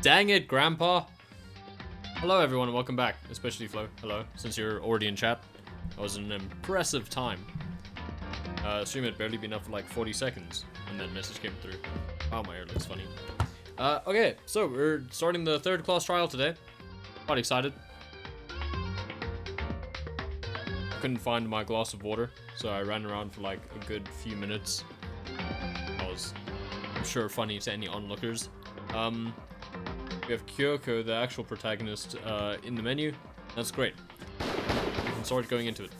Dang it, Grandpa. Hello, everyone, and welcome back. Especially Flo. Hello, since you're already in chat. That was an impressive time. Stream had barely been up for like 40 seconds, and then message came through. Oh, my hair looks funny. Okay, so we're starting the third class trial today. Quite excited. I couldn't find my glass of water, so I ran around for like a good few minutes. That was, I'm sure, funny to any onlookers. We have Kyoko, the actual protagonist, in the menu. That's great. We can start going into it.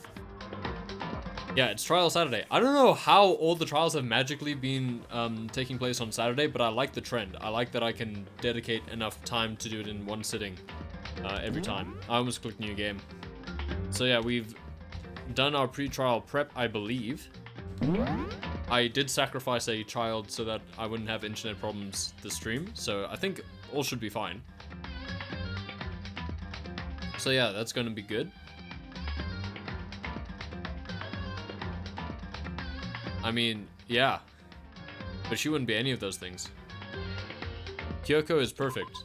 Yeah, it's Trial Saturday. I don't know how all the trials have magically been taking place on Saturday, but I like the trend. I like that I can dedicate enough time to do it in one sitting every time. I almost clicked new game. So yeah, we've done our pre-trial prep, I believe. I did sacrifice a child so that I wouldn't have internet problems this stream, so I think all should be fine. So yeah, that's gonna be good. I mean, yeah. But she wouldn't be any of those things. Kyoko is perfect.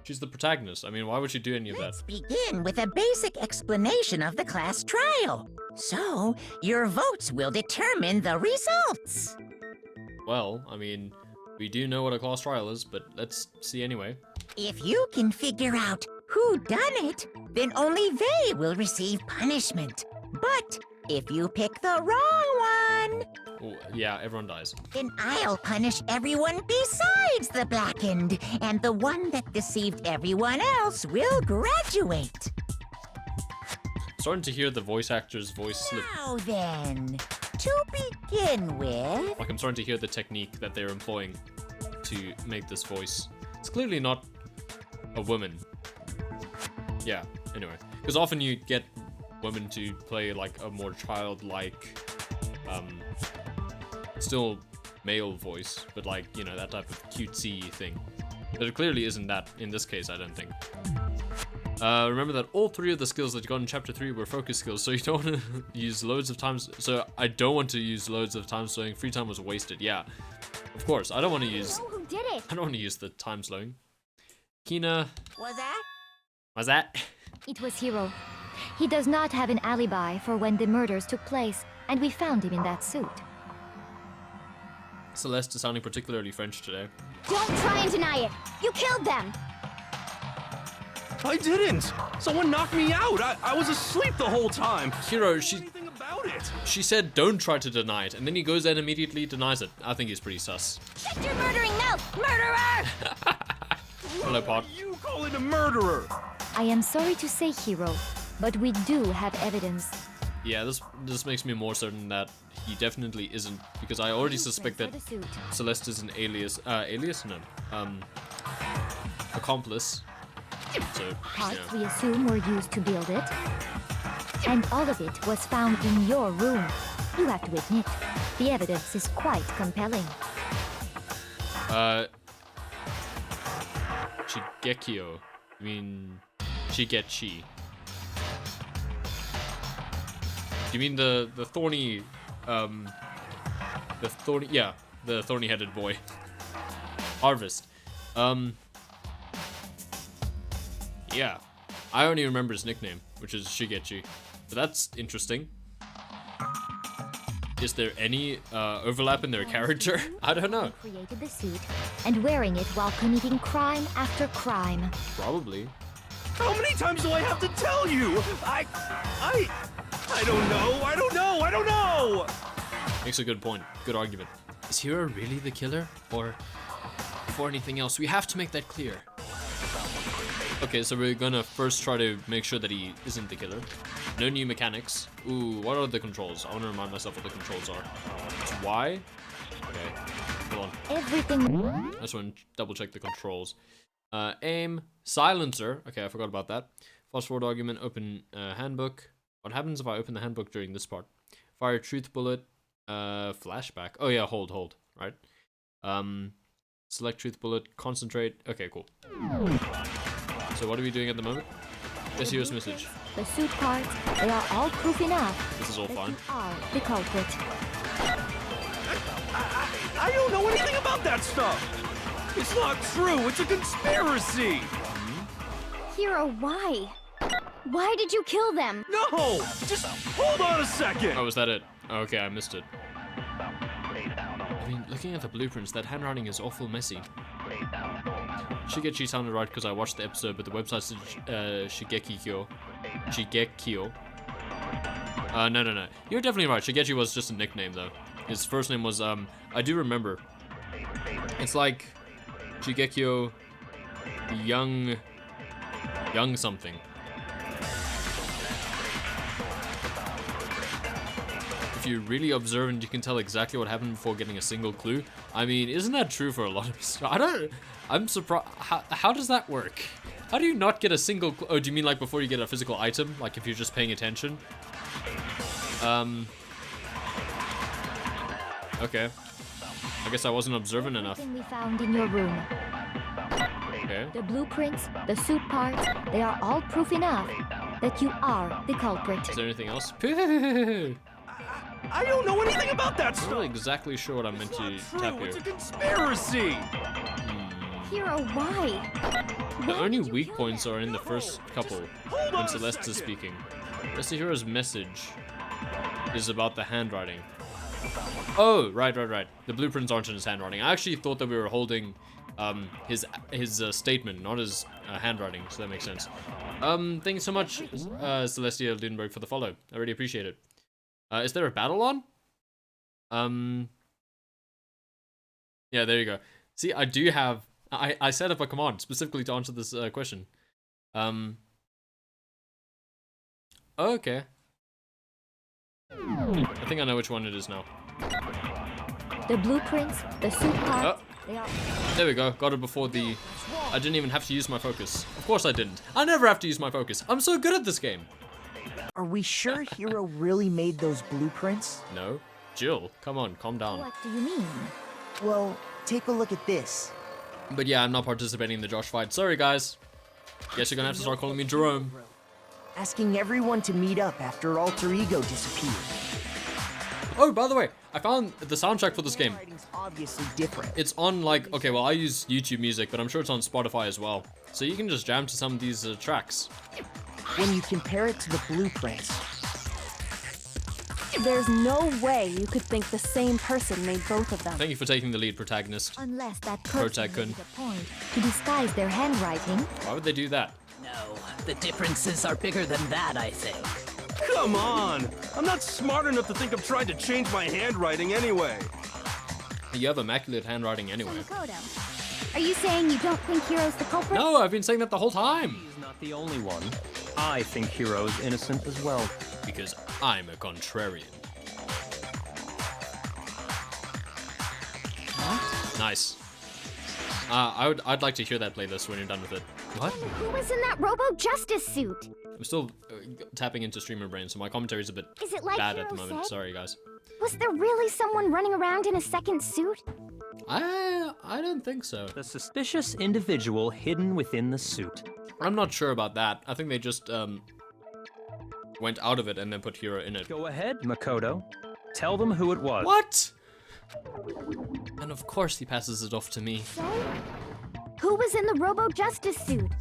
She's the protagonist. I mean, why would she do any of that? Let's begin with a basic explanation of the class trial. So, your votes will determine the results. Well, I mean, we do know what a class trial is, but let's see anyway. If you can figure out who done it, then only they will receive punishment. But if you pick the wrong one, Oh, yeah, everyone dies. then I'll punish everyone besides the blackened, and the one that deceived everyone else will graduate. Starting to hear the voice actor's voice slip. Now then, to begin with... Like, I'm starting to hear the technique that they're employing to make this voice. It's clearly not a woman. Yeah, anyway. Because often you get women to play, like, a more childlike, still male voice, but, like, you know, that type of cutesy thing. But it clearly isn't that in this case, I don't think. Remember that all three of the skills that you got in chapter 3 were focus skills, so you don't want to use loads of times. So I don't want to use loads of time slowing. Free time was wasted. Yeah, of course. I don't want to use. Who did it? I don't want to use the time slowing. Kina. Was that? It was Hiro. He does not have an alibi for when the murders took place, and we found him in that suit. Celeste is sounding particularly French today. Don't try and deny it. You killed them. I didn't! Someone knocked me out! I was asleep the whole time! Hiro, Anything about it? she said don't try to deny it, and then he goes and immediately denies it. I think he's pretty sus. Shut your murdering mouth, murderer! Hello, Pot. You call it a murderer! I am sorry to say, Hiro, but we do have evidence. Yeah, this makes me more certain that he definitely isn't, because I already suspect that Celeste is an alias. Alias? No. Accomplice. So, Parts yeah. we assume were used to build it. And all of it was found in your room. You have to admit, the evidence is quite compelling. Shigekio. I mean, Shigechi. Do you mean the thorny, the thorny-headed boy. Harvest. Yeah. I only remember his nickname, which is Shigechi. So that's interesting. Is there any overlap in their character? I don't know. Created the suit and wearing it while committing crime after crime. Probably. How many times do I have to tell you? I don't know! Makes a good point. Good argument. Is Hiro really the killer? Or before anything else, we have to make that clear. Okay, so we're gonna first try to make sure that he isn't the killer. No new mechanics. Ooh, what are the controls? I want to remind myself what the controls are. It's Y? Okay, hold on. Everything. I just want to double check the controls. Aim, silencer. Okay, I forgot about that. Fast forward argument, open handbook. What happens if I open the handbook during this part? Fire truth bullet, flashback. Oh yeah, hold, right? Select truth bullet, concentrate. Okay, cool. So what are we doing at the moment? Yes, here's message. The suit parts, they are all proof enough. This is all that fine. you are the culprit. I don't know anything about that stuff! It's not true. It's a conspiracy. Hero, why? Why did you kill them? No! Just hold on a second! Oh, was that it? Okay, I missed it. I mean, looking at the blueprints, that handwriting is awful messy. Shigechi sounded right because I watched the episode, but the website said Shigekikyo. Shigekyo. No. You're definitely right. Shigechi was just a nickname, though. His first name was, I do remember. It's like Shigekyo Young something. If you're really observant, you can tell exactly what happened before getting a single clue. I mean, isn't that true for a lot of stuff? I'm surprised. How does that work? How do you not get a single clue? Oh, do you mean like before you get a physical item? Like if you're just paying attention? Okay. I guess I wasn't observant enough. Everything we found in your room. Okay. The blueprints, the suit parts, they are all proof enough that you are the culprit. Is there anything else? I don't know anything about that I'm stuff. not exactly sure what I meant to It's not tap true. here. It's a conspiracy. Hero, why? The Why only did you weak kill points them? are in the first couple, hold on when a Celeste is second. speaking. That's the hero's message is about the handwriting. Oh, right. The blueprints aren't in his handwriting. I actually thought that we were holding his statement, not his handwriting, so that makes sense. Thank you so much, Celestia Ludenberg, for the follow. I really appreciate it. Is there a battle on? Yeah, there you go. See, I do have... I set up a command specifically to answer this question. Okay. I think I know which one it is now. The blueprints, the suit parts, they are... There we go. Got it before the... I didn't even have to use my focus. Of course I didn't. I never have to use my focus. I'm so good at this game. Are we sure Hero really made those blueprints? No. Jill, come on, calm down. What do you mean? Well, take a look at this. But yeah, I'm not participating in the Josh fight. Sorry, guys. Guess you're gonna have to start calling me Jerome. Asking everyone to meet up after Alter Ego disappeared. Oh, by the way, I found the soundtrack for this game. Handwriting's obviously different. It's on, like, okay, well, I use YouTube Music, but I'm sure it's on Spotify as well. So you can just jam to some of these tracks. When you compare it to the blueprints, There's no way you could think the same person made both of them. Thank you for taking the lead, protagonist. Unless that person Protag-kun. made a point to disguise their handwriting. Why would they do that? No, the differences are bigger than that, I think. Come on! I'm not smart enough to think of trying to change my handwriting anyway. You have immaculate handwriting anyway. Makoto, are you saying you don't think Hero's the culprit? No, I've been saying that the whole time. He's not the only one. I think Hero's innocent as well. Because I'm a contrarian. What? Nice. I'd like to hear that playlist when you're done with it. What? Who was in that Robo Justice suit? I'm still tapping into streamer brain, so my commentary's a bit Is it like bad at Hero the moment. said? Sorry, guys. Was there really someone running around in a second suit? I don't think so. The suspicious individual hidden within the suit. I'm not sure about that. I think they just went out of it and then put Hero in it. Go ahead, Makoto. Tell them who it was. What? And of course he passes it off to me. Say? Who was in the Robo Justice suit?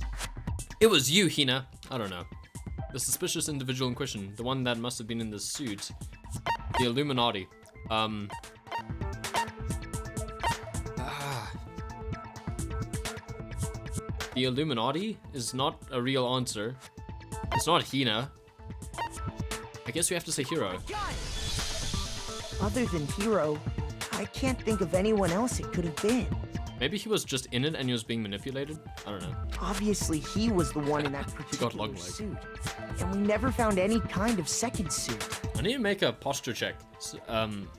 It was you, Hina. I don't know. The suspicious individual in question, the one that must have been in the suit. The Illuminati. The Illuminati is not a real answer. It's not Hina. I guess we have to say Hero. other than Hero, I can't think of anyone else it could have been. Maybe he was just in it and he was being manipulated? I don't know. Obviously, he was the one in that He got long particular leg. suit. And we never found any kind of second suit. I need to make a posture check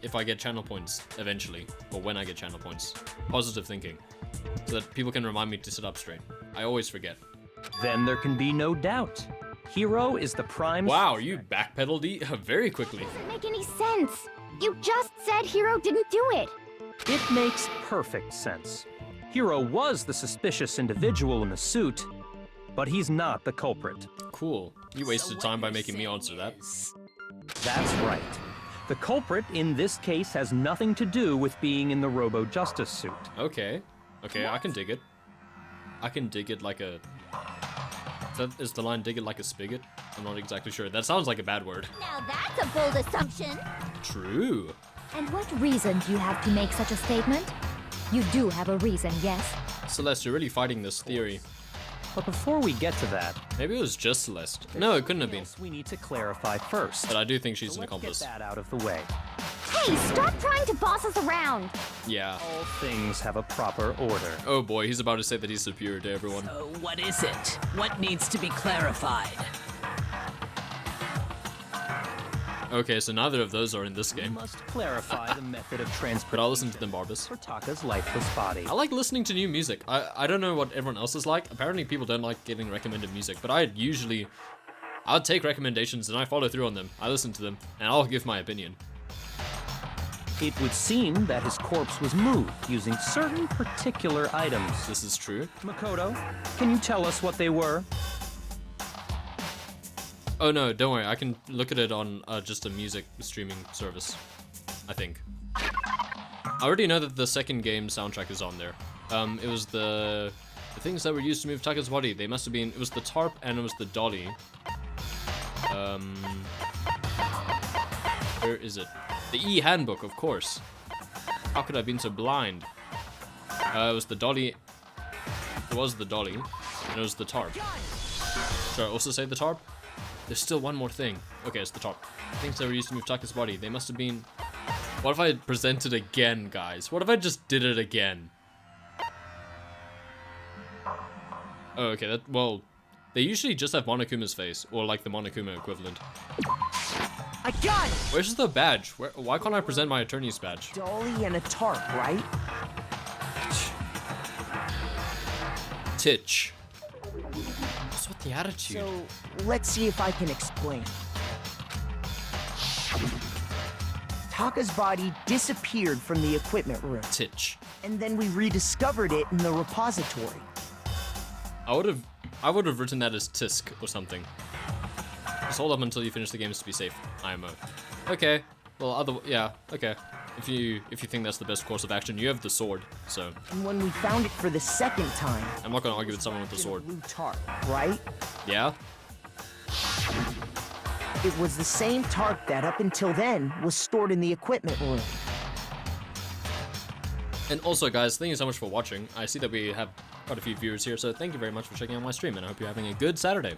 if I get channel points eventually, or when I get channel points. Positive thinking, so that people can remind me to sit up straight. I always forget. Then there can be no doubt. Hero is the prime... Wow, you backpedaled very quickly. Doesn't make any sense. You just said Hero didn't do it. It makes perfect sense. Hero was the suspicious individual in the suit, but he's not the culprit. Cool. You wasted time by making me answer that. That's right. The culprit in this case has nothing to do with being in the Robo Justice suit. Okay. Okay, I can dig it. I can dig it like a... Is the line dig it like a spigot? I'm not exactly sure. That sounds like a bad word. Now that's a bold assumption. True. And what reason do you have to make such a statement? You do have a reason, yes? Celeste, you're really fighting this theory. But before we get to that, Maybe it was just Celeste. No, it couldn't have been. we need to clarify first. But I do think she's an Let's accomplice. get that out of the way. Hey, stop trying to boss us around! Yeah. All things have a proper order. Oh boy, he's about to say that he's superior to everyone. So what is it? What needs to be clarified? Okay, so neither of those are in this We game. must clarify the method of But transportation I'll listen to them, Barbas. for Taka's lifeless body. I like listening to new music. I don't know what everyone else is like. Apparently people don't like getting recommended music, but I'll take recommendations and I follow through on them. I listen to them, and I'll give my opinion. It would seem that his corpse was moved using certain particular items. This is true. Makoto, can you tell us what they were? Oh no, don't worry. I can look at it on just a music streaming service, I think. I already know that the second game soundtrack is on there. It was the things that were used to move Taka's body. They must have been, it was the tarp and it was the dolly. Where is it? The E-handbook, of course. How could I have been so blind? It was the dolly. It was the dolly, and it was the tarp. Should I also say the tarp? There's still one more thing. Okay, it's the tarp. Things that were used to move Taka's body. They must have been... What if I presented again, guys? What if I just did it again? Oh, okay, well... They usually just have Monokuma's face, or like the Monokuma equivalent. I got it! Where's the badge? Why can't I present my attorney's badge? Dolly and a tarp, right? Titch. What's with the attitude? So, let's see if I can explain. Taka's body disappeared from the equipment room, Titch. and then we rediscovered it in the repository. I would have written that as Tisk or something. Just hold up until you finish the games to be safe. IMO. Okay. Well, yeah. Okay. If you think that's the best course of action, you have the sword. So And when we found it for the second time, I'm not gonna argue with someone with the sword. blue tarp, right? Yeah. It was the same tarp that up until then was stored in the equipment room. And also, guys, thank you so much for watching. I see that we have quite a few viewers here, so thank you very much for checking out my stream, and I hope you're having a good Saturday.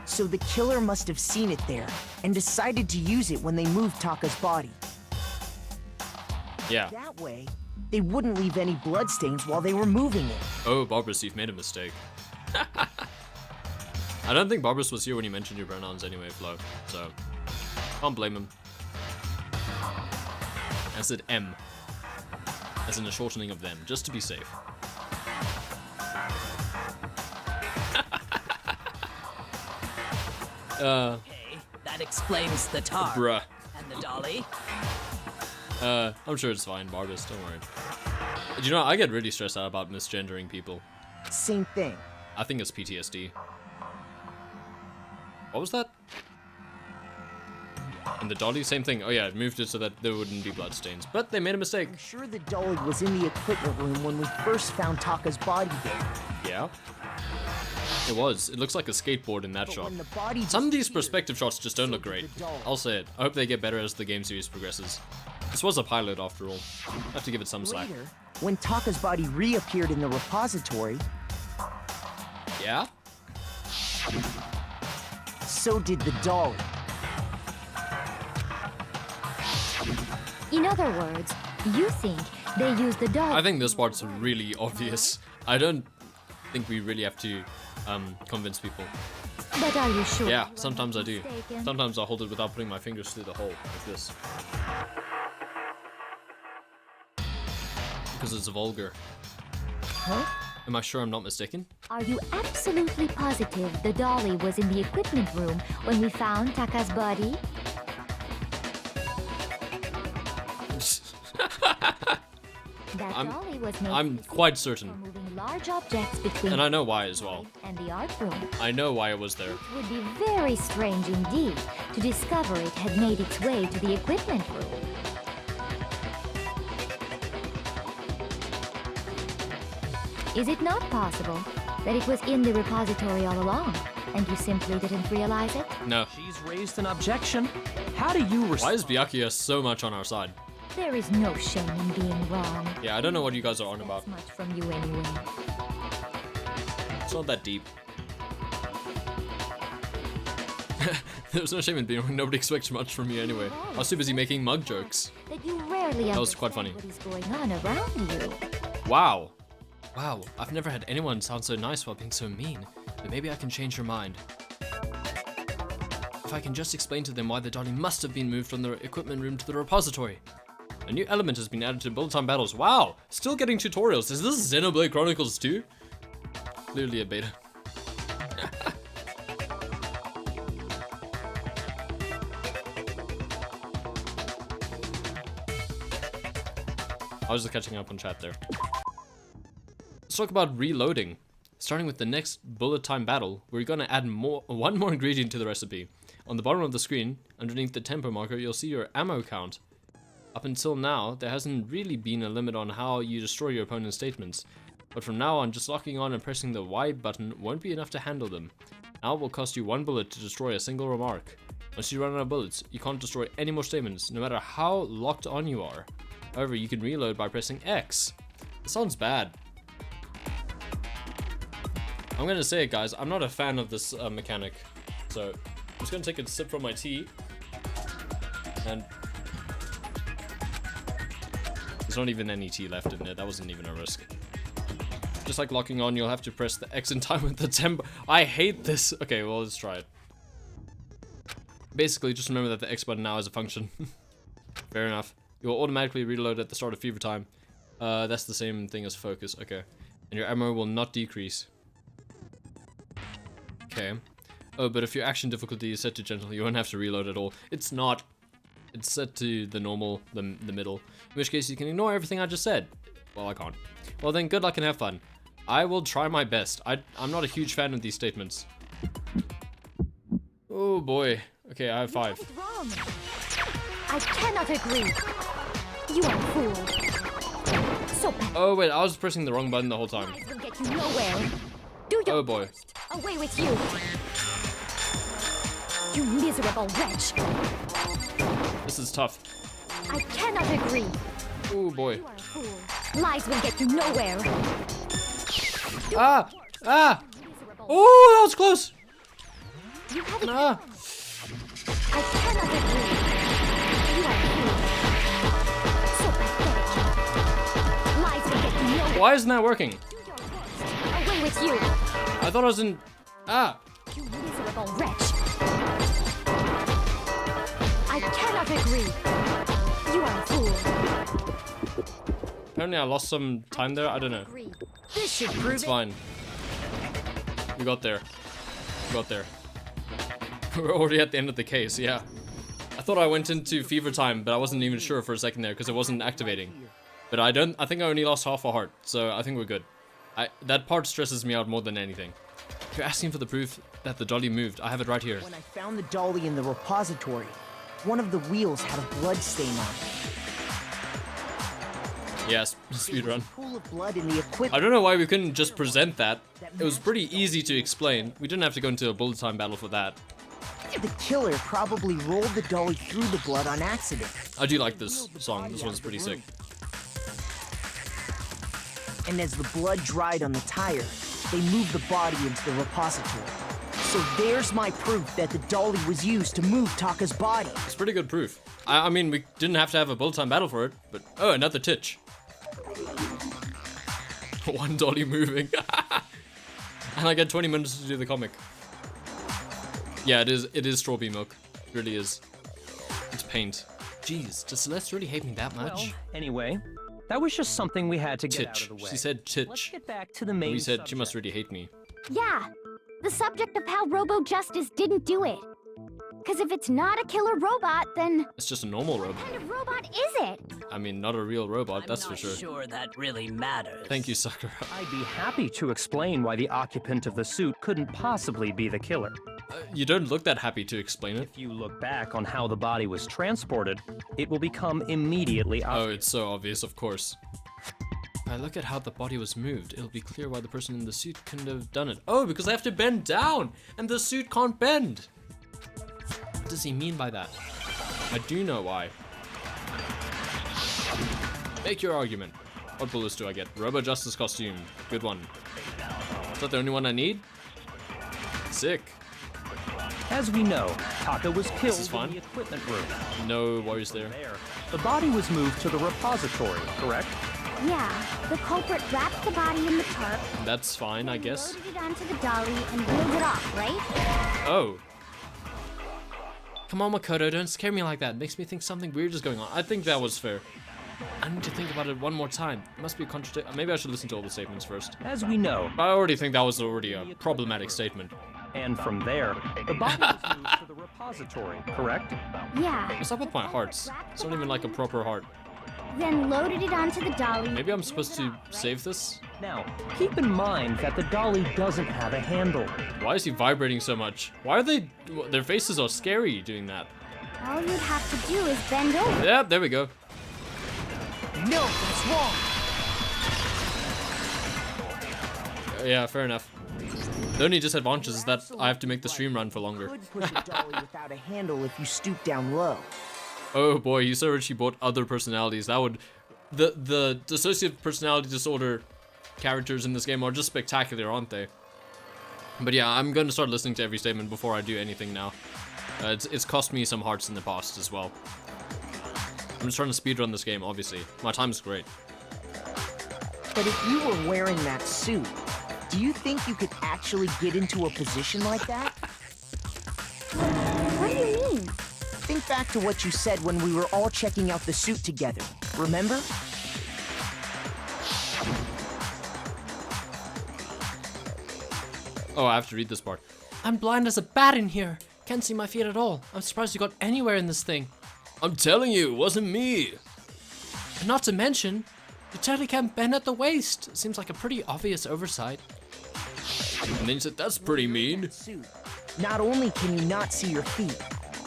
So the killer must have seen it there and decided to use it when they moved Taka's body. Yeah. That way, they wouldn't leave any bloodstains while they were moving it. Oh, Barbarous, you've made a mistake. I don't think Barbarous was here when you mentioned your pronouns anyway, Flo, so can't blame him. I said M, as in a shortening of them, just to be safe. Okay, that explains the tar. Bruh. And the dolly? I'm sure it's fine, Barbarous, don't worry. Do you know, I get really stressed out about misgendering people. Same thing. I think it's PTSD. What was that? And the dolly, same thing. Oh yeah, it moved it so that there wouldn't be bloodstains. But they made a mistake. I'm sure the dolly was in the equipment room when we first found Taka's body there. Yeah. It was. It looks like a skateboard in that But shot. when the body Some of these disappeared, perspective shots just don't so look did great. the dolly. I'll say it. I hope they get better as the game series progresses. This was a pilot after all. I have to give it some slack. Later, when Taka's body reappeared in the repository, Yeah? so did the dolly. In other words, you think they used the dog. I think this part's really obvious. I don't think we really have to convince people. But are you sure? Yeah, you are sometimes I not do. mistaken? Sometimes I hold it without putting my fingers through the hole, like this. Because it's vulgar. Huh? Am I sure I'm not mistaken? Are you absolutely positive the dolly was in the equipment room when we found Taka's body? That I'm- dolly was made I'm specifically quite certain. for moving large objects between And I know why as well. and the art room. I know why it was there. It would be very strange indeed to discover it had made its way to the equipment room. Is it not possible that it was in the repository all along, and you simply didn't realize it? No. She's raised an objection. How do you Why is Byakuya so much on our side? There is no shame in being wrong. Yeah, I don't know what you guys are on about. That's much from you anyway. It's not that deep. There's no shame in being wrong. Nobody expects much from me anyway. I was too busy making mug jokes. That you rarely That was quite understand funny. what is going on around you. Wow. Wow, I've never had anyone sound so nice while being so mean. But maybe I can change your mind. If I can just explain to them why the dolly must have been moved from the equipment room to the repository. A new element has been added to bullet time battles. Wow, still getting tutorials. Is this Xenoblade Chronicles 2? Clearly a beta. I was just catching up on chat there. Let's talk about reloading. Starting with the next bullet time battle, we're gonna add one more ingredient to the recipe. On the bottom of the screen, underneath the tempo marker, you'll see your ammo count. Up until now, there hasn't really been a limit on how you destroy your opponent's statements. But from now on, just locking on and pressing the Y button won't be enough to handle them. Now it will cost you 1 bullet to destroy a single remark. Once you run out of bullets, you can't destroy any more statements, no matter how locked on you are. However, you can reload by pressing X. This sounds bad. I'm gonna say it, guys, I'm not a fan of this mechanic. So, I'm just gonna take a sip from my tea. And there's not even any tea left in there. That wasn't even a risk. Just like locking on, you'll have to press the X in time with the tempo. I hate this. Okay, well, let's try it. Basically, just remember that the X button now is a function. Fair enough. You will automatically reload at the start of fever time. That's the same thing as focus. Okay. And your ammo will not decrease. Okay. Oh, but if your action difficulty is set to gentle, you won't have to reload at all. It's not. It's set to the normal, the middle. In which case, you can ignore everything I just said. Well, I can't. Well then, good luck and have fun. I will try my best. I'm not a huge fan of these statements. Oh boy. Okay, I have 5. It's wrong. I cannot agree. You are a fool. So bad. Oh wait, I was pressing the wrong button the whole time. Lies will get you nowhere. Do your Oh boy. best. Away with you. You miserable wretch. This is tough. I cannot agree. Oh boy. You are a fool. Lies will get you nowhere. Ah! Ah! Miserable. Oh, that was close! You have a Ah! I cannot agree. You are a fool. So pathetic. Lies will get you nowhere. Why isn't that working? Do your worst. Away with you. I thought I was in... Ah! You miserable wretch. I cannot agree. You are a fool. Apparently I lost some time there, I don't know. Agree. This should prove It's it. fine. We got there. We got there. We're already at the end of the case, yeah. I thought I went into fever time, but I wasn't even sure for a second there because it wasn't activating. But I think I only lost half a heart, so I think we're good. That part stresses me out more than anything. If you're asking for the proof that the dolly moved, I have it right here. When I found the dolly in the repository, one of the wheels had a blood stain on it. Yes, speedrun. Pool of blood in the equipment. I don't know why we couldn't just present that. It was pretty easy to explain. We didn't have to go into a bullet time battle for that. The killer probably rolled the dolly through the blood on accident. I do like this song. This one's pretty sick. And as the blood dried on the tire, they moved the body into the repository. So there's my proof that the dolly was used to move Taka's body. It's pretty good proof. I mean, we didn't have to have a bullet time battle for it, but... Oh, another titch. One dolly moving. And I get 20 minutes to do the comic. Yeah, it is strawberry milk. It really is. It's paint. Jeez, does Celeste really hate me that much? Well, anyway, that was just something we had to get out Titch. of the way. She said Let's titch. get back to the main We said she subject. must really hate me. Yeah, the subject of how Robo-Justice didn't do it. Because if it's not a killer robot, then It's just a normal what robot. kind of robot is it? I mean, not a real robot, I'm that's not for sure. sure that really matters. Thank you, Sakura. I'd be happy to explain why the occupant of the suit couldn't possibly be the killer. You don't look that happy to explain it. If you look back on how the body was transported, it will become immediately Oh, obvious. it's so obvious, of course. I look at how the body was moved, it'll be clear why the person in the suit couldn't have done it. Oh, because I have to bend down, and the suit can't bend. What does he mean by that? I do know why. Make your argument. What bullets do I get? Robo Justice costume. Good one. Is that the only one I need? Sick. As we know, Taka was killed is fun. in the equipment room. No worries there. The body was moved to the repository, correct? Yeah, the culprit wrapped the body in the tarp, That's fine, I guess. loaded it onto the dolly, and wheeled it off, right? Oh. Come on, Makoto, don't scare me like that. It makes me think something weird is going on. I think that was fair. I need to think about it one more time. It must be a contradiction. Maybe I should listen to all the statements first. As we know, I already think that was already a problematic statement. and from there, the body was moved to the repository, correct? Yeah. What's up with my hearts? It's not even like a proper heart. Then loaded it onto the dolly. Maybe I'm supposed to save this? Now, keep in mind that the dolly doesn't have a handle. Why is he vibrating so much? Why are they... Their faces are scary doing that. All you'd have to do is bend over. Yeah, there we go. No, that's wrong. Yeah, fair enough. The only disadvantage is that I have to make the stream run for longer. You could push a dolly without a handle if you stoop down low. Oh boy, you so rich he bought other personalities. That would... The dissociative personality disorder characters in this game are just spectacular, aren't they? But yeah, I'm going to start listening to every statement before I do anything now. It's cost me some hearts in the past as well. I'm just trying to speedrun this game, obviously. My time's great. But if you were wearing that suit, do you think you could actually get into a position like that? What do you mean? Think back to what you said when we were all checking out the suit together. Remember? Oh, I have to read this part. I'm blind as a bat in here. Can't see my feet at all. I'm surprised you got anywhere in this thing. I'm telling you, it wasn't me. And not to mention, you totally can't bend at the waist. Seems like a pretty obvious oversight. And then you said, that's pretty mean. Suit. Not only can you not see your feet,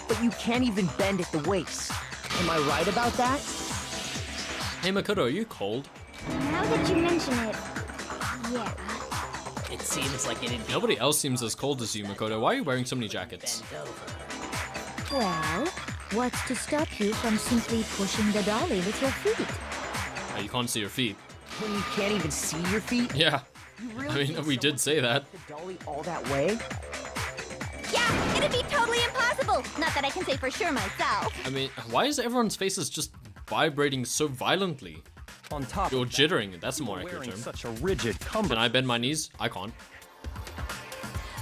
but you can't even bend at the waist. Am I right about that? Hey Makoto, are you cold? Now that you mention it, yeah. It seems like it'd be Nobody else seems as cold as you, Makoto. Why are you wearing so many jackets? bent over. Well, what's to stop you from simply pushing the dolly with your feet? Oh, you can't see your feet. When you can't even see your feet? Yeah. You really I mean, think we did say that. the dolly all that way? Yeah, it'd be totally impossible. Not that I can say for sure myself. I mean, why is everyone's faces just vibrating so violently? On top You're of that, jittering, that's a you more were accurate wearing term. such a rigid cumber. Can I bend my knees? I can't.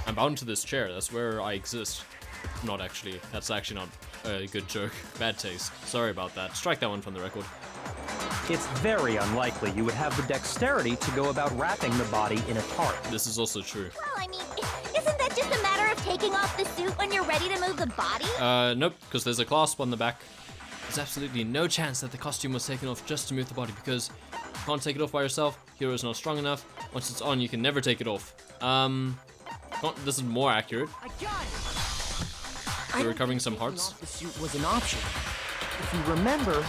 I'm bound to this chair, that's where I exist. Not actually, that's actually not a good joke. Bad taste. Sorry about that. Strike that one from the record. It's very unlikely you would have the dexterity to go about wrapping the body in a tarp. This is also true. Well, I mean, isn't that just a matter of taking off the suit when you're ready to move the body? Nope, because there's a clasp on the back. There's absolutely no chance that the costume was taken off just to move the body, because you can't take it off by yourself. Hero's not strong enough. Once it's on, you can never take it off. This is more accurate. I got it! You're recovering some Taking hearts. off the suit was an option. If you remember,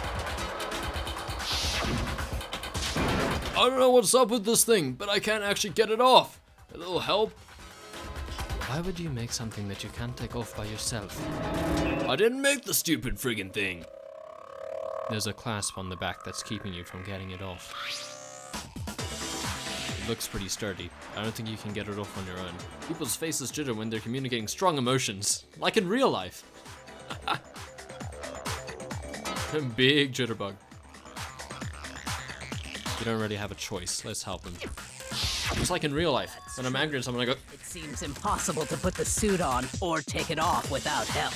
I don't know what's up with this thing, but I can't actually get it off. A little help? Why would you make something that you can't take off by yourself? I didn't make the stupid friggin' thing. There's a clasp on the back that's keeping you from getting it off. It looks pretty sturdy. I don't think you can get it off on your own. People's faces jitter when they're communicating strong emotions, like in real life. Big jitterbug. You don't really have a choice. Let's help him. Just like in real life. When I'm angry at someone, I go, It seems impossible to put the suit on or take it off without help.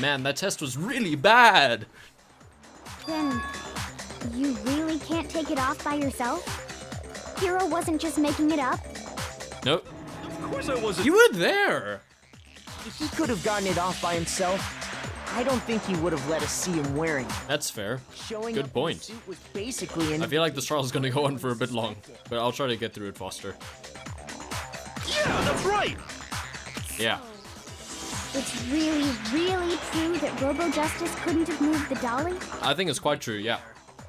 man, that test was really bad. Then, you really can't take it off by yourself? Hero wasn't just making it up? Nope. Of course I wasn't. You were there. if he could have gotten it off by himself, I don't think he would have let us see him wearing it. That's fair. Showing Good up in point. the suit was basically an I feel like this trial is going to go on for a bit long, but I'll try to get through it faster. Yeah, that's right. Yeah. It's really, really true that Robo Justice couldn't have moved the dolly? I think it's quite true, yeah.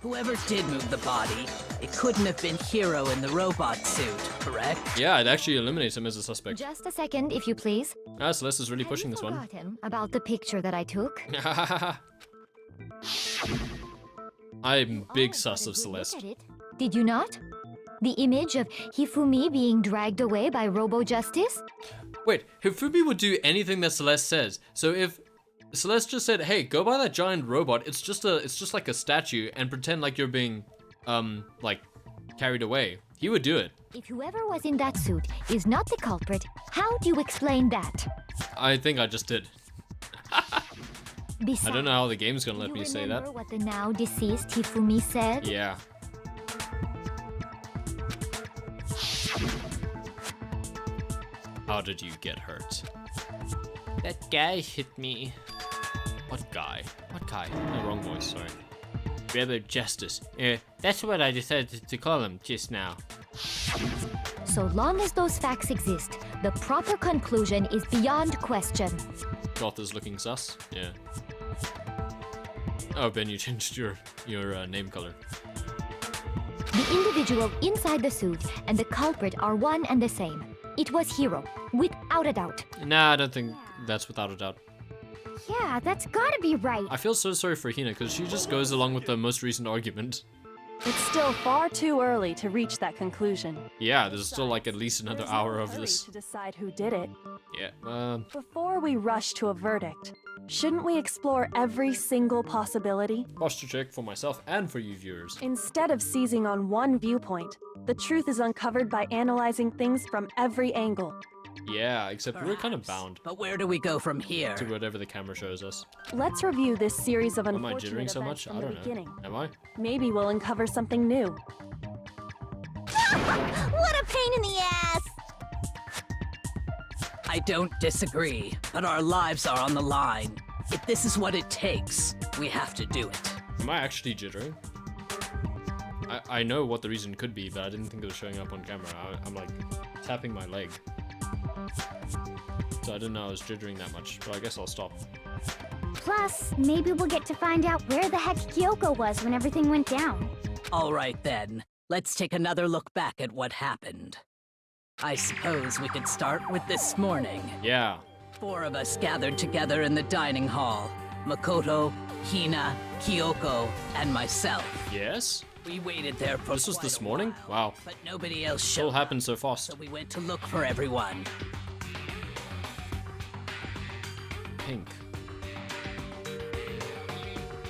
Whoever did move the body, It couldn't have been Hiro in the robot suit, correct? Yeah, it actually eliminates him as a suspect. Just a second, if you please. Ah, Celeste is really pushing Have this you one. forgot him about the picture that I took? I'm big Oh, sus had a of good look Celeste. at it. Did you not? The image of Hifumi being dragged away by Robo-Justice? Wait, Hifumi would do anything that Celeste says. So if Celeste just said, "Hey, go buy that giant robot. It's just like a statue, and pretend like you're being, like, carried away," he would do it. If whoever was in that suit is not the culprit, how do you explain that? I think I just did. Besides, I don't know how the game's gonna let you me say remember that. what the now deceased Hifumi said? Yeah. How did you get hurt? That guy hit me. What guy? What guy? No, wrong voice, sorry. Rebel Justice. That's what I decided to call him just now. So long as those facts exist, the proper conclusion is beyond question. Goth is looking sus. Yeah. Oh, Ben, you changed your name color. The individual inside the suit and the culprit are one and the same. It was Hiro, without a doubt. Nah, I don't think that's without a doubt. Yeah, that's gotta be right. I feel so sorry for Hina because she just goes along with the most recent argument. It's still far too early to reach that conclusion. Yeah, there's still like at least another There's hour no of hurry this. to decide who did it. Yeah. Before we rush to a verdict, shouldn't we explore every single possibility? Posture check for myself and for you viewers. Instead of seizing on one viewpoint, the truth is uncovered by analyzing things from every angle. Yeah, except we're kind of Perhaps. bound But where do we go from here? to whatever the camera shows us. Let's review this series of Am I unfortunate jittering so events much? from I the don't know. beginning. Am I? Maybe we'll uncover something new. What a pain in the ass! I don't disagree, but our lives are on the line. If this is what it takes, we have to do it. Am I actually jittering? I know what the reason could be, but I didn't think it was showing up on camera. I'm like tapping my leg. So I didn't know I was jittering that much, but I guess I'll stop. Plus, maybe we'll get to find out where the heck Kyoko was when everything went down. All right then, let's take another look back at what happened. I suppose we could start with this morning. Yeah. 4 of us gathered together in the dining hall. Makoto, Hina, Kyoko, and myself. Yes? We waited there for This was quite this a morning? while, Wow. but nobody else It all showed happened up, so fast. so we went to look for everyone. Pink.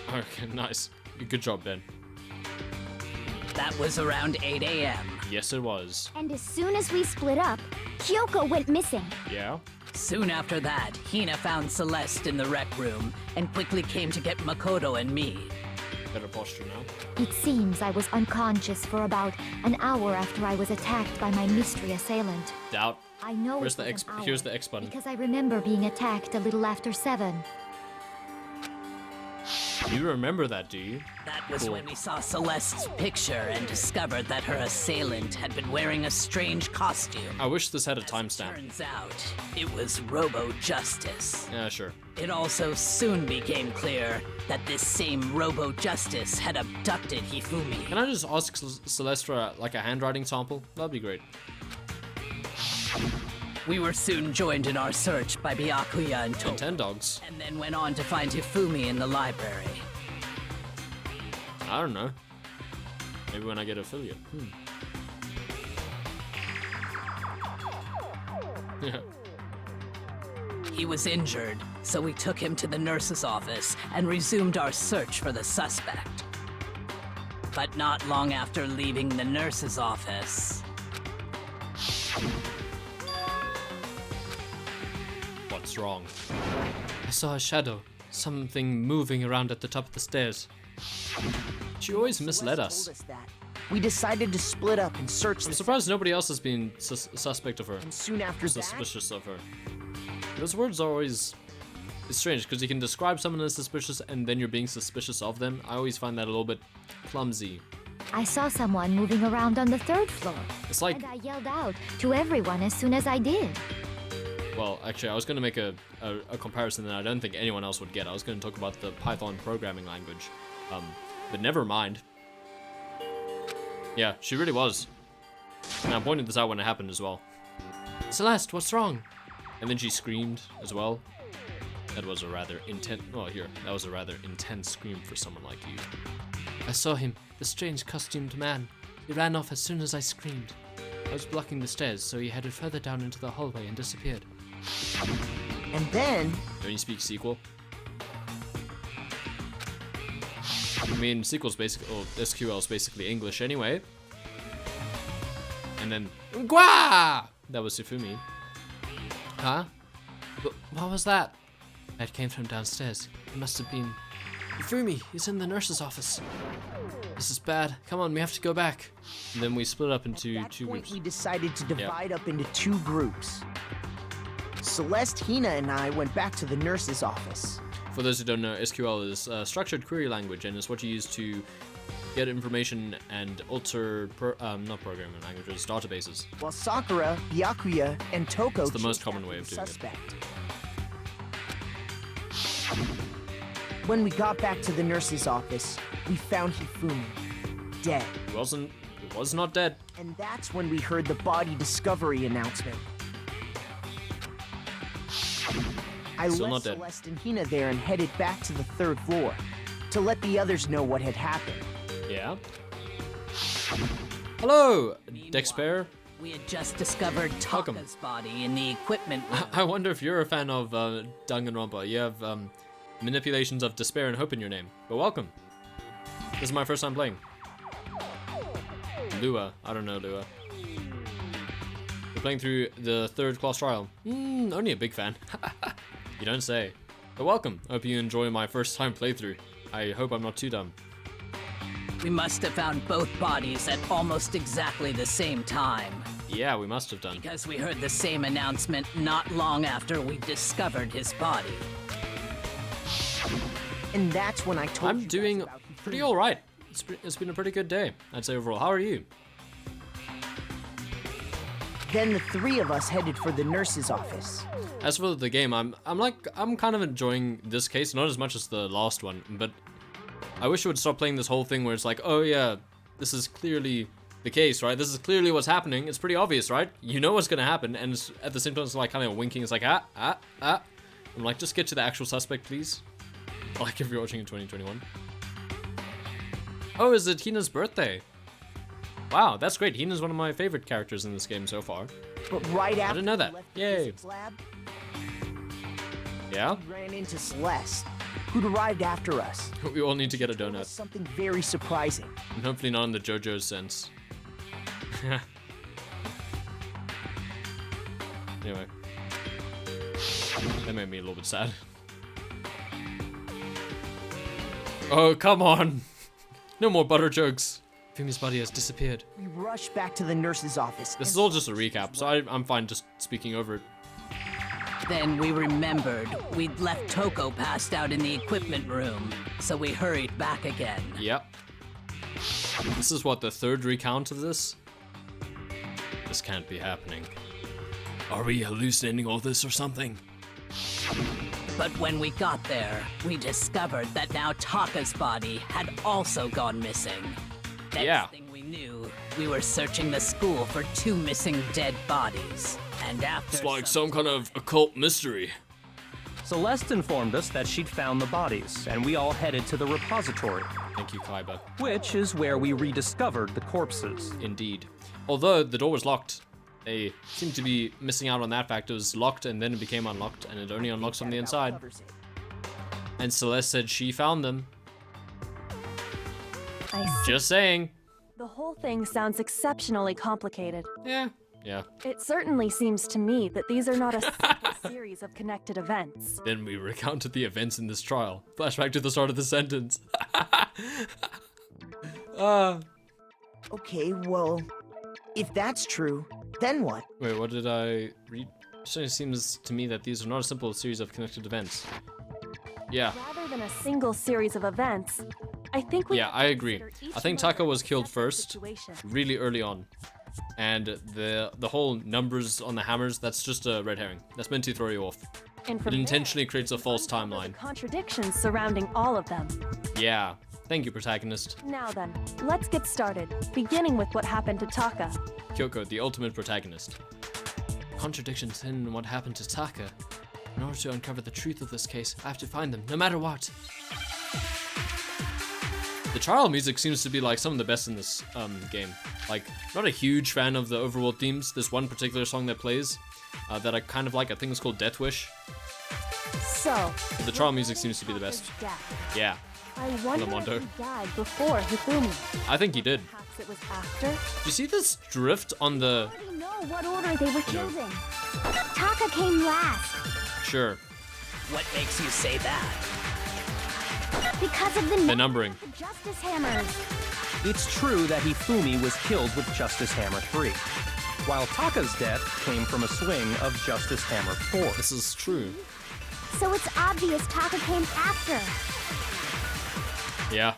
Okay, nice. Good job, Ben. That was around 8 a.m. Yes, it was. And as soon as we split up, Kyoko went missing. Yeah? Soon after that, Hina found Celeste in the rec room and quickly came to get Makoto and me. Better posture now. It seems I was unconscious for about an hour after I was attacked by my mystery assailant. Doubt. I know Where's it the was X? an hour Here's the X button. because I remember being attacked a little after 7. You remember that, do you? That was Cool. when we saw Celeste's picture and discovered that her assailant had been wearing a strange costume. I wish this had a timestamp. Turns out, it was Robo-Justice. Yeah, sure. It also soon became clear that this same Robo-Justice had abducted Hifumi. Can I just ask Celeste for like a handwriting sample? That'd be great. We were soon joined in our search by Byakuya and And Toki, 10 dogs. and then went on to find Hifumi in the library. I don't know. Maybe when I get affiliate. Yeah. He was injured, so we took him to the nurse's office and resumed our search for the suspect. But not long after leaving the nurse's office, What's wrong? I saw a shadow. Something moving around at the top of the stairs. She always misled Celeste us. told that. We decided to split up and search I'm this. surprised nobody else has been suspect of her. And soon after that, Suspicious of her. Those words are always... It's strange, because you can describe someone as suspicious and then you're being suspicious of them. I always find that a little bit clumsy. I saw someone moving around on the 3rd floor, It's like... and I yelled out to everyone as soon as I did. Well, actually, I was going to make a comparison that I don't think anyone else would get. I was going to talk about the Python programming language. But never mind. Yeah, she really was. And I pointed this out when it happened as well. Celeste, what's wrong? And then she screamed as well. That was a rather intense. Oh, here. That was a rather intense scream for someone like you. I saw him, the strange costumed man. He ran off as soon as I screamed. I was blocking the stairs, so he headed further down into the hallway and disappeared. And then... Don't you speak sequel? I mean, sequel's basically, or SQL is basically English anyway. And then, Gwa! That was Sifumi. Huh? What was that? That came from downstairs. It must have been Sifumi. He's in the nurse's office. This is bad. Come on, we have to go back. And then we split up into two groups. We decided to divide up into 2 groups. Celeste, Hina, and I went back to the nurse's office. For those who don't know, SQL is a structured query language, and it's what you use to get information and alter, not programming languages, databases. While Sakura, Byakuya, and Toko... It's the most common way of doing it. When we got back to the nurse's office, we found Hifumi, dead. He was not dead. And that's when we heard the body discovery announcement. I Still left not dead. Celeste and Hina there and headed back to the 3rd floor to let the others know what had happened. Yeah. Hello, Dexper. We had just discovered Welcome. Taka's body in the equipment room. I wonder if you're a fan of Danganronpa. You have manipulations of despair and hope in your name. But welcome. This is my first time playing. Lua. I don't know Lua. We're playing through the 3rd class trial. Only a big fan. You don't say. But welcome. Hope you enjoy my first time playthrough. I hope I'm not too dumb. We must have found both bodies at almost exactly the same time. Yeah, we must have done. Because we heard the same announcement not long after we discovered his body. And that's when I told I'm you doing guys about pretty Hifumi. alright. It's been a pretty good day, I'd say overall. How are you? Then the 3 of us headed for the nurse's office. As for the game, I'm kind of enjoying this case, not as much as the last one, but I wish I would stop playing this whole thing where it's like, oh yeah, this is clearly the case, right? This is clearly what's happening. It's pretty obvious, right? You know what's gonna happen, and it's, at the same time, it's like kind of winking. It's like, I'm like, just get to the actual suspect, please. Like if you're watching in 2021. Oh, is it Hina's birthday? Wow, that's great. Hina's one of my favorite characters in this game so far. But right after didn't know that. we left the Yay. physics lab, Yeah? we ran into Celeste, who'd arrived after us. We all need to get a It was donut. something very surprising. And hopefully not in the JoJo sense. Anyway. That made me a little bit sad. Oh, come on! No more butter jokes! Fumi's body has disappeared. We rushed back to the nurse's office. This and is all just a recap, so I'm fine just speaking over it. Then we remembered we'd left Toko passed out in the equipment room, so we hurried back again. Yep. This is what, the 3rd recount of this? This can't be happening. Are we hallucinating all this or something? But when we got there, we discovered that now Taka's body had also gone missing. Next thing we knew, we were searching the school for 2 missing dead bodies. And after It's like some kind of occult mystery. Celeste informed us that she'd found the bodies, and we all headed to the repository, Thank you, Kaiba. which is where we rediscovered the corpses. Indeed. Although the door was locked, they seem to be missing out on that fact. It was locked and then it became unlocked, and it only unlocks from the inside. And Celeste said she found them. I see. Just saying. The whole thing sounds exceptionally complicated. Yeah. It certainly seems to me that these are not a simple series of connected events. Then we recounted the events in this trial. Flashback to the start of the sentence. Okay, well, if that's true, then what? Wait, what did I read? It certainly seems to me that these are not a simple series of connected events. Yeah. Rather than a single series of events, I think we Yeah, have I to agree. consider each I think one Taka as a was killed separate first, situation. really early on. And the whole numbers on the hammers, that's just a red herring. That's meant to throw you off. And It from intentionally there, creates a false uncover the timeline. contradictions surrounding all of them. Yeah. Thank you, protagonist. Now then, let's get started, beginning with what happened to Taka. Kyoko, the ultimate protagonist. Contradictions in what happened to Taka. In order to uncover the truth of this case, I have to find them, no matter what. The trial music seems to be like some of the best in this game. Like, not a huge fan of the overworld themes. There's one particular song that plays that I kind of like. I think it's called Death Wish. So, But the trial music seems to be the best. Yeah, I wonder Lamondo. if he died before Hifumi. I think he did. Perhaps it was after. Do you see this drift on the... I already know what order they were Yeah. killed in. Taka came last Sure, What makes you say that? because of the the numbering. the Justice Hammers. It's true that Hifumi was killed with Justice Hammer 3, while Taka's death came from a swing of Justice Hammer 4. This is true. So it's obvious Taka came after. Yeah.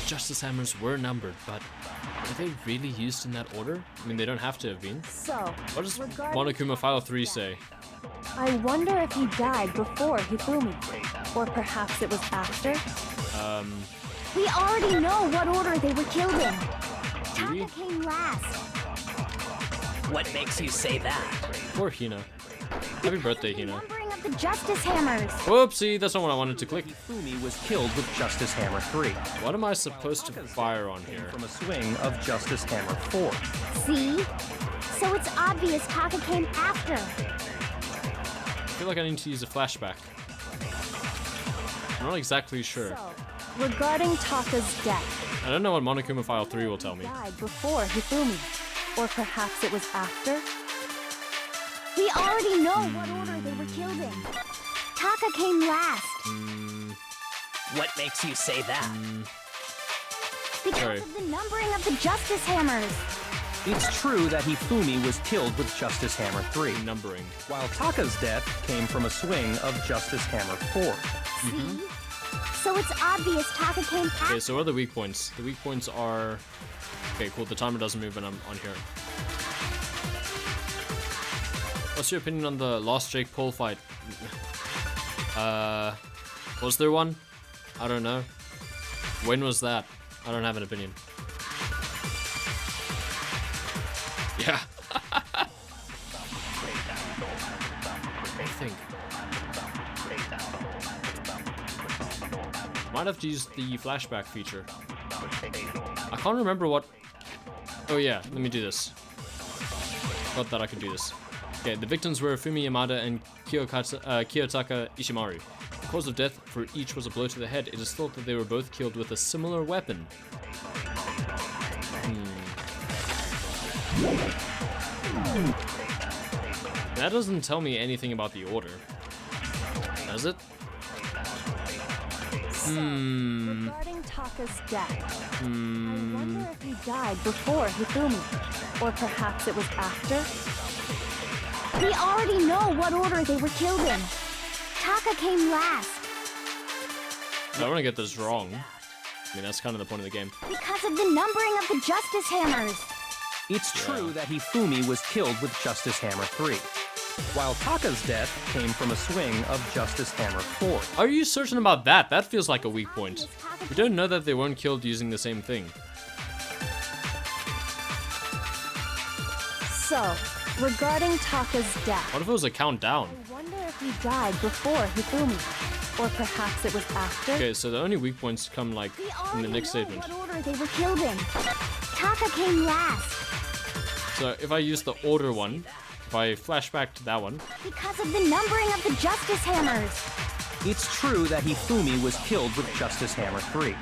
Justice Hammers were numbered, but were they really used in that order? I mean, they don't have to have been. So, What does regarding Monokuma File 3 say? I wonder if he died before Hifumi. Or perhaps it was after. We already know what order they were killed in. Do we? Taka came last. What makes you say that? Poor Hina. Happy birthday, The Hina. numbering of the Justice Hammers. Whoopsie, that's not what I wanted to click. Hifumi was killed with Justice Hammer 3, What am I supposed to fire on here? from a swing of Justice Hammer 4. See? So it's obvious Taka came after. I feel like I need to use a flashback. I'm not exactly sure. So, regarding Taka's death, I don't know what Monokuma File 3 will tell me. he died before Hifumi. Or perhaps it was after. We already know what order they were killed in. Taka came last What makes you say that? because Sorry. of the numbering of the Justice Hammers. It's true that Hifumi was killed with Justice Hammer 3, Numbering. while Taka's death came from a swing of Justice Hammer 4. See? So it's obvious Taka came Okay, after. so what are the weak points? The weak points are... Okay, cool. The timer doesn't move when I'm on here. What's your opinion on the Lost Jake Paul fight? Was there one? I don't know. When was that? I don't have an opinion. Yeah. I think. Might have to use the flashback feature. I can't remember what... Oh yeah, let me do this. Thought that I could do this. Okay, the victims were Fumi Yamada and Kiyotaka Ishimaru. The cause of death for each was a blow to the head. It is thought that they were both killed with a similar weapon. That doesn't tell me anything about the order. Does it? Regarding Taka's death, I wonder if he died before Hifumi. Or perhaps it was after. We already know what order they were killed in. Taka came last I don't want to get this wrong. I mean, that's kind of the point of the game. because of the numbering of the Justice Hammers. It's true that Hifumi was killed with Justice Hammer 3, while Taka's death came from a swing of Justice Hammer 4. Are you certain about that? That feels like a weak point. We don't know that they weren't killed using the same thing. So, regarding Taka's death, What if it was a countdown? I wonder if he died before Hifumi. Or perhaps it was after. Okay, so the only weak points come like We in already the next know statement. what order they were killed in. Taka came last So if I use the order one, if I flash back to that one, because of the numbering of the Justice Hammers. It's true that Hifumi was killed with Justice Hammer 3,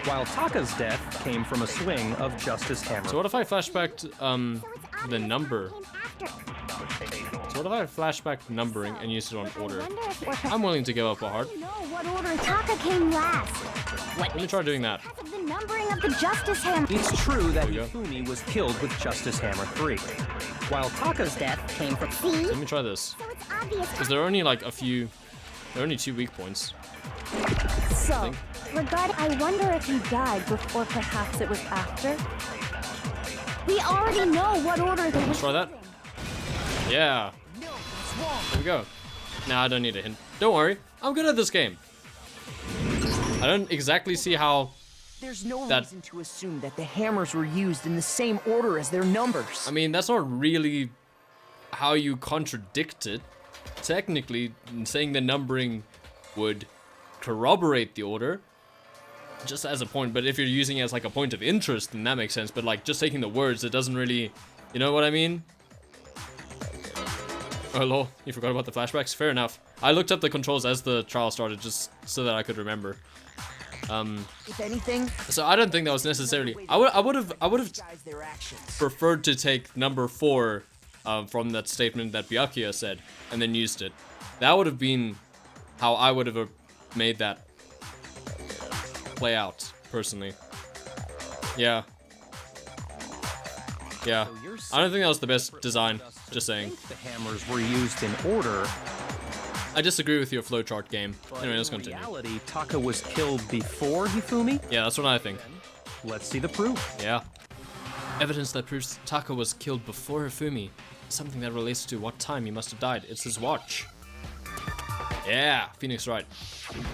while Taka's death came from a swing of Justice Hammer. so what if I flash back to, the number? Came after. So what if I flash back numbering and use it on I order? wonder if I'm willing to give up a heart. know what order Taka came last Let me try doing that. because of the numbering of the Justice Hammers. It's true that There we go. Hifumi was killed with Justice Hammer 3, while Taka's death came from... See? Let me try this. So it's obvious. Because there are only like a few, there are only 2 weak points. So, regarding, I wonder if he died before, perhaps it was after. We already know what order they were Let's try that. killed in. Yeah. There we go. Nah, I don't need a hint. Don't worry, I'm good at this game. I don't exactly see how. There's no reason to assume that the hammers were used in the same order as their numbers. I mean, that's not really how you contradict it. Technically, saying the numbering would corroborate the order, just as a point. But if you're using it as like a point of interest, then that makes sense. But like just taking the words, it doesn't really, you know what I mean? Oh lol, you forgot about the flashbacks? Fair enough. I looked up the controls as the trial started just so that I could remember. If anything, so I don't think that was necessarily. I would have preferred to take number 4 from that statement that Byakuya said and then used it. That would have been how I would have made that play out personally. Yeah. Yeah. I don't think that was the best design. Just saying. The hammers were used in order. I disagree with your flowchart game. Anyway, let's continue. In reality, Taka was killed before Hifumi? Yeah, that's what I think. Let's see the proof. Yeah. Evidence that proves Taka was killed before Hifumi. Something that relates to what time he must have died. It's his watch. Yeah, Phoenix right.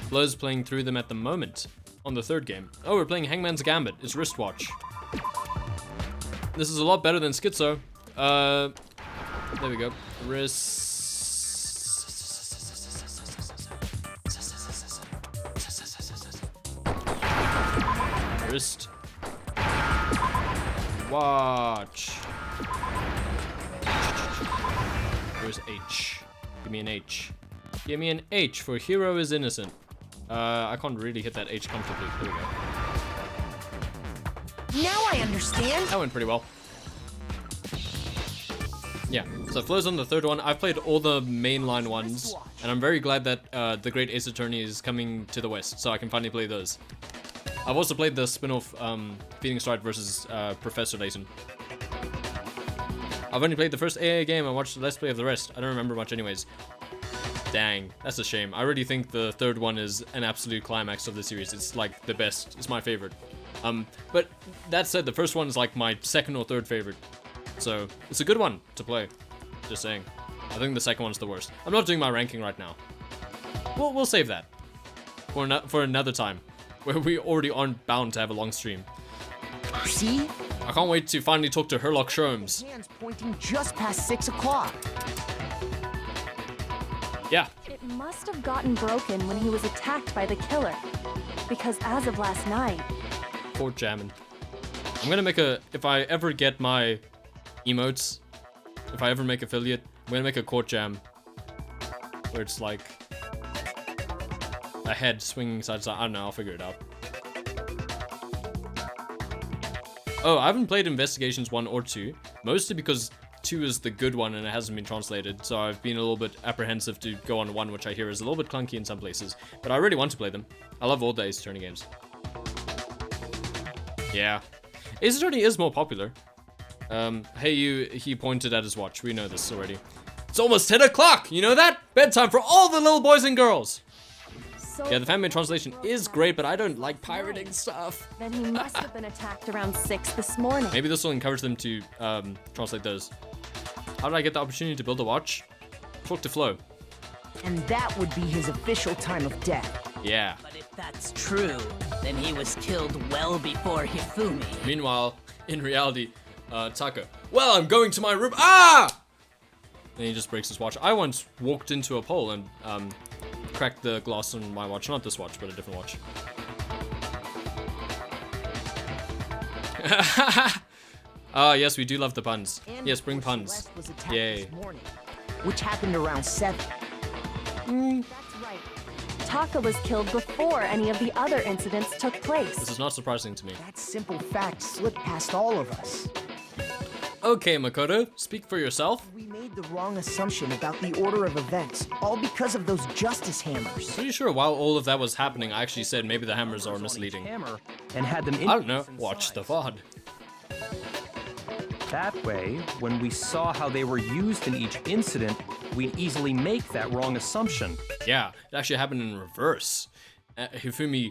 Flow's playing through them at the moment. On the 3rd game. Oh, we're playing Hangman's Gambit. It's wristwatch. This is a lot better than Schizo. There we go. Wrist. Wrist. Watch. Where's H? Give me an H. Give me an H for hero is innocent. I can't really hit that H comfortably. There we go. Now I understand. That went pretty well. Yeah, so Flow's on the 3rd one. I've played all the mainline ones, and I'm very glad that the Great Ace Attorney is coming to the West, so I can finally play those. I've also played the spin-off Phoenix Wright versus Professor Layton. I've only played the first AA game and watched the Let's Play of the rest. I don't remember much anyways. Dang, that's a shame. I really think the 3rd one is an absolute climax of the series. It's like the best. It's my favorite. But that said, the first one is like my 2nd or 3rd favorite. So it's a good one to play. Just saying. I think the 2nd one's the worst. I'm not doing my ranking right now. We'll save that for another time, where we already aren't bound to have a long stream. See? I can't wait to finally talk to Herlock Sholmes. Hands pointing just past 6 o'clock. Yeah. It must have gotten broken when he was attacked by the killer. Because as of last night... Court jamming. I'm gonna make a... If I ever get my emotes, if I ever make affiliate, I'm gonna make a court jam. Where it's like... a head swinging side to side. I don't know, I'll figure it out. Oh, I haven't played Investigations 1 or 2. Mostly because 2 is the good one and it hasn't been translated. So I've been a little bit apprehensive to go on 1, which I hear is a little bit clunky in some places. But I really want to play them. I love all the Ace Attorney games. Yeah. Ace Attorney is more popular. Hey you, he pointed at his watch. We know this already. It's almost 10 o'clock! You know that? Bedtime for all the little boys and girls! Yeah, the fan-made translation is great, but I don't like pirating stuff. Then he must have been attacked around 6 this morning. Maybe this will encourage them to translate those. How did I get the opportunity to build a watch? Talk to Flo. And that would be his official time of death. Yeah. But if that's true, then he was killed well before Hifumi. Meanwhile, in reality, Taka. Well, I'm going to my room. Ah! And he just breaks his watch. I once walked into a pole and cracked the glass on my watch. Not this watch, but a different watch. Yes, we do love the puns. And yes, bring puns. Celeste was attacked Yay. this morning, which happened around 7. That's right. Taka was killed before any of the other incidents took place. This is not surprising to me. That simple fact slipped past all of us. Okay, Makoto, speak for yourself. We made the wrong assumption about the order of events, all because of those justice hammers. Pretty sure while all of that was happening, I actually said maybe the hammers are misleading. Hammer and had them I don't know. Watch the VOD. That way, when we saw how they were used in each incident, we'd easily make that wrong assumption. Yeah, it actually happened in reverse. Hifumi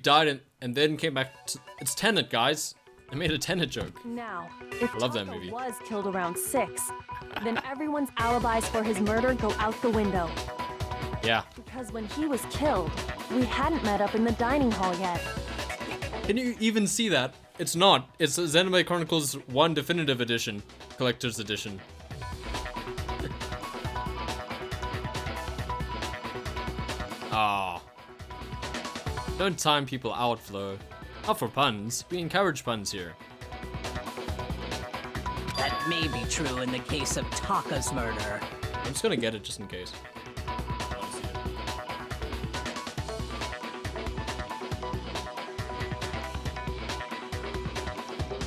died and then came back. It's Tenet, guys. I made a Tenet joke. Now, if I love that Taka movie. was killed around 6, then everyone's alibis for his murder go out the window. Yeah. Because when he was killed, we hadn't met up in the dining hall yet. Can you even see that? It's not. It's Xenoblade Chronicles 1 Definitive Edition. Collector's Edition. Ah. Don't time people out, Flo. Not for puns. We encourage puns here. That may be true in the case of Taka's murder. I'm just gonna get it just in case.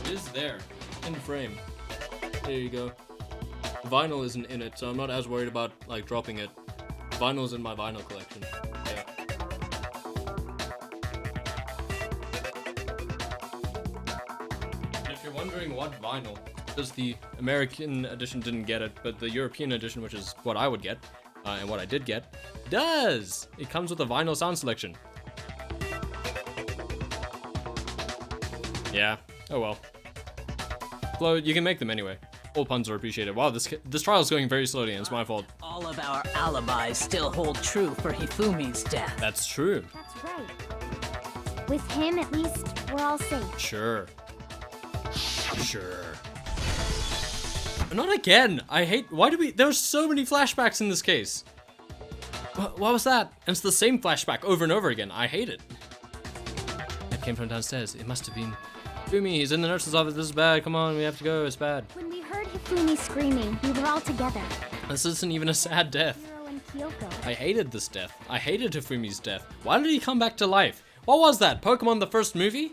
It is there, in frame. There you go. The vinyl isn't in it, so I'm not as worried about like dropping it. Vinyl's in my vinyl collection. Yeah. And if you're wondering what vinyl, because the American edition didn't get it, but the European edition, which is what I would get, and what I did get, does! It comes with a vinyl sound selection. Yeah, oh well. Flo, you can make them anyway. All puns are appreciated. Wow, this trial's going very slowly, and it's my fault. All of our alibis still hold true for Hifumi's death. That's true. That's right. With him, at least, we're all safe. Sure. Sure. Not again. I hate. Why do we? There's so many flashbacks in this case. What was that? And it's the same flashback over and over again. I hate it. It came from downstairs. It must have been Fumi. He's in the nurse's office. This is bad. Come on, we have to go. It's bad. When we heard Hifumi screaming, we were all together. This isn't even a sad death. Hiro and Kyoko. I hated this death. I hated Hifumi's death. Why did he come back to life? What was that? Pokemon the first movie?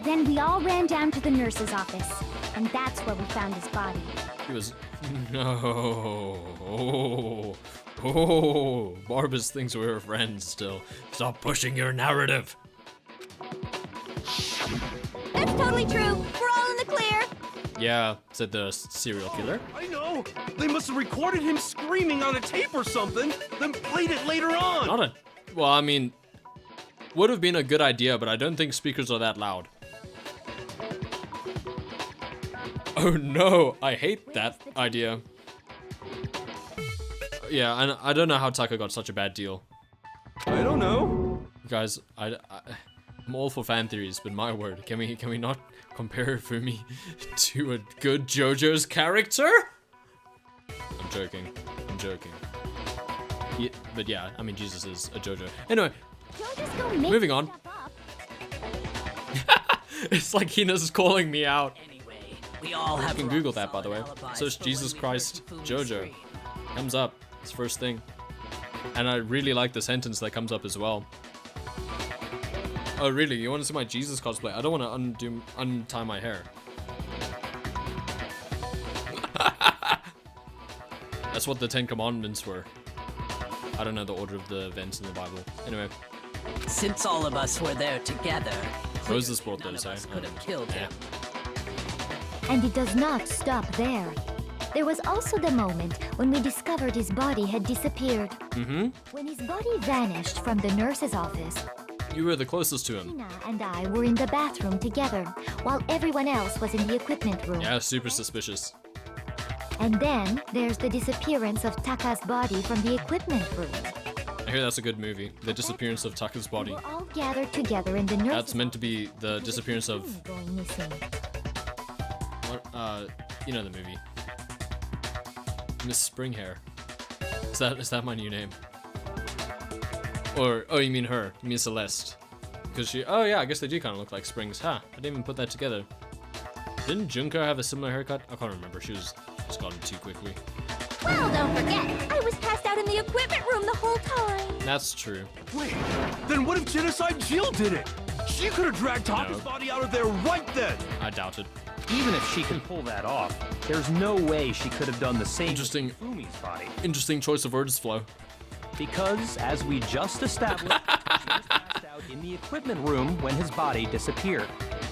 Then we all ran down to the nurse's office, and that's where we found his body. He was... No. Oh. Barbas thinks we're friends still. Stop pushing your narrative. That's totally true. We're all in the clear. Yeah, said the serial killer. I know! They must have recorded him screaming on a tape or something, then played it later on! Not a... Well, I mean... Would have been a good idea, but I don't think speakers are that loud. Oh no, I hate that idea. Yeah, and I don't know how Taka got such a bad deal. I don't know. Guys, I'm all for fan theories, but my word, can we not compare Fumi to a good JoJo's character? I'm joking. Yeah, but yeah, I mean Jesus is a JoJo. Anyway, Don't just go making moving on. stuff up. It's like Hina's calling me out. Anyway, we all have. You can Google that, by the way. rock-solid Search alibis for Jesus when we Christ heard Hifumi's JoJo. scream. Comes up. It's the first thing. And I really like the sentence that comes up as well. Oh really? You want to see my Jesus cosplay? I don't want to untie my hair. That's what the 10 Commandments were. I don't know the order of the events in the Bible. Anyway, Since all of us were there together, Moses clearly brought none those, of us eh? could have killed Yeah. him. And it does not stop there. There was also the moment when we discovered his body had disappeared. Mm-hmm. When his body vanished from the nurse's office, You were the closest to him. Tina and I were in the bathroom together, while everyone else was in the equipment room. Yeah, super suspicious. And then there's the disappearance of Taka's body from the equipment room. I hear that's a good movie. The disappearance of Taka's body. We're all gathered together in the nurse's That's meant to be the office disappearance of with Hifumi going missing. what? You know the movie. Miss Springhair. Is that my new name? Or oh, you mean her? You mean Celeste? Because she. Oh yeah, I guess they do kind of look like Springs. Huh? I didn't even put that together. Didn't Junko have a similar haircut? I can't remember. She was just gone too quickly. Well, don't forget, I was passed out in the equipment room the whole time. That's true. Wait, then what if Genocide Jill did it? She could have dragged Taka's No. body out of there right then! I doubt it. Even if she can pull that off, there's no way she could have done the same Interesting. with Fumi's body. Interesting choice of words, Flo. Because, as we just established, she was passed out in the equipment room when his body disappeared.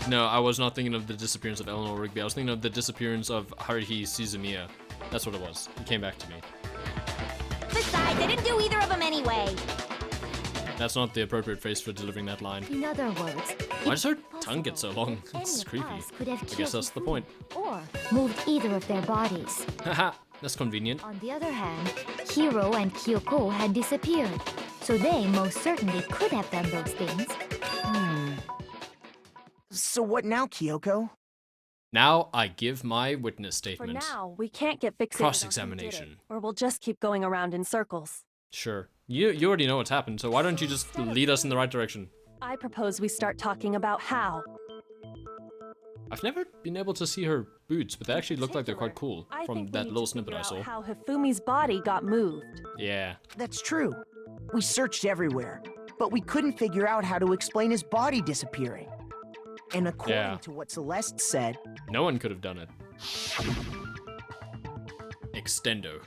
No, I was not thinking of the disappearance of Eleanor Rigby. I was thinking of the disappearance of Haruhi Suzumiya. That's what it was. It came back to me. Besides, I didn't do either of them anyway. That's not the appropriate phrase for delivering that line. In other words, Why does her it's tongue get so long? any It's of creepy. us could have I guess killed that's the Hifumi point. Or moved either of their bodies. Haha. That's convenient. On the other hand, Hiro and Kyoko had disappeared, so they most certainly could have done those things. So what now, Kyoko? Now I give my witness For statement. now, we can't get fixated on who did it, Cross-examination. or we'll just keep going around in circles. Sure. You already know what's happened, so why don't you just lead us in the right direction? I propose we start talking about how. I've never been able to see her boots, but they actually look like they're quite cool I from think we that need little to snippet I figure saw. out how Hifumi's body got moved. Yeah. That's true. We searched everywhere, but we couldn't figure out how to explain his body disappearing. And according to what Celeste said, No one could have done it. Extendo.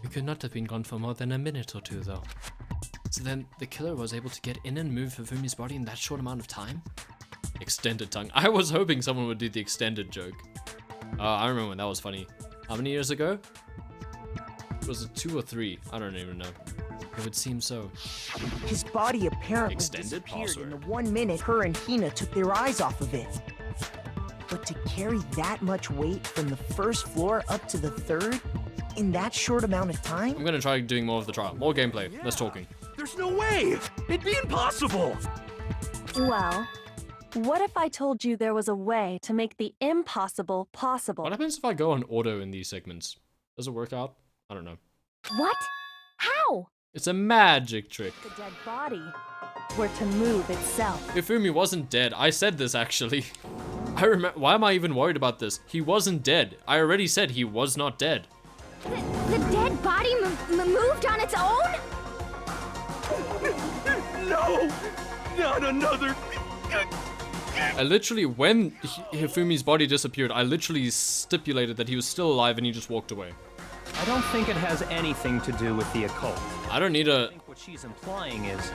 We could not have been gone for more than a minute or two, though. So then, the killer was able to get in and move Hifumi's body in that short amount of time? Extended tongue. I was hoping someone would do the extended joke. I remember when that was funny. How many years ago? Was it 2 or 3? I don't even know. It would seem so. his body apparently Extended disappeared password. in the 1 minute her and Hina took their eyes off of it. But to carry that much weight from the first floor up to the third in that short amount of time? I'm gonna try doing more of the trial. More gameplay. Less talking. There's no way! It'd be impossible! Well, what if I told you there was a way to make the impossible possible? What happens if I go on auto in these segments? Does it work out? I don't know. What? How? It's a magic trick. The dead body were to move itself. Hifumi wasn't dead. I said this actually. I remember. Why am I even worried about this? He wasn't dead. I already said he was not dead. The dead body moved on its own? No! Not another... I literally, when Hifumi's body disappeared, I literally stipulated that he was still alive and he just walked away. I don't think it has anything to do with the occult. I don't need a. I think what she's implying is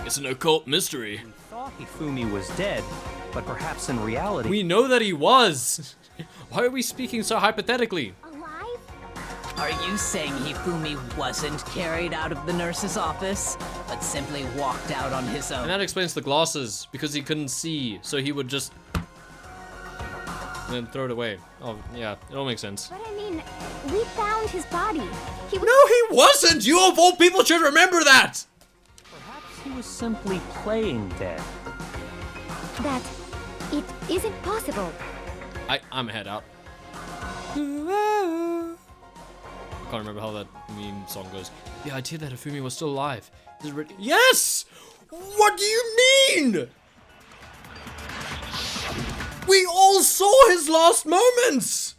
It's an occult mystery. we thought Hifumi was dead, but perhaps in reality... We know that he was. Why are we speaking so hypothetically? Alive? Are you saying Hifumi wasn't carried out of the nurse's office, but simply walked out on his And own? that explains the glasses, because he couldn't see, so he would just and then throw it away. Oh, yeah, it all makes sense. But I mean, we found his body. He was No, he wasn't! You of all people should remember that! Perhaps he was simply playing dead. That it isn't possible. I'm head out. I can't remember how that meme song goes. The idea that Hifumi was still alive is really— Yes! What do you mean? We all saw his last moments!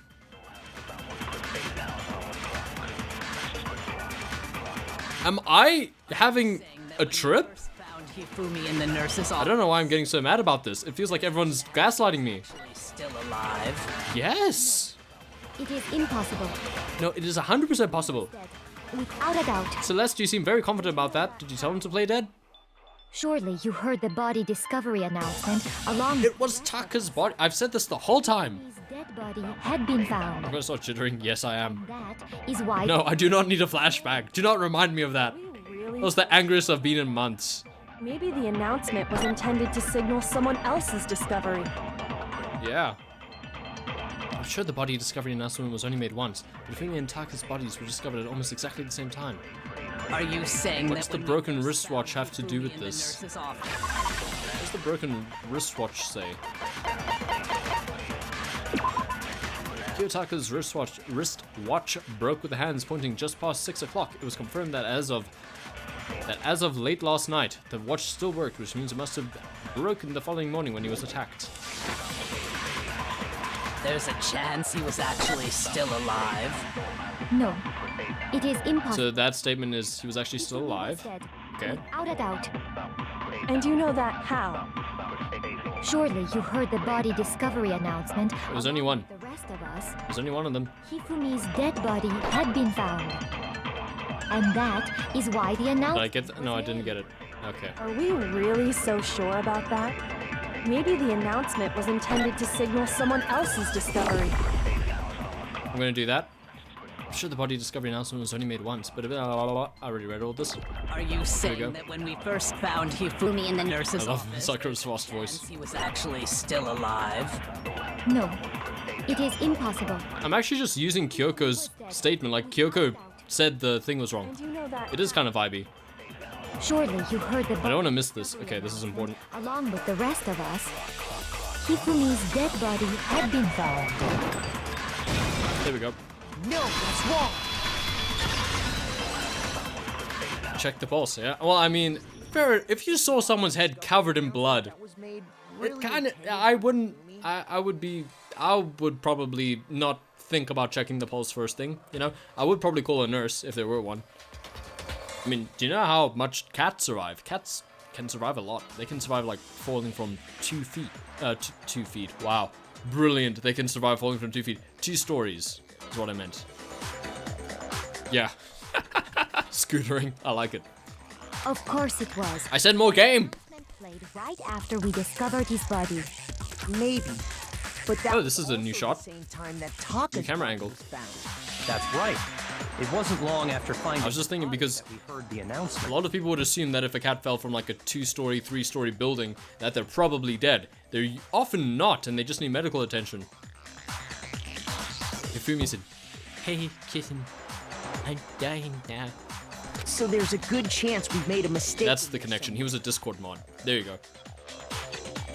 Am I having a trip? Found Hifumi in the nurse's I office. don't know why I'm getting so mad about this. It feels like everyone's gaslighting me. He's still alive. Yes! It is impossible. No, it is 100% possible. Dead. Without a doubt. Celeste, you seem very confident about that. Did you tell him to play dead? Surely you heard the body discovery announcement along It was Taka's body. I've said this the whole time. his dead body had been found. I'm gonna start jittering. Yes, I am. That is why No, I do not need a flashback. Do not remind me of that. Really? That was the angriest I've been in months. Maybe the announcement was intended to signal someone else's discovery. Yeah. I'm sure the body discovery announcement was only made once, but Hifumi and Taka's bodies were discovered at almost exactly the same time. Are you saying What's that the when broken we first wristwatch found have to do Hifumi with in the this? nurse's office, What does the broken wristwatch say? Kiyotaka's wristwatch broke with the hands pointing just past 6 o'clock. It was confirmed that as of late last night, the watch still worked, which means it must have broken the following morning when he was attacked. there's a chance he was actually still alive? No, it is impossible. So that statement is he was actually still Hifumi was alive? dead. Okay. Without a doubt. And you know that how? Surely you heard the body discovery announcement. There was only one. The rest of us. There's only one of them. Hifumi's dead body had been found. And that is why the Did I announcement get that? No, I didn't get it. Okay. Are we really so sure about that? Maybe the announcement was intended to signal someone else's discovery. I'm gonna do that. I'm sure the body discovery announcement was only made once, but I already read all this. Are you go. saying that when we first found Hifumi in the I nurse's love office, Sakura's fast voice. he was actually still alive? No, It is impossible. I'm actually just using Kyoko's statement. Like, Kyoko said the thing was wrong. And you know that It is kind of vibey. Surely you heard the I don't want to miss this. Okay, this is important. along with the rest of us. Hifumi's dead body had been found. There we go. No, that's wrong. Check the pulse, yeah? Well, I mean, fair, if you saw someone's head covered in blood, That was made it really kind of, I would probably not think about checking the pulse first thing, you know? I would probably call a nurse if there were one. I mean, do you know how much cats survive? Cats can survive a lot. They can survive like falling from 2 feet. 2 feet, wow. Brilliant, they can survive falling from 2 feet. 2 stories is what I meant. Yeah. Scootering, I like it. Of course it was. I said more game! Played right after we discovered his body. maybe. But that Oh, this is a new was shot. also the same time that Taka's New camera body angle. was found. That's right. It wasn't long after finding I was just thinking because that we heard the a announcement. lot of people would assume that if a cat fell from like a 2-story, 3-story building, that they're probably dead. They're often not, and they just need medical attention. Hifumi said, "Hey, kitten, I'm dying now." So there's a good chance we've made a mistake. That's the connection. He was a Discord mod. There you go.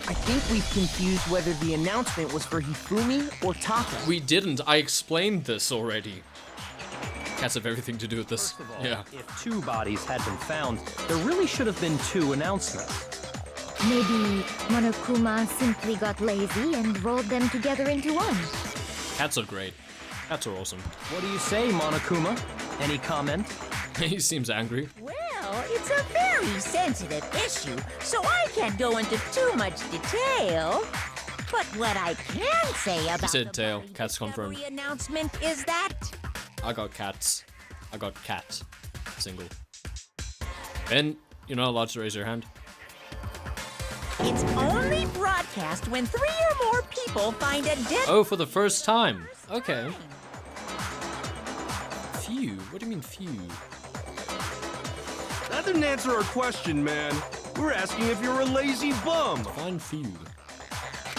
I think we've confused whether the announcement was for Hifumi or Taka. We didn't. I explained this already. Cats have everything to do with this. First of all, Yeah. if 2 bodies had been found, there really should have been 2 announcements. Maybe Monokuma simply got lazy and rolled them together into one. Cats are great. Cats are awesome. What do you say, Monokuma? Any comment? He seems angry. Well, it's a very sensitive issue, so I can't go into too much detail. But what I can say about said the tail. body Cats confirmed. discovery announcement is that I got cats. I got cat. Single. Ben, you're not allowed to raise your hand. it's only broadcast when 3 or more people find a dead Oh, for the first time. Okay. Few? What do you mean few? That didn't answer our question, man. We were asking if you're a lazy bum. Fine few.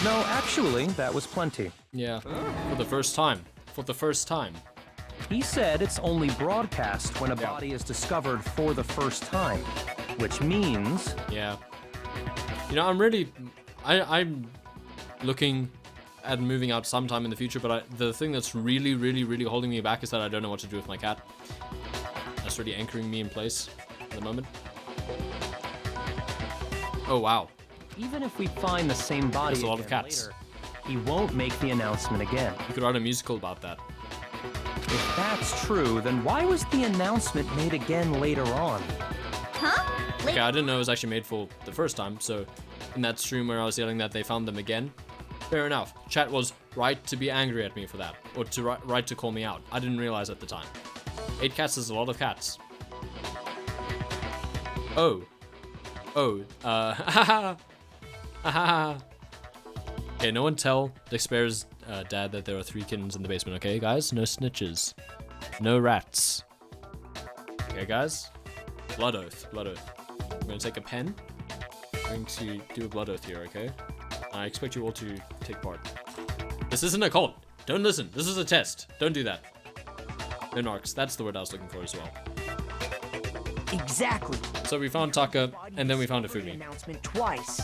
No, actually, that was plenty. Yeah. For the first time. For the first time. He said it's only broadcast when a Yeah. body is discovered for the first time, which means Yeah. You know, I'm looking at moving out sometime in the future, but the thing that's really holding me back is that I don't know what to do with my cat. That's really anchoring me in place at the moment. Oh, wow. even if we find the same body There's a lot of again cats. later, he won't make the announcement again. You could write a musical about that. If that's true, then why was the announcement made again later on? Okay, I didn't know it was actually made for the first time, so in that stream where I was yelling that they found them again, fair enough. Chat was right to be angry at me for that, or to right to call me out. I didn't realize at the time. 8 cats is a lot of cats. Oh. Oh, haha. Haha. Okay, no one tell Dexper's dad that there are 3 kittens in the basement, okay, guys? No snitches. No rats. Okay, guys? Blood oath, blood oath. I'm gonna take a pen. I'm going to do a blood oath here, okay? I expect you all to take part. This isn't a cult. Don't listen. This is a test. Don't do that. No narcs. That's the word I was looking for as well. Exactly. So we found Taka, and then we found Ifumi. Announcement twice.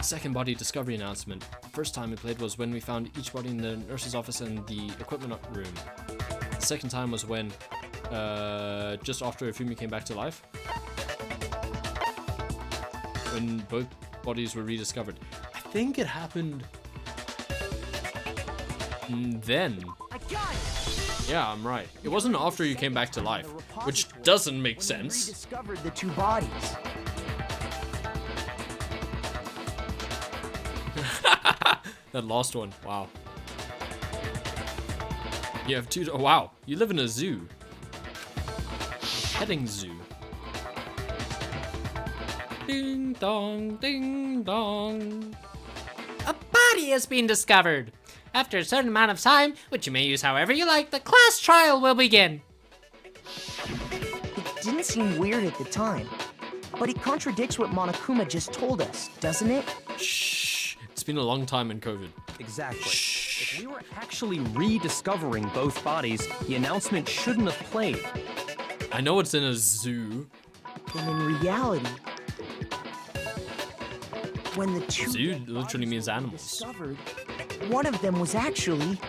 Second body discovery announcement. First time we played was when we found each body in the nurse's office and the equipment room. The second time was when, just after Ifumi came back to life. When both bodies were rediscovered. I think it happened then. I got it. Yeah, I'm right. It wasn't after you came back to life, which doesn't make sense. Rediscovered the 2 bodies. That last one, wow. You have 2, oh wow, you live in a zoo. Petting zoo. Ding dong, ding dong. A body has been discovered. After a certain amount of time, which you may use however you like, the class trial will begin. It didn't seem weird at the time, but it contradicts what Monokuma just told us, doesn't it? Shh. It's been a long time in COVID. Exactly. Shh. Ouch. We were actually rediscovering both bodies. The announcement shouldn't have played. I know it's in a zoo. And in reality, when the two Zoo dead literally bodies means were animals. discovered, one of them was actually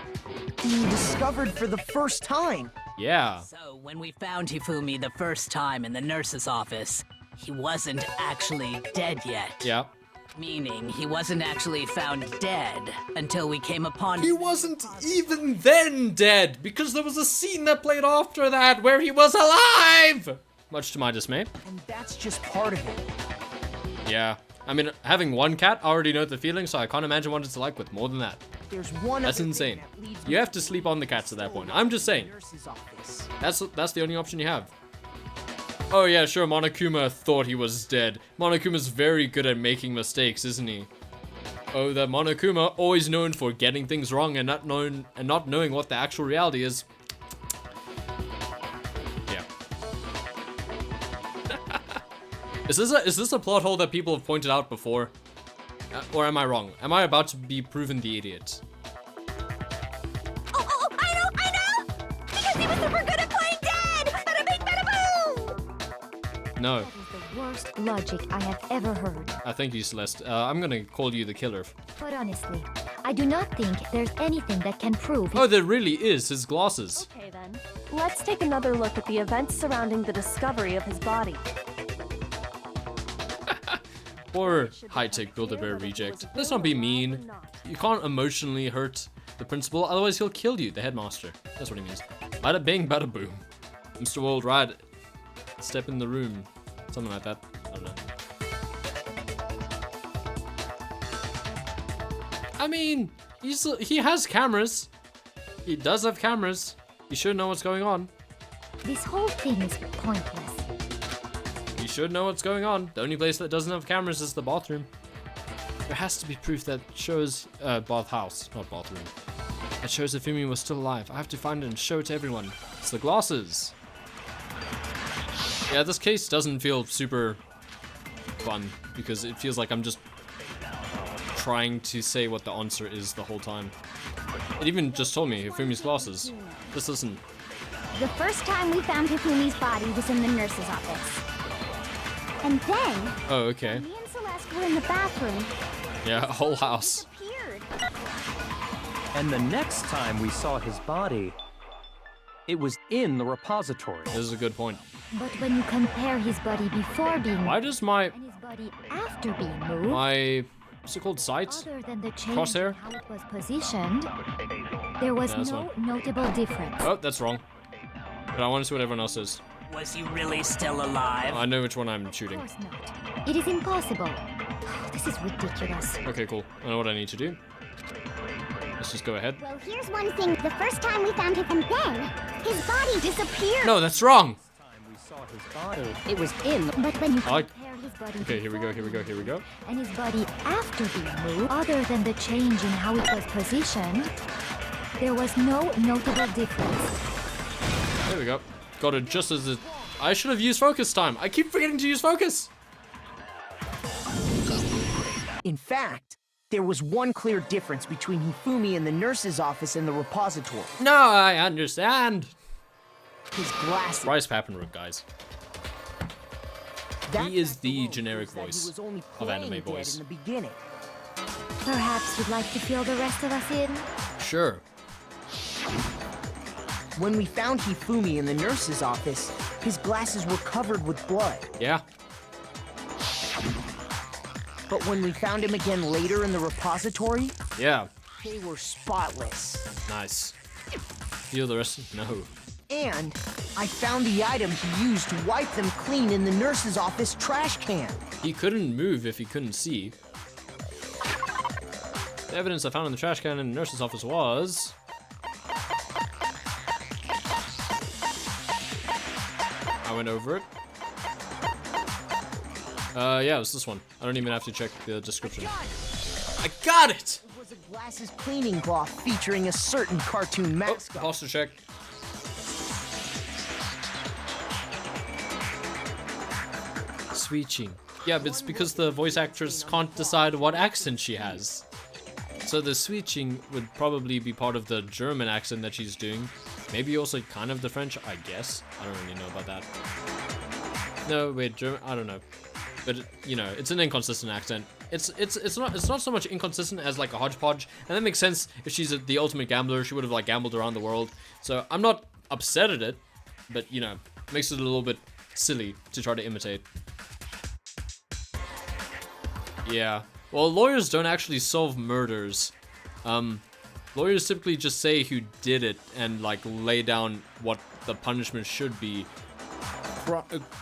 being discovered for the first time. Yeah. So when we found Hifumi the first time in the nurse's office, he wasn't actually dead yet. Yeah. Meaning he wasn't actually found dead until we came upon He wasn't even then dead, because there was a scene that played after that where he was alive! Much to my dismay. And that's just part of it. Yeah. I mean, having one cat, I already know the feeling, so I can't imagine what it's like with more than that. There's one That's other thing insane. that leads You have to sleep on the cats at that point. I'm just saying. nurse's office. That's the only option you have. Oh yeah, sure, Monokuma thought he was dead. Monokuma's very good at making mistakes, isn't he? Oh, that Monokuma, always known for getting things wrong and not knowing what the actual reality is. Yeah. Is this a plot hole that people have pointed out before? Or am I wrong? Am I about to be proven the idiot? Oh, I know! Because he was super good at playing dead! Bada bing, bada boom! No. That is the worst logic I have ever heard. Thank you, Celeste. I'm gonna call you the killer. But honestly, I do not think there's anything that can prove Oh, there really is. His glasses. Okay then. Let's take another look at the events surrounding the discovery of his body. Or high-tech Build-A-Bear reject. Let's not be mean. You can't emotionally hurt the principal, otherwise he'll kill you, the headmaster. That's what he means. Bada bing, bada boom. Mr. Worldwide, step in the room. Something like that. I don't know. I mean, he has cameras. He does have cameras. He should know what's going on. this whole thing is pointless. You should know what's going on. The only place that doesn't have cameras is the bathroom. There has to be proof that shows, bathhouse, not bathroom. That shows that Fumi was still alive. I have to find it and show it to everyone. It's the glasses. Yeah, this case doesn't feel super fun because it feels like I'm just trying to say what the answer is the whole time. It even just told me Hifumi's glasses. This isn't. The first time we found Hifumi's body was in the nurse's office. And then, Oh, okay. me and Celeste were in the bathroom. Yeah, a whole house. Disappeared. And the next time we saw his body, it was in the repository. This is a good point. But when you compare his body before being Why does my and his body after being moved, what's it called, sight? other than the change Crosshair? in how it was positioned, there was Yeah, that's no one. notable difference. Oh, that's wrong. But I want to see what everyone else says. Was he really still alive? I know which one I'm Of shooting. course not. It is impossible. This is ridiculous. Okay, cool. I know what I need to do. Let's just go ahead. Well, here's one thing. The first time we found him, and then his body disappeared. No, that's wrong. Time we saw his body. It was in the... But when you I like- compare his body Okay, here we go, here we go, here we go. and his body after being moved, other than the change in how it was positioned, there was no notable difference. There we go. Got it just as it... I should have used focus time. I keep forgetting to use focus. In fact, there was one clear difference between Hifumi in the nurse's office and the repository. No, I understand. His glasses. Bryce Papenbrook, guys. That He is fact the alone generic proves that he voice was only of anime playing dead voice. in the beginning. Perhaps you'd like to fill the rest of us in? Sure. When we found Hifumi in the nurse's office, his glasses were covered with blood. Yeah. But when we found him again later in the repository, Yeah. they were spotless. Nice. Heal the rest? No. And I found the item he used to wipe them clean in the nurse's office trash can. He couldn't move if he couldn't see. The evidence I found in the trash can in the nurse's office was... I went over it. Yeah, it was this one. I don't even have to check the description. I got it! It was a glasses cleaning cloth featuring a certain cartoon Oh, mascot. posture check. Switching. Yeah, but it's because the voice actress can't decide what accent she has. So the switching would probably be part of the German accent that she's doing. Maybe also kind of the French, I guess. I don't really know about that. No, wait, German, I don't know. But you know, it's an inconsistent accent. It's not so much inconsistent as like a hodgepodge, and that makes sense. If she's the ultimate gambler, she would have like gambled around the world. So I'm not upset at it, but you know, makes it a little bit silly to try to imitate. Yeah. Well, lawyers don't actually solve murders. Lawyers typically just say who did it and like lay down what the punishment should be.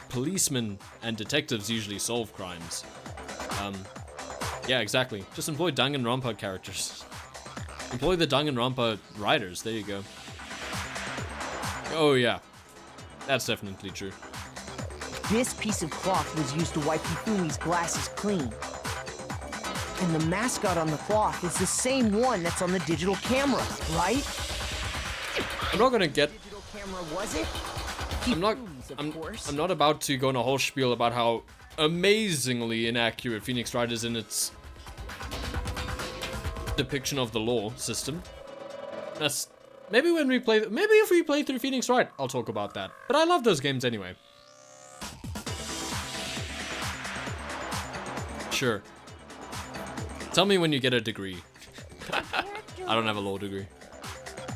Policemen and detectives usually solve crimes. Yeah, exactly. Just employ Danganronpa characters. Employ the Danganronpa writers. There you go. Oh yeah, that's definitely true. This piece of cloth was used to wipe Hifumi's glasses clean. And the mascot on the cloth is the same one that's on the digital camera, right? I'm not gonna get. Digital camera, was it? I'm not about to go on a whole spiel about how amazingly inaccurate Phoenix Wright is in its depiction of the law system. That's maybe if we play through Phoenix Wright, I'll talk about that. But I love those games anyway. Sure. Tell me when you get a degree. I don't have a law degree.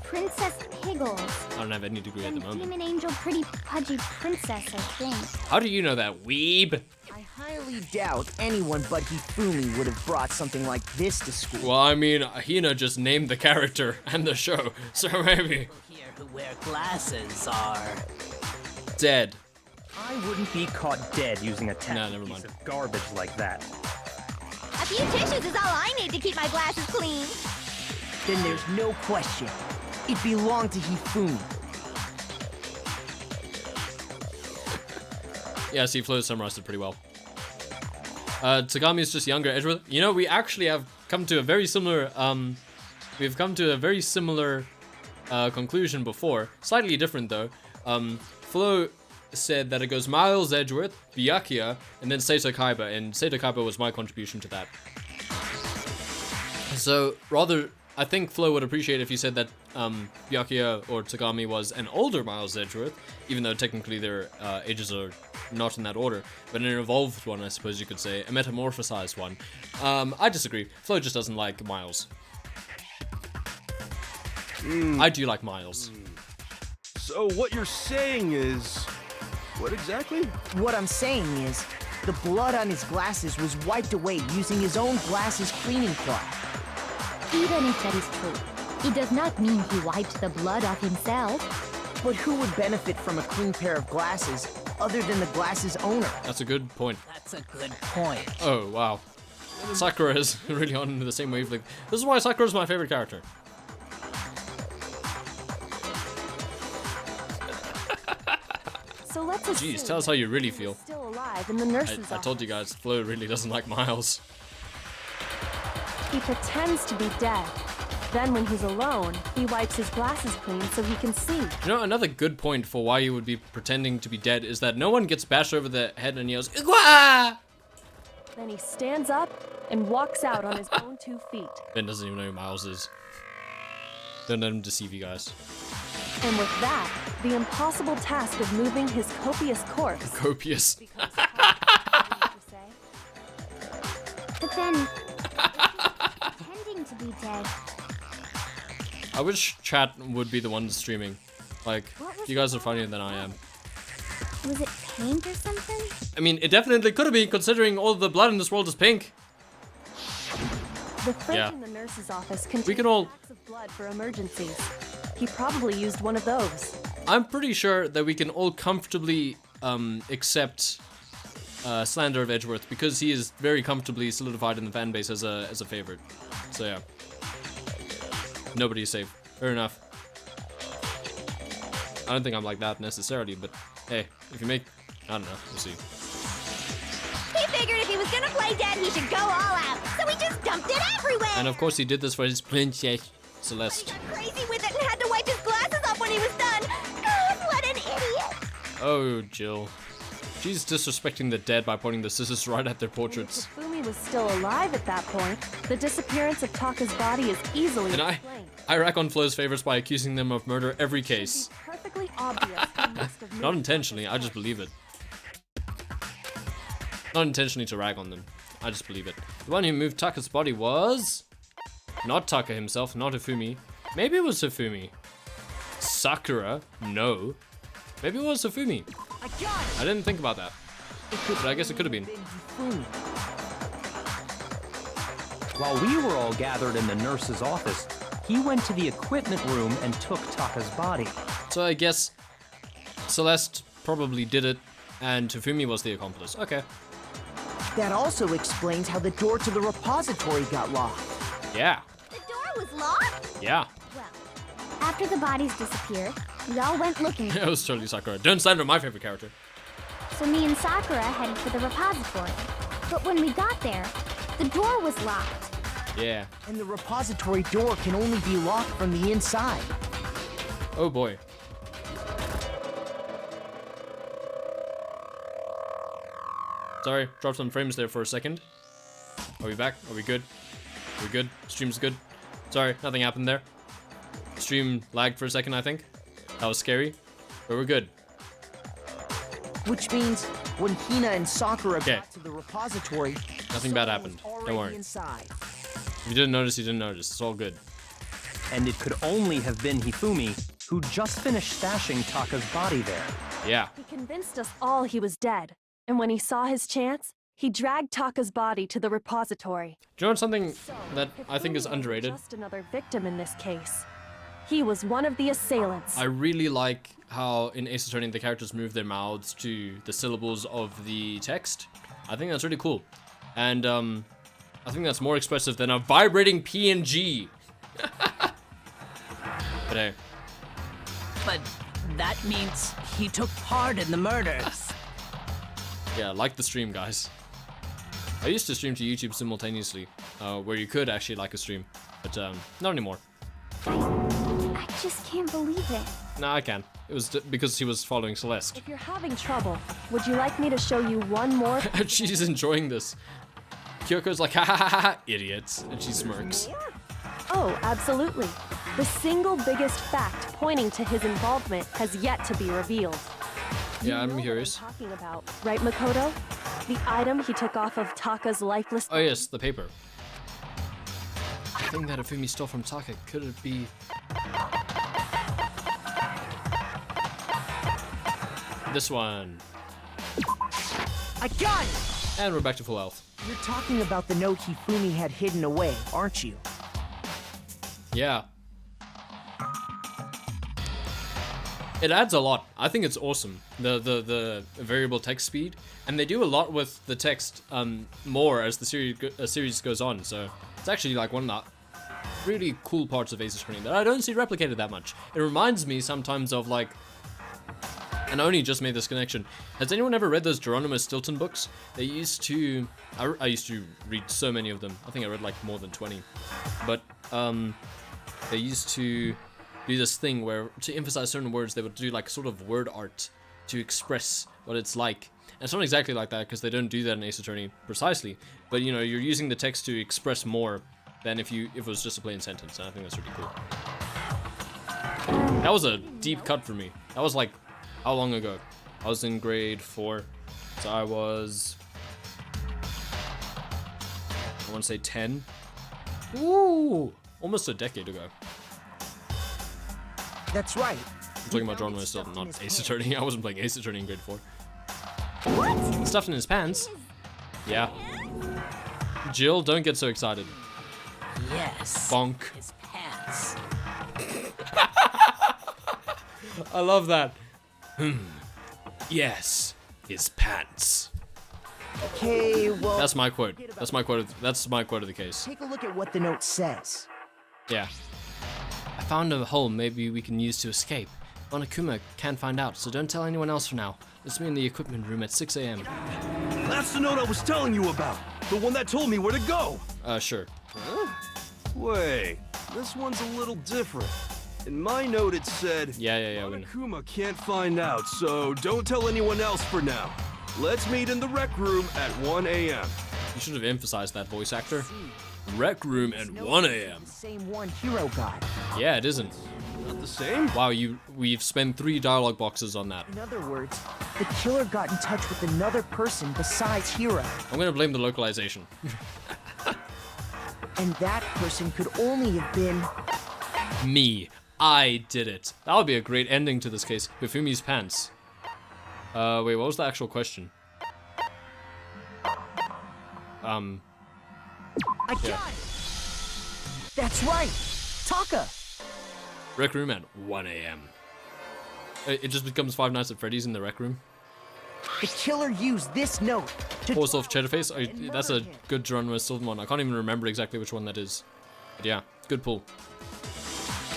Princess Piggles. I don't have any degree at the moment. Demon Angel Pretty Pudgy Princess, I think. How do you know that, weeb? I highly doubt anyone but Hifumi would have brought something like this to school. Well, I mean, Hina just named the character and the show, so maybe. People here who wear glasses are Dead. I wouldn't be caught dead using a tacky never piece mind. of garbage like that. A few tissues is all I need to keep my glasses clean. Then there's no question. It belonged to Hifumi. Yeah, see, Flo summarized it pretty well. Tagami is just younger. Edgeworth, you know, we actually have come to a very similar, conclusion before. Slightly different, though. Flo said that it goes Miles Edgeworth, Byakuya, and then Seito Kaiba, and Seito Kaiba was my contribution to that. So, rather, I think Flo would appreciate if you said that Byakuya or Tagami was an older Miles Edgeworth, even though technically their ages are not in that order, but an evolved one, I suppose you could say, a metamorphosized one. I disagree. Flo just doesn't like Miles. I do like Miles. So what you're saying is... What exactly? What I'm saying is, the blood on his glasses was wiped away using his own glasses cleaning cloth. Even if that is true, it does not mean he wiped the blood off himself. But who would benefit from a clean pair of glasses other than the glasses owner? That's a good point. That's a good point. Oh, wow. Sakura is really on the same wavelength. This is why Sakura is my favorite character. So let's assume Jeez, tell us how you really he's feel. still alive in the nurse's I told you guys, Flo really doesn't like Miles. He pretends to be dead. Then when he's alone, he wipes his glasses clean so he can see. You know, another good point for why you would be pretending to be dead is that no one gets bashed over the head and yells, "Igwa!" Then he stands up and walks out on his own 2 feet. Ben doesn't even know who Miles is. Don't let him deceive you guys. And with that, the impossible task of moving his copious corpse. Copious. But then, pretending to be dead. I wish chat would be the ones streaming. Like, you guys are funnier than I am. Was it paint or something? I mean, it definitely could have been, considering all the blood in this world is pink. The fridge Yeah. in the nurse's office contains We can all- packs of blood for emergencies. He probably used one of those. I'm pretty sure that we can all comfortably accept slander of Edgeworth because he is very comfortably solidified in the fan base as a favorite. So yeah, nobody's safe. Fair enough. I don't think I'm like that necessarily, but hey, if you make, I don't know, we'll see. He figured if he was gonna play dead, he should go all out. So he just dumped it everywhere. And of course he did this for his princess Celeste. He got crazy with it and had to wipe his glasses off when he was done. God, what an idiot! Oh, Jill. She's disrespecting the dead by pointing the scissors right at their portraits. If Hifumi was still alive at that point, the disappearance of Taka's body is easily And explained. I rack on Flo's favorites by accusing them of murder every case. Perfectly obvious. He must have Not moved intentionally, I just believe it. Not intentionally to rag on them. I just believe it. The one who moved Taka's body was... not Taka himself, not Hifumi. Maybe it was Hifumi. Sakura? No. Maybe it was Hifumi. I didn't think about that. But I guess it could have been. While we were all gathered in the nurse's office, he went to the equipment room and took Taka's body. So I guess Celeste probably did it, and Hifumi was the accomplice. Okay. That also explains how the door to the repository got locked. Yeah. The door was locked? Yeah. Well, after the bodies disappeared, we all went looking. It was totally Sakura. Don't slander my favorite character. So me and Sakura headed for the repository. But when we got there, the door was locked. Yeah. And the repository door can only be locked from the inside. Oh boy. Sorry, dropped some frames there for a second. Are we back? Are we good? We're good? Stream's good? Sorry, nothing happened there. Stream lagged for a second, I think. That was scary, but we're good. Which means when Hina and Sakura Okay. got to the repository, Nothing bad someone happened. was Don't already worry. Inside. If you didn't notice, you didn't notice. It's all good. And it could only have been Hifumi, who just finished stashing Taka's body there. Yeah. He convinced us all he was dead. And when he saw his chance, he dragged Taka's body to the repository. Do you know something So, that I think is Hifumi wasn't underrated? Just another victim in this case. He was one of the assailants. I really like how in Ace Attorney the characters move their mouths to the syllables of the text. I think that's really cool. And I think that's more expressive than a vibrating PNG. But hey. But that means he took part in the murders. Yeah, like the stream, guys. I used to stream to YouTube simultaneously, where you could actually like a stream, but not anymore. I just can't believe it. No, I can. It was because he was following Celeste. If you're having trouble, would you like me to show you one more? She's enjoying this. Kyoko's like, ha ha ha ha, idiots, and she smirks. Oh, absolutely. The single biggest fact pointing to his involvement has yet to be revealed. Yeah, You I'm know what curious. talking about, right, Makoto? The item he took off of Taka's lifeless. Oh yes, the paper. The thing that Hifumi stole from Taka, could it be... this one. I got it! And we're back to full health. You're talking about the note Hifumi had hidden away, aren't you? Yeah. It adds a lot. I think it's awesome. The variable text speed, and they do a lot with the text more as the series goes on. So it's actually like one of the really cool parts of Ace Attorney that I don't see replicated that much. It reminds me sometimes of like, and I only just made this connection. Has anyone ever read those Geronimo Stilton books? They used to, I used to read so many of them. I think I read like more than 20. But they used to do this thing where, to emphasize certain words, they would do like sort of word art to express what it's like. And it's not exactly like that because they don't do that in Ace Attorney precisely. But you know, you're using the text to express more than if it was just a plain sentence. And I think that's really cool. That was a deep cut for me. That was like, how long ago? I was in grade 4. So I was, I want to say 10. Ooh, almost a decade ago. That's right. I'm talking about John West, not Ace Attorney. I wasn't playing Ace Attorney in grade 4. What? Stuffed in his pants? Yeah. Jill, don't get so excited. Yes. Bonk. His pants. I love that. Yes, his pants. Okay, well, That's my quote. That's my quote. That's my quote of the case. take a look at what the note says. Yeah. I found a hole maybe we can use to escape. Monokuma can't find out, so don't tell anyone else for now. Let's meet in the equipment room at 6 a.m. That's the note I was telling you about. The one that told me where to go. Sure. Wait, this one's a little different. In my note it said, Yeah, we know. Monokuma can't find out, so don't tell anyone else for now. Let's meet in the rec room at 1 a.m. You should have emphasized that, voice actor. Rec room at 1 a.m. The same one Hero got. Yeah, it isn't. Not the same? Wow, we've spent 3 dialogue boxes on that. In other words, the killer got in touch with another person besides Hero. I'm gonna blame the localization. And that person could only have been... Me. I did it. That would be a great ending to this case. Hifumi's pants. Wait, what was the actual question? I got it! That's right! Taka! Rec room at 1 a.m. It just becomes Five Nights at Freddy's in the rec room. The killer used this note to... Force off Cheddarface. That's a good Geronimo Stilton one. I can't even remember exactly which one that is. But yeah, good pull.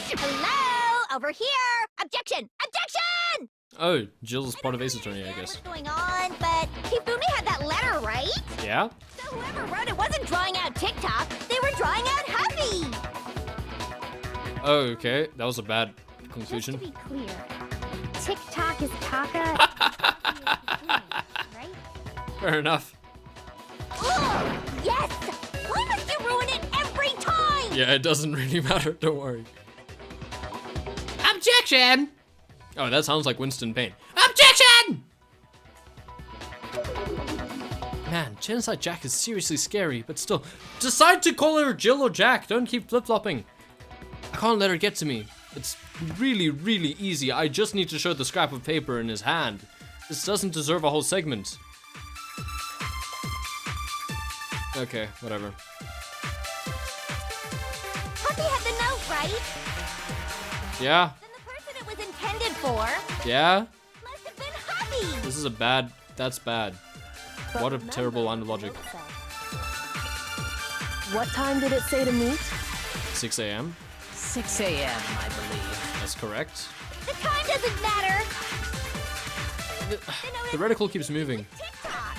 Hello? Over here! Objection! Objection! Oh, Jill's part of Ace Attorney, I guess. What's going on, but Hifumi had that letter, right? Yeah? So whoever wrote it wasn't drawing out TikTok, they were drawing out Huffy! Oh, okay. That was a bad Just conclusion. to be clear, TikTok is Taka, right? Fair enough. Ugh, yes! Why must you ruin it every time? Yeah, it doesn't really matter. Don't worry. Objection! Oh, that sounds like Winston Payne. Objection! Man, Genocide Jack is seriously scary, but still, decide to call her Jill or Jack. Don't keep flip-flopping. I can't let her get to me. It's really, really easy. I just need to show the scrap of paper in his hand. This doesn't deserve a whole segment. Okay, whatever. Huffy had the note, right? Yeah? Then the person it was intended for Yeah? must have been Huffy! This is a bad... That's bad. But What a remember terrible line of what logic. the note said. What time did it say to meet? 6 a.m.? 6 a.m., I believe. That's correct. The time doesn't matter! The reticle keeps moving. TikTok!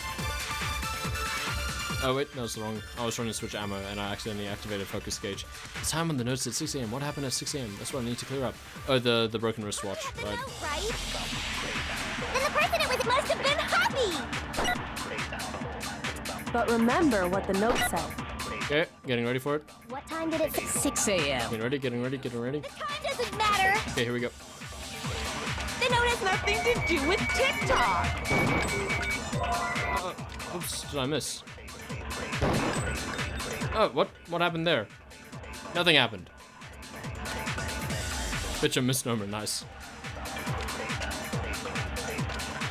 Oh wait, that was wrong. I was trying to switch ammo and I accidentally activated focus gauge. The time on the notes at 6 a.m. What happened at 6 a.m.? That's what I need to clear up. Oh, the broken wristwatch, The right. note, right? Then the person it was must have been Huffy! But remember what the note said. Okay, getting ready for it. What time did it say? 6 a.m. Getting ready, getting ready, getting ready. The time doesn't matter! Okay, here we go. The note has nothing to do with TikTok! Oops, did I miss? Oh, what happened there? Nothing happened. Bitch, a misnomer, nice.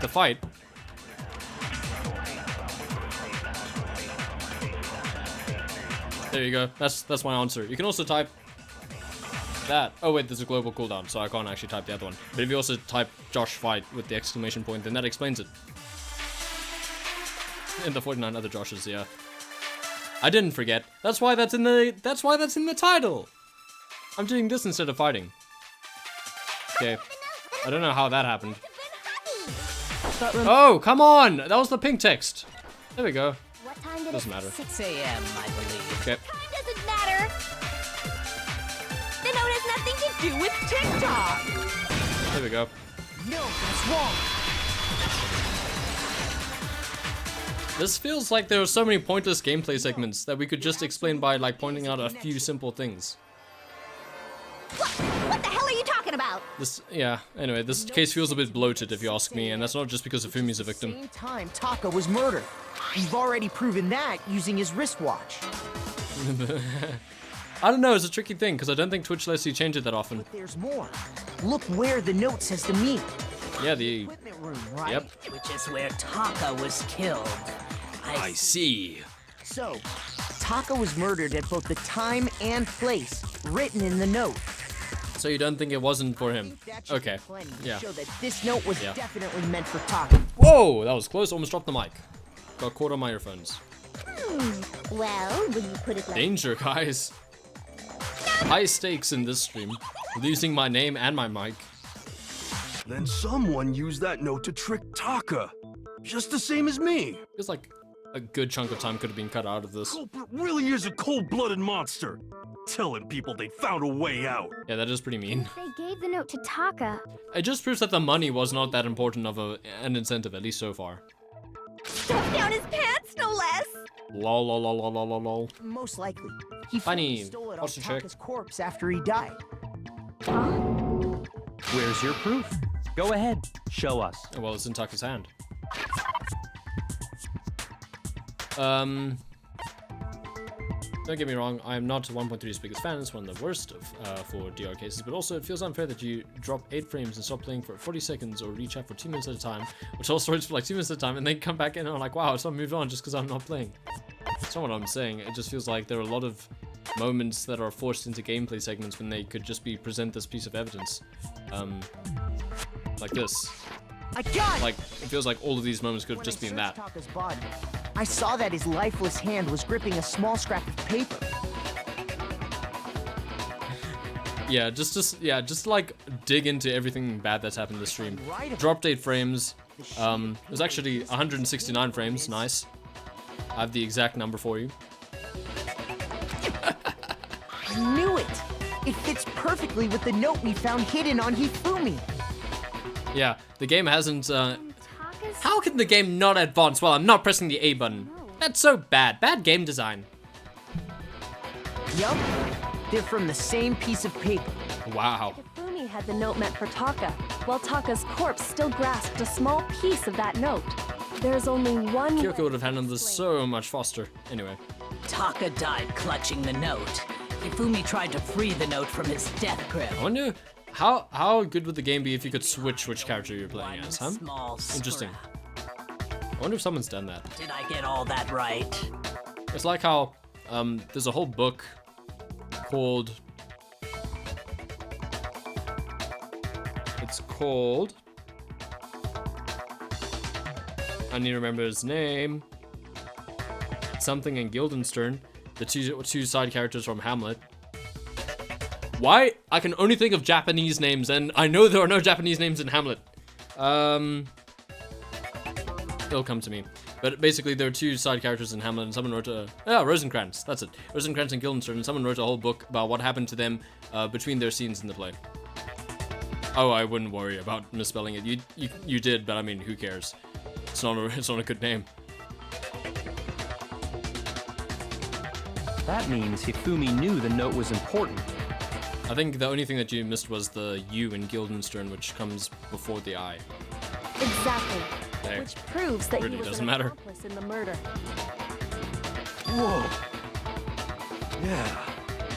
The fight. There you go. That's my answer. You can also type that. Oh wait, there's a global cooldown, so I can't actually type the other one. But if you also type Josh fight with the exclamation point, then that explains it. And the 49 other Joshes, yeah. I didn't forget. That's why that's in the title. I'm doing this instead of fighting. Okay. I don't know how that happened. But Oh, come on! That was the pink text. There we go. What time did Doesn't it matter. 6 a.m., I believe. Okay. Time doesn't matter! The note has nothing to do with TikTok! There we go. No, that's wrong! This feels like there are so many pointless gameplay segments that we could just explain by like pointing out a few simple things. What the hell are you talking about? Yeah, anyway, this case feels a bit bloated if you ask me, and that's not just because Hifumi's a victim. Same time Taka was murdered. You've already proven that using his wristwatch. I don't know, it's a tricky thing, because I don't think Twitch lets you change it that often. But there's more. Look where the note says to meet. Yeah, the... Equipment room, right? Yep. Which is where Taka was killed. I see. So, Taka was murdered at both the time and place written in the note. So you don't think it wasn't for him? That should be Okay. plenty to Yeah. show that this note was Yeah. definitely meant for Taka. Whoa, that was close, almost dropped the mic. Got caught on my earphones. Well, when you put it like Danger, guys. High stakes in this stream. Losing my name and my mic. Then someone used that note to trick Taka. Just the same as me. Feels like a good chunk of time could have been cut out of this. Culprit really is a cold-blooded monster. Telling people they found a way out. Yeah, that is pretty mean. they gave the note to Taka. It just proves that the money was not that important of an incentive, at least so far. Stuffed down his pants, no less. Lol, lol, lol, lol, lol, lol, lol. Most likely. He Funny. stole it off Posture check. Taka's corpse after he died. Where's your proof? Go ahead, show us. Oh, well, it's in Taka's hand. Don't get me wrong, I am not 1.3's biggest fan. It's one of the worst of, for DR cases, but also it feels unfair that you drop 8 frames and stop playing for 40 seconds or reach out for 2 minutes at a time, or tell stories for like 2 minutes at a time, and then come back in and I'm like, wow, it's not moved on just because I'm not playing. That's not what I'm saying. It just feels like there are a lot of moments that are forced into gameplay segments when they could just be present this piece of evidence. Like this. I got it! Like, it feels like all of these moments could have just been that. Taka's body, I saw that his lifeless hand was gripping a small scrap of paper. Yeah, just like dig into everything bad that's happened in the stream. Dropped 8 frames. It was actually 169 frames. Nice. I have the exact number for you. I knew it! It fits perfectly with the note we found hidden on Hifumi. Yeah, the game hasn't, How can the game not advance while I'm not pressing the A button? That's so bad. Bad game design. Yup. They're from the same piece of paper. Wow. Hifumi had the note meant for Taka, while Taka's corpse still grasped a small piece of that note. There's only one Kyoko would have handled this so much faster. Anyway. Taka died clutching the note. Hifumi tried to free the note from his death grip. I wonder how good would the game be if you could switch which character you're playing as, huh? Small Interesting. scrap. I wonder if someone's done that. Did I get all that right? It's like how there's a whole book called I need to remember his name. Something in Guildenstern, the two side characters from Hamlet. Why? I can only think of Japanese names, and I know there are no Japanese names in Hamlet. It'll come to me. But basically, there are 2 side characters in Hamlet, and someone wrote Rosencrantz, that's it. Rosencrantz and Guildenstern, and someone wrote a whole book about what happened to them between their scenes in the play. Oh, I wouldn't worry about misspelling it. You did, but I mean, who cares? It's not a good name. That means Hifumi knew the note was important. I think the only thing that you missed was the U in Guildenstern, which comes before the I. exactly, Hey, which proves that really he was doesn't an matter. accomplice in the murder. Whoa. Yeah.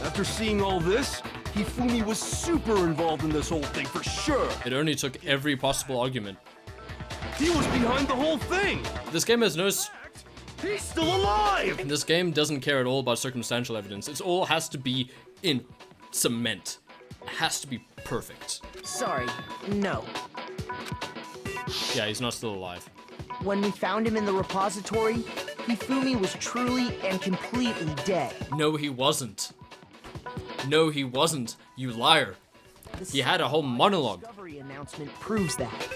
After seeing all this, Hifumi was super involved in this whole thing for sure. It only took every possible argument. He was behind the whole thing. This game has no... He's still alive. This game doesn't care at all about circumstantial evidence. It all has to be in cement. It has to be perfect. Sorry, no. Yeah, he's not still alive. When we found him in the repository, Hifumi was truly and completely dead. No, he wasn't. No, he wasn't. You liar. He had a whole monologue. Discovery announcement proves that.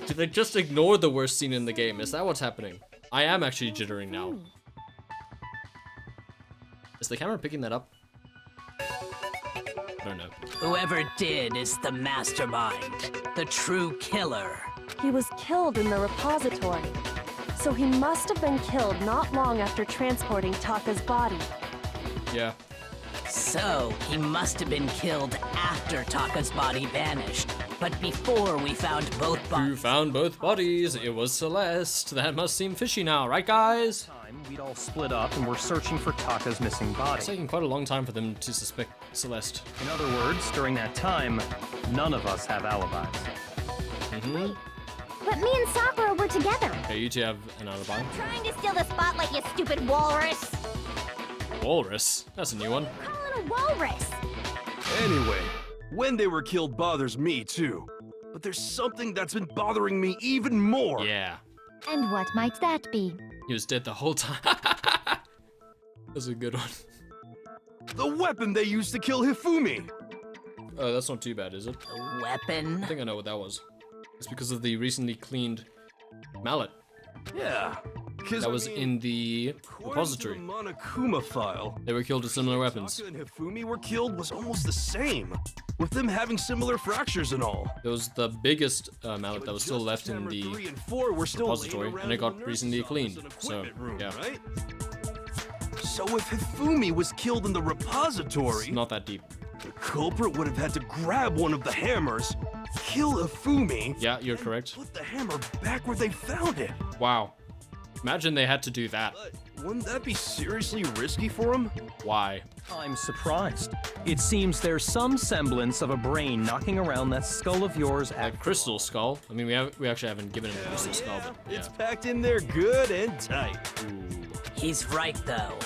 Did they just ignore the worst scene in the game? Is that what's happening? I am actually jittering now. Is the camera picking that up? I don't know. Whoever did is the mastermind, the true killer. He was killed in the repository, so he must have been killed not long after transporting Taka's body. Yeah. So, he must have been killed after Taka's body vanished, but before we found both Who bodies. found both bodies? It was Celeste. That must seem fishy now, right guys? We'd all split up and were searching for Taka's missing body. It's taking quite a long time for them to suspect Celeste. In other words, during that time, none of us have alibis. Mm-hmm. But me and Sakura were together. Okay, you two have an alibi. Trying to steal the spotlight, you stupid walrus. Walrus? That's a new one. Call it a walrus. Anyway, when they were killed bothers me too. But there's something that's been bothering me even more. Yeah. And what might that be? He was dead the whole time. That's a good one. The weapon they used to kill Hifumi. Oh, that's not too bad, is it? Weapon? I think I know what that was. It's because of the recently cleaned mallet. Yeah. 'Cause, That was in the according to the repository. Monokuma file, They were killed with similar weapons. Taka and Hifumi were killed was almost the same, with them having similar fractures and all. It was the biggest mallet that was still left Justice in Hammer the 3 and 4 were still laying repository, around and it in got the recently nurse's cleaned. office and So, equipment room, yeah. right? So if Hifumi was killed in the repository, It's not that deep. the culprit would have had to grab one of the hammers, kill Hifumi, Yeah, you're correct. put the hammer back where they found it. Wow. Imagine they had to do that. But wouldn't that be seriously risky for him? Why? I'm surprised. It seems there's some semblance of a brain knocking around that skull of yours A at crystal skull? I mean, we actually haven't given him a crystal skull, but yeah. It's packed in there good and tight. He's right, though.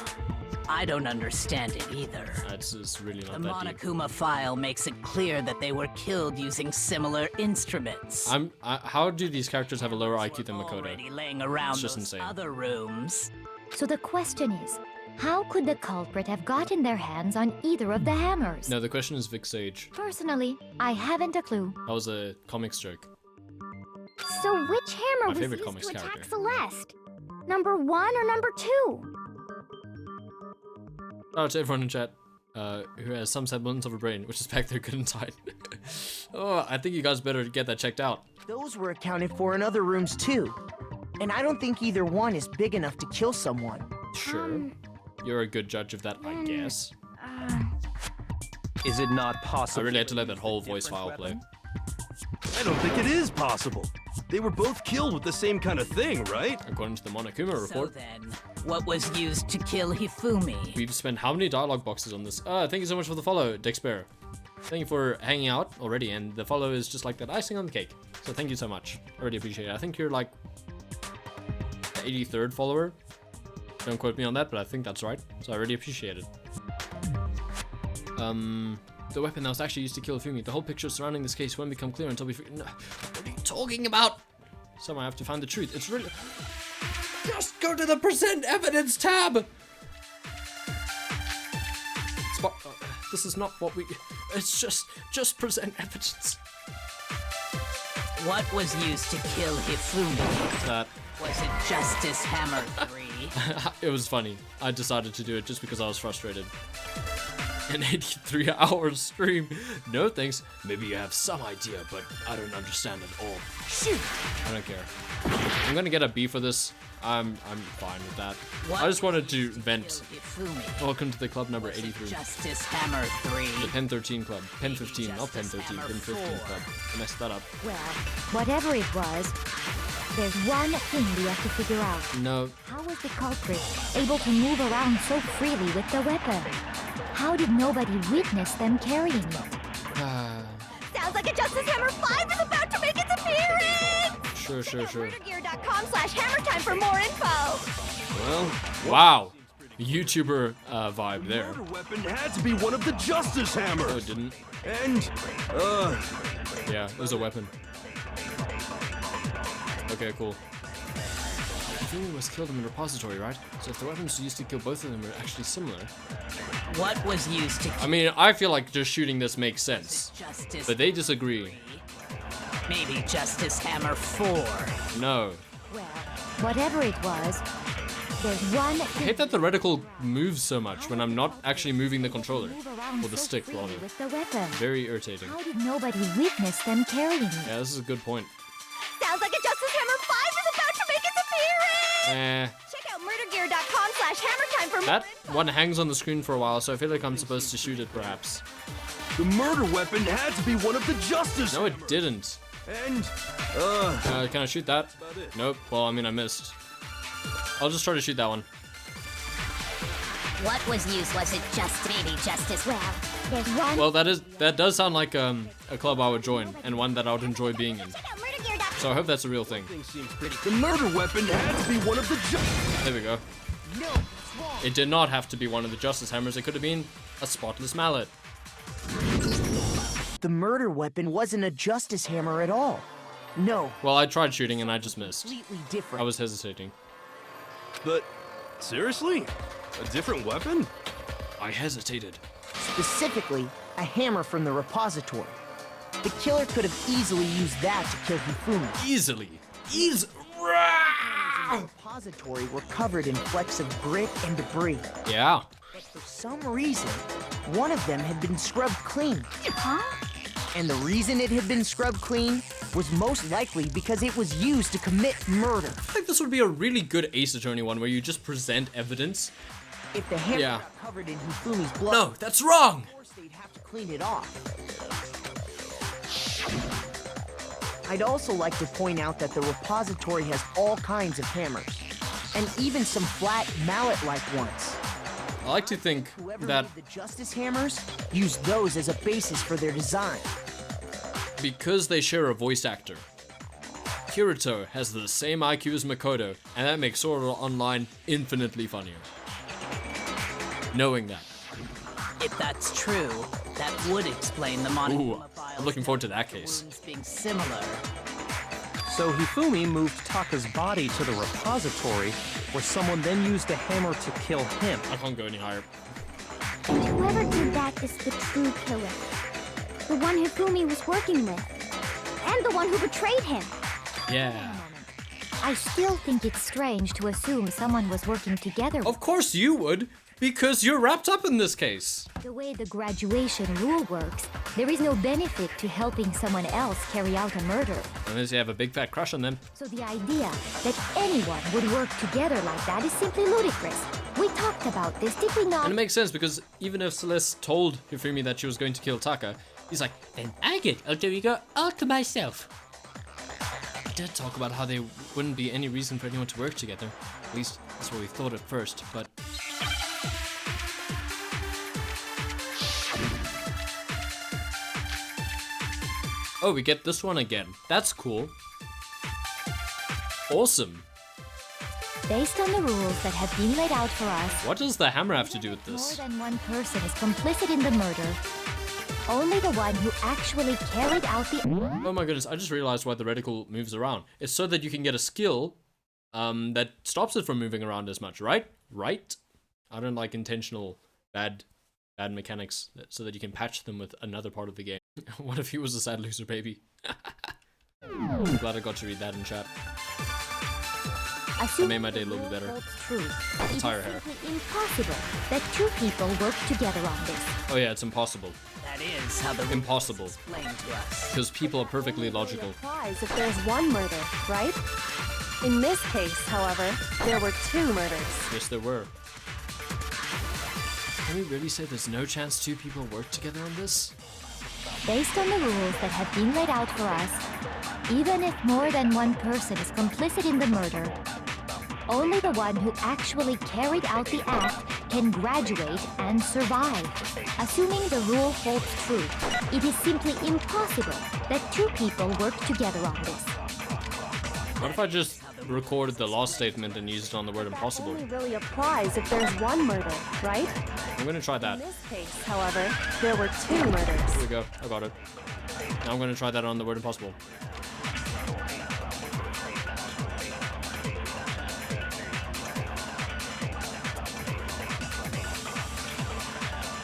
I don't understand it either. It's really The not that deep. Monokuma file makes it clear that they were killed using similar instruments. How do these characters have a lower IQ than Makoto? Already laying around It's just those insane. other rooms. So the question is, how could the culprit have gotten their hands on either of the hammers? No, the question is Vic's age. Personally, I haven't a clue. That was a comics joke. So which hammer My was favorite used comics to attack character. Celeste? Number 1 or number 2? Shout out to everyone in chat who has some semblance of a brain, which is back there good and tight. Oh, I think you guys better get that checked out. Those were accounted for in other rooms too. And I don't think either one is big enough to kill someone. Sure. You're a good judge of that, I guess. Is it not I possible? really had to let that whole voice file play. I don't think it is possible. They were both killed with the same kind of thing, right? According to the Monokuma So report, then, what was used to kill Hifumi? we've spent how many dialogue boxes on this? Thank you so much for the follow, Dexper. Thank you for hanging out already, and the follow is just like that icing on the cake. So thank you so much. I really appreciate it. I think you're like the 83rd follower. Don't quote me on that, but I think that's right. So I really appreciate it. The weapon that was actually used to kill Fumi. The whole picture surrounding this case won't become clear until we no, what are you talking about? So I have to find the truth. It's really... Just go to the present evidence tab! Spot... this is not what we... It's just present evidence. What was used to kill Hifumi? That... Was it Justice Hammer 3? It was funny. I decided to do it just because I was frustrated. An 83-hour stream. No thanks. Maybe you have some idea, but I don't understand at all. Shoot! I don't care. I'm gonna get a B for this. I'm fine with that. I just wanted to vent. Hifumi. Welcome to the club number 83. Justice Hammer 3. The Pen 13 club. Pen 15, not Pen 13. Pen 15 club. I messed that up. Well, whatever it was, there's one thing we have to figure out. No. How was the culprit able to move around so freely with the weapon? How did nobody witness them carrying it? Sounds like a Justice Hammer 5 is about to make its appearance! Sure. MurderGear.com/hammertime for more info! Well, Wow. YouTuber vibe there. the murder weapon had to be one of the Justice Hammers. Oh, it didn't. And, Yeah, it was a weapon. Okay, cool. Fumi was killed in the repository, right? So if the weapons used to kill both of them were actually similar. What was used to I kill mean, I feel like just shooting this makes sense. Justice But they disagree. Maybe Justice Hammer 4. No. Well, whatever it was, there's one I thing hate that the reticle moves so much when I'm not actually moving the controller. move around Or the so stick, freely rather. with the weapon. Very irritating. How did nobody witness them carrying it? Yeah, this is a good point. Sounds like a Justice Hammer 5 is about to make its appearance! Check out MurderGear.com/hammertime for more That info! one hangs on the screen for a while, so I feel like I'm supposed to shoot it, perhaps. the murder weapon had to be one of the Justice. No, it didn't. And, Can I shoot that? Nope. Well, I mean, I missed. I'll just try to shoot that one. What was used? Was it just maybe Justice? Well, there's one Well, that does sound like a club I would join, and one that I would enjoy being in. Check out MurderGear.com. So I hope that's a real thing. the murder weapon had to be one of the There we go. It did not have to be one of the Justice Hammers. It could have been a spotless mallet. The murder weapon wasn't a Justice Hammer at all. No, Well, I tried shooting and I just missed. completely different. I was hesitating. But, seriously? A different weapon? I hesitated. Specifically, a hammer from the repository. The killer could have easily used that to kill Hifumi. Easily. in the repository were covered in flecks of grit and debris. Yeah. But for some reason, one of them had been scrubbed clean. Huh? And the reason it had been scrubbed clean was most likely because it was used to commit murder. I think this would be a really good Ace Attorney one where you just present evidence. If the hammer Yeah. got covered in Hifumi's blood, No, that's wrong! of course they'd have to clean it off. I'd also like to point out that the repository has all kinds of hammers, and even some flat mallet-like ones. I like to think Whoever that made the Justice Hammers used those as a basis for their design. because they share a voice actor, Kirito has the same IQ as Makoto, and that makes Sword Art Online infinitely funnier. Knowing that. If that's true, that would explain the Ooh, Monokuma files I'm looking forward to that case. wounds being similar. So Hifumi moved Taka's body to the repository, where someone then used a hammer to kill him. I can't go any higher. And whoever did that is the true killer. The one Hifumi was working with. And the one who betrayed him. Yeah. I still think it's strange to assume someone was working together with Of course you would, because you're wrapped up in this case. the way the graduation rule works. There is no benefit to helping someone else carry out a murder. Unless you have a big fat crush on them. So the idea that anyone would work together like that is simply ludicrous. We talked about this, did we not? And it makes sense because even if Celeste told Hifumi that she was going to kill Taka, he's like, then I get alter ego all to myself. I did talk about how there wouldn't be any reason for anyone to work together. At least that's what we thought at first, but... Oh, we get this one again. That's cool. Awesome. Based on the rules that have been laid out for us, What does the hammer have to do with more this? than one person is complicit in the murder. Only the one who actually carried out the... Oh my goodness, I just realized why the reticle moves around. It's so that you can get a skill that stops it from moving around as much, right? Right? I don't like intentional bad mechanics so that you can patch them with another part of the game. What if he was a sad loser baby? I'm glad I got to read that in chat. Assuming made my day a the little bit rule better. holds true, it is Entire hair. simply impossible that two people work together on this. Oh yeah, it's impossible. That is how the rules Impossible. explained to us. Because people are perfectly Only really logical. applies if there's one murder, right? In this case, however, there were two murders. Yes, there were. Can we really say there's no chance two people work together on this? Based on the rules that have been laid out for us, even if more than one person is complicit in the murder, only the one who actually carried out the act can graduate and survive. Assuming the rule holds true, it is simply impossible that two people work together on this. What if I just recorded the last statement and used it on the word That impossible? only really applies if there's one murder, right? I'm gonna try In that. this case, however, there were two murders. Here we go. I got it. Now I'm gonna try that on the word impossible.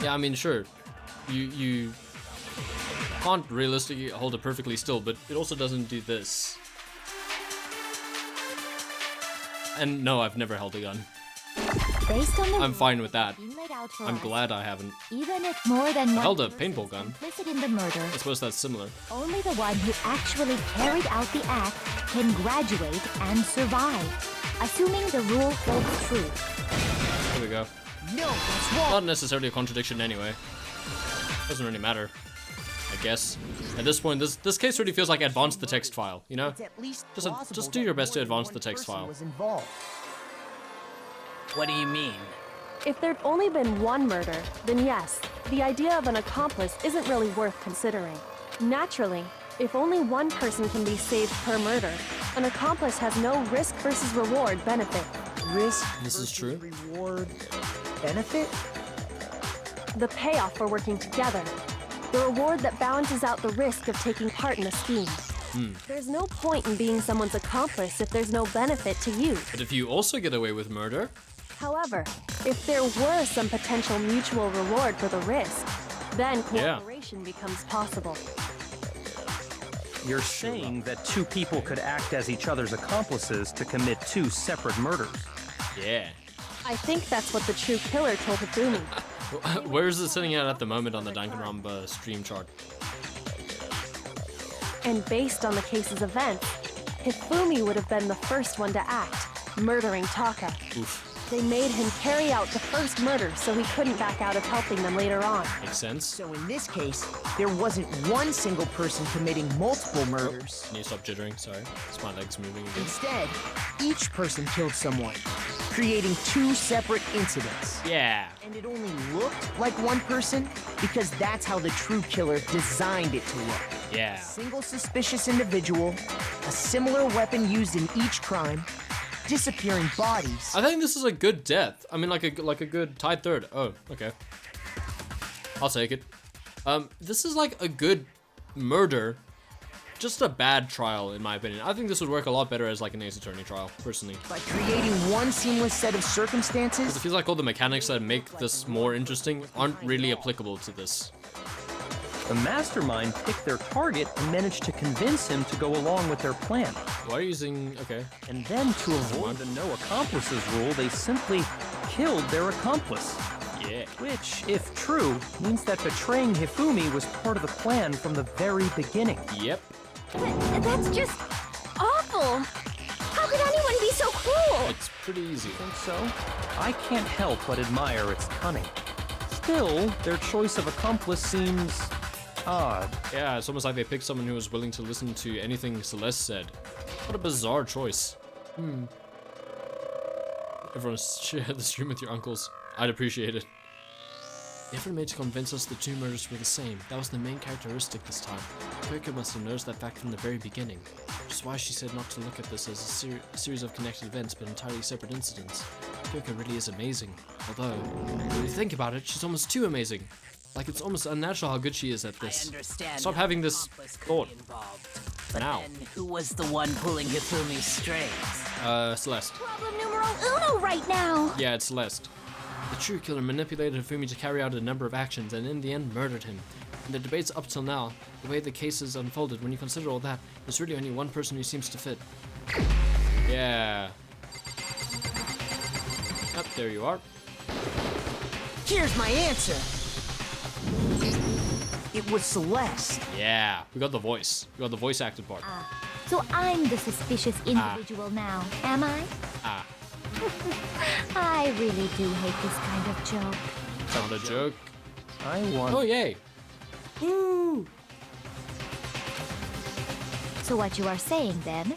Yeah, I mean, sure. You can't realistically hold it perfectly still, but it also doesn't do this. And no, I've never held a gun. Based on the I'm rules fine with that that. have been laid out for I'm us, glad I haven't. even if more than one held a person paintball is gun. complicit in the murder, I suppose that's similar. only the one who actually carried out the act can graduate and survive. Assuming the rule holds true. Here we go. No, that's wrong. Not necessarily a contradiction anyway. Doesn't really matter, I guess. At this point, this case really feels like advance the text file, you know? It's at least Just plausible do that your best to more than advance one the text person file. was involved. What do you mean? If there'd only been one murder, then yes, the idea of an accomplice isn't really worth considering. Naturally, if only one person can be saved per murder, an accomplice has no risk versus reward benefit. Risk This is versus true. reward benefit? The payoff for working together. The reward that balances out the risk of taking part in a scheme. There's no point in being someone's accomplice if there's no benefit to you. But if you also get away with murder, However, if there were some potential mutual reward for the risk, then Yeah. cooperation becomes possible. You're saying that two people could act as each other's accomplices to commit two separate murders. Yeah. I think that's what the true killer told Hifumi. Where is it sitting at the moment on the Danganronpa stream chart? And based on the case's events, Hifumi would have been the first one to act, murdering Taka. Oof. They made him carry out the first murder so he couldn't back out of helping them later on. Makes sense. So in this case, there wasn't one single person committing multiple murders. Can you stop jittering? Sorry. It's my legs moving again. Instead, each person killed someone, creating two separate incidents. Yeah. And it only looked like one person because that's how the true killer designed it to look. Yeah. A single suspicious individual, a similar weapon used in each crime, disappearing bodies. I think this is a good death. I mean, like a good tied third. Oh, okay. I'll take it. This is like a good murder. Just a bad trial, in my opinion. I think this would work a lot better as like an Ace Attorney trial, personally. By creating one seamless set of circumstances, It feels like all the mechanics that make this more interesting aren't really applicable to this. The mastermind picked their target and managed to convince him to go along with their plan. Why are you using... Okay. And then, to avoid the no accomplices rule, they simply killed their accomplice. Yeah. Which, if true, means that betraying Hifumi was part of the plan from the very beginning. Yep. That's just awful. How could anyone be so cruel? It's pretty easy. Think so? I can't help but admire its cunning. Still, their choice of accomplice seems odd. Yeah, it's almost like they picked someone who was willing to listen to anything Celeste said. What a bizarre choice. Everyone share the stream with your uncles. I'd appreciate it. The effort made to convince us the two murders were the same. That was the main characteristic this time. Kyoka must have noticed that fact from the very beginning. Which is why she said not to look at this as a series of connected events, but entirely separate incidents. Kyoka really is amazing. Although, when you think about it, she's almost too amazing. Like, it's almost unnatural how good she is at this. I understand Stop how having this accomplice could thought. be involved. But Now. then, who was the one pulling Hifumi's strings? Celeste. Problem numero uno right now. Yeah, it's Celeste. The true killer manipulated Hifumi to carry out a number of actions and in the end murdered him. In the debates up till now, the way the case is unfolded, when you consider all that, there's really only one person who seems to fit. Yeah. Up there you are. here's my answer. It was Celeste. Yeah, we got the voice. We got the voice acted part. So I'm the suspicious individual now, am I? Ah, I really do hate this kind of joke. not a joke. I want... Oh, yay. Woo! So what you are saying then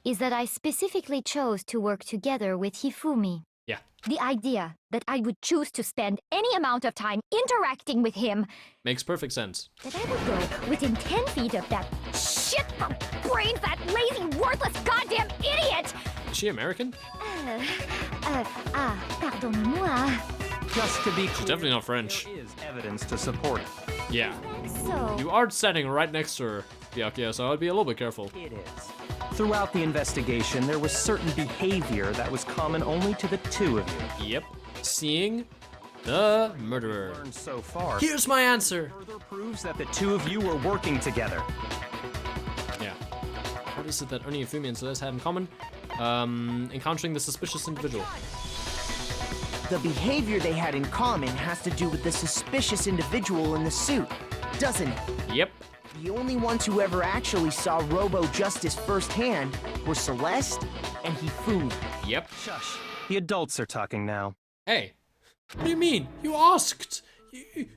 is that I specifically chose to work together with Hifumi. Yeah, The idea that I would choose to spend any amount of time interacting with him, makes perfect sense. that I would go within 10 feet of that shit brain fat, lazy, worthless goddamn idiot! Is she American? Pardonnez-moi. Just to be clear, definitely not French. there is evidence to support it. Yeah. So, You are standing right next to her, Byakuya, so I'd be a little bit careful. It is. Throughout the investigation, there was certain behavior that was common only to the two of you. Yep. Seeing the murderer. Learned so far Here's my answer. further proves that the two of you were working together. Yeah. What is it that only Hifumi and Celeste had in common? Encountering the suspicious individual. The behavior they had in common has to do with the suspicious individual in the suit, doesn't it? Yep. The only ones who ever actually saw Robo-Justice firsthand were Celeste and Hifumi. Yep. Shush. The adults are talking now. Hey. What do you mean? You asked.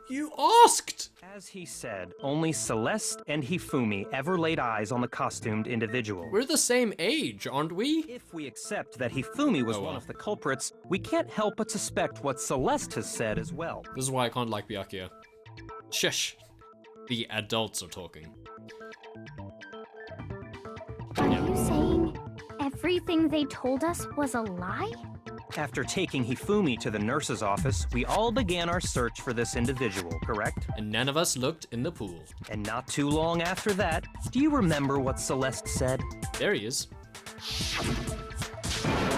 You asked. As he said, only Celeste and Hifumi ever laid eyes on the costumed individual. We're the same age, aren't we? If we accept that Hifumi was Oh, well. one of the culprits, we can't help but suspect what Celeste has said as well. This is why I can't like Byakuya. Shush. The adults are talking. Are you saying everything they told us was a lie? After taking Hifumi to the nurse's office, we all began our search for this individual, correct? And none of us looked in the pool. And not too long after that, do you remember what Celeste said? There he is.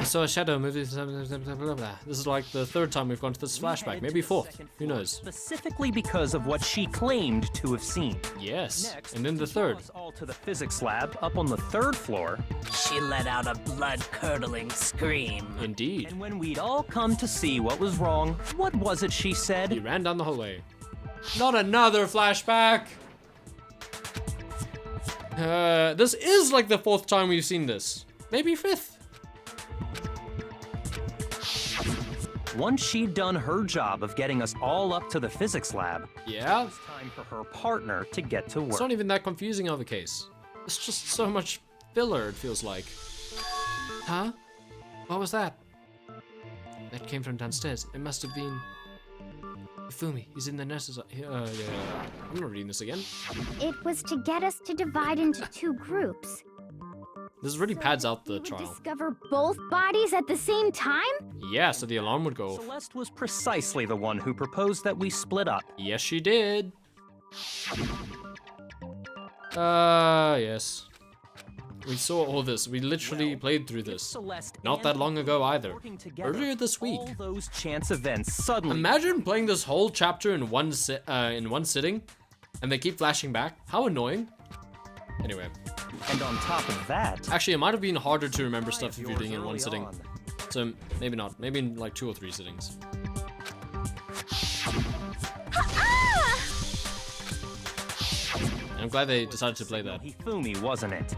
I saw a shadow movie. Blah, blah, blah, blah. This is like the third time we've gone to this flashback, maybe fourth. Who knows? Specifically because of what she claimed to have seen. Yes. Next, And then the third. us all to the physics lab up on the 3rd floor. She let out a blood-curdling scream. Indeed. And when we'd all come to see what was wrong, what was it she He said? ran down the hallway. Not another flashback! This is like the 4th time we've seen this. Maybe 5th. Once she'd done her job of getting us all up to the physics lab, Yeah? it's time for her partner to get to It's work. not even that confusing of a case. It's just so much filler, it feels like. Huh? What was that? That came from downstairs. It must have been... Fumi. He's in the nurse's... yeah. I'm not reading this again. It was to get us to divide into 2 groups. This really pads out We the would trial. discover both bodies at the same time? Yeah, so the alarm would go off. Celeste was precisely the one who proposed that we split up. Yes, she did. Yes. We saw all this. We literally played through this. Celeste Not and that long ago either. working together, Earlier this week. all those chance events suddenly... Imagine playing this whole chapter in one sitting, and they keep flashing back. How annoying. Anyway. And on top of that... Actually, it might have been harder to remember stuff if you're doing it in one early sitting. on. So, maybe not. Maybe in like 2 or 3 sittings. I'm glad they decided to play that. Hifumi, wasn't it?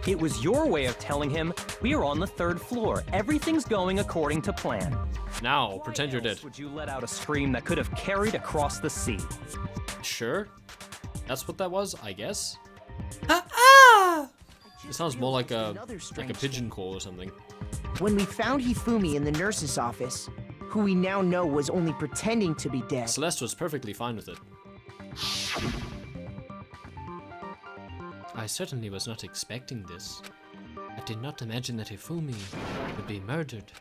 It was your way of telling him, we're on the 3rd floor. Everything's going according to plan. Now, pretend you're Why dead. else would you let out a scream that could have carried across the sea? Sure. That's what that was, I guess. It sounds more like a pigeon call or something. When we found Hifumi in the nurse's office, who we now know was only pretending to be dead, Celeste was perfectly fine with it. I certainly was not expecting this. I did not imagine that Hifumi would be murdered.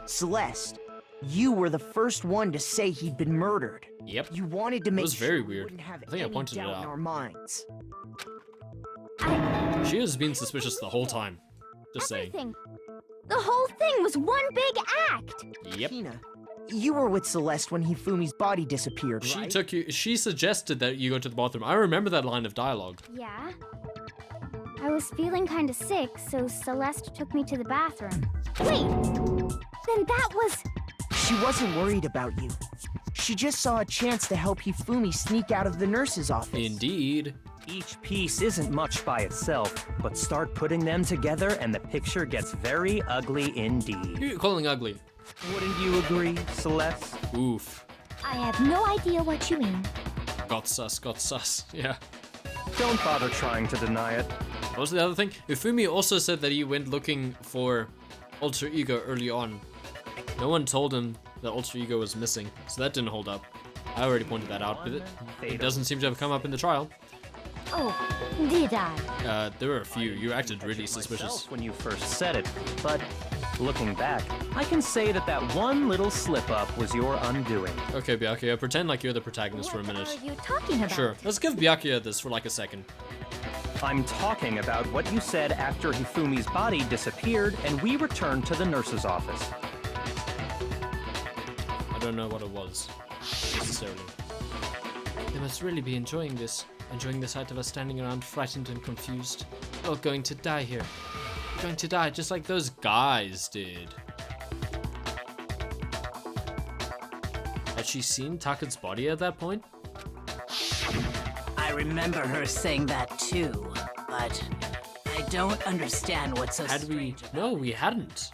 Celeste, you were the first one to say he'd been murdered. Yep. You wanted to make was sure very we weird. wouldn't have I think I any pointed it doubt out. in our minds. She has been suspicious the whole time. Just saying. Everything. The whole thing was one big act. Yep. Tina, you were with Celeste when Hifumi's body disappeared, She right? took you. She suggested that you go to the bathroom. I remember that line of dialogue. Yeah. I was feeling kind of sick, so Celeste took me to the bathroom. Wait! Then that was... She wasn't worried about you. She just saw a chance to help Hifumi sneak out of the nurse's office. Indeed. Each piece isn't much by itself, but start putting them together and the picture gets very ugly indeed. Who are you calling ugly? Wouldn't you agree, Celeste? Oof. I have no idea what you mean. Got sus, got sus. Yeah. Don't bother trying to deny it. What was the other thing? Ifumi also said that he went looking for Alter Ego early on. No one told him that Alter Ego was missing, so that didn't hold up. I already pointed that out, but it doesn't seem to have come up in the trial. Oh, did I? There were a few. You acted really suspicious. Myself when you first said it, but looking back, I can say that that one little slip-up was your undoing. Okay, Byakuya, pretend like you're the protagonist for a What minute. are you talking about? Sure, let's give Byakuya this for like a second. I'm talking about what you said after Hifumi's body disappeared and we returned to the nurse's office. I don't know what it was, necessarily. They must really be enjoying the sight of us standing around frightened and confused. We're going to die here. We're going to die just like those guys did. Had she seen Taka's body at that point? I remember her saying that too, but I don't understand what's so Had we? strange about No, we hadn't.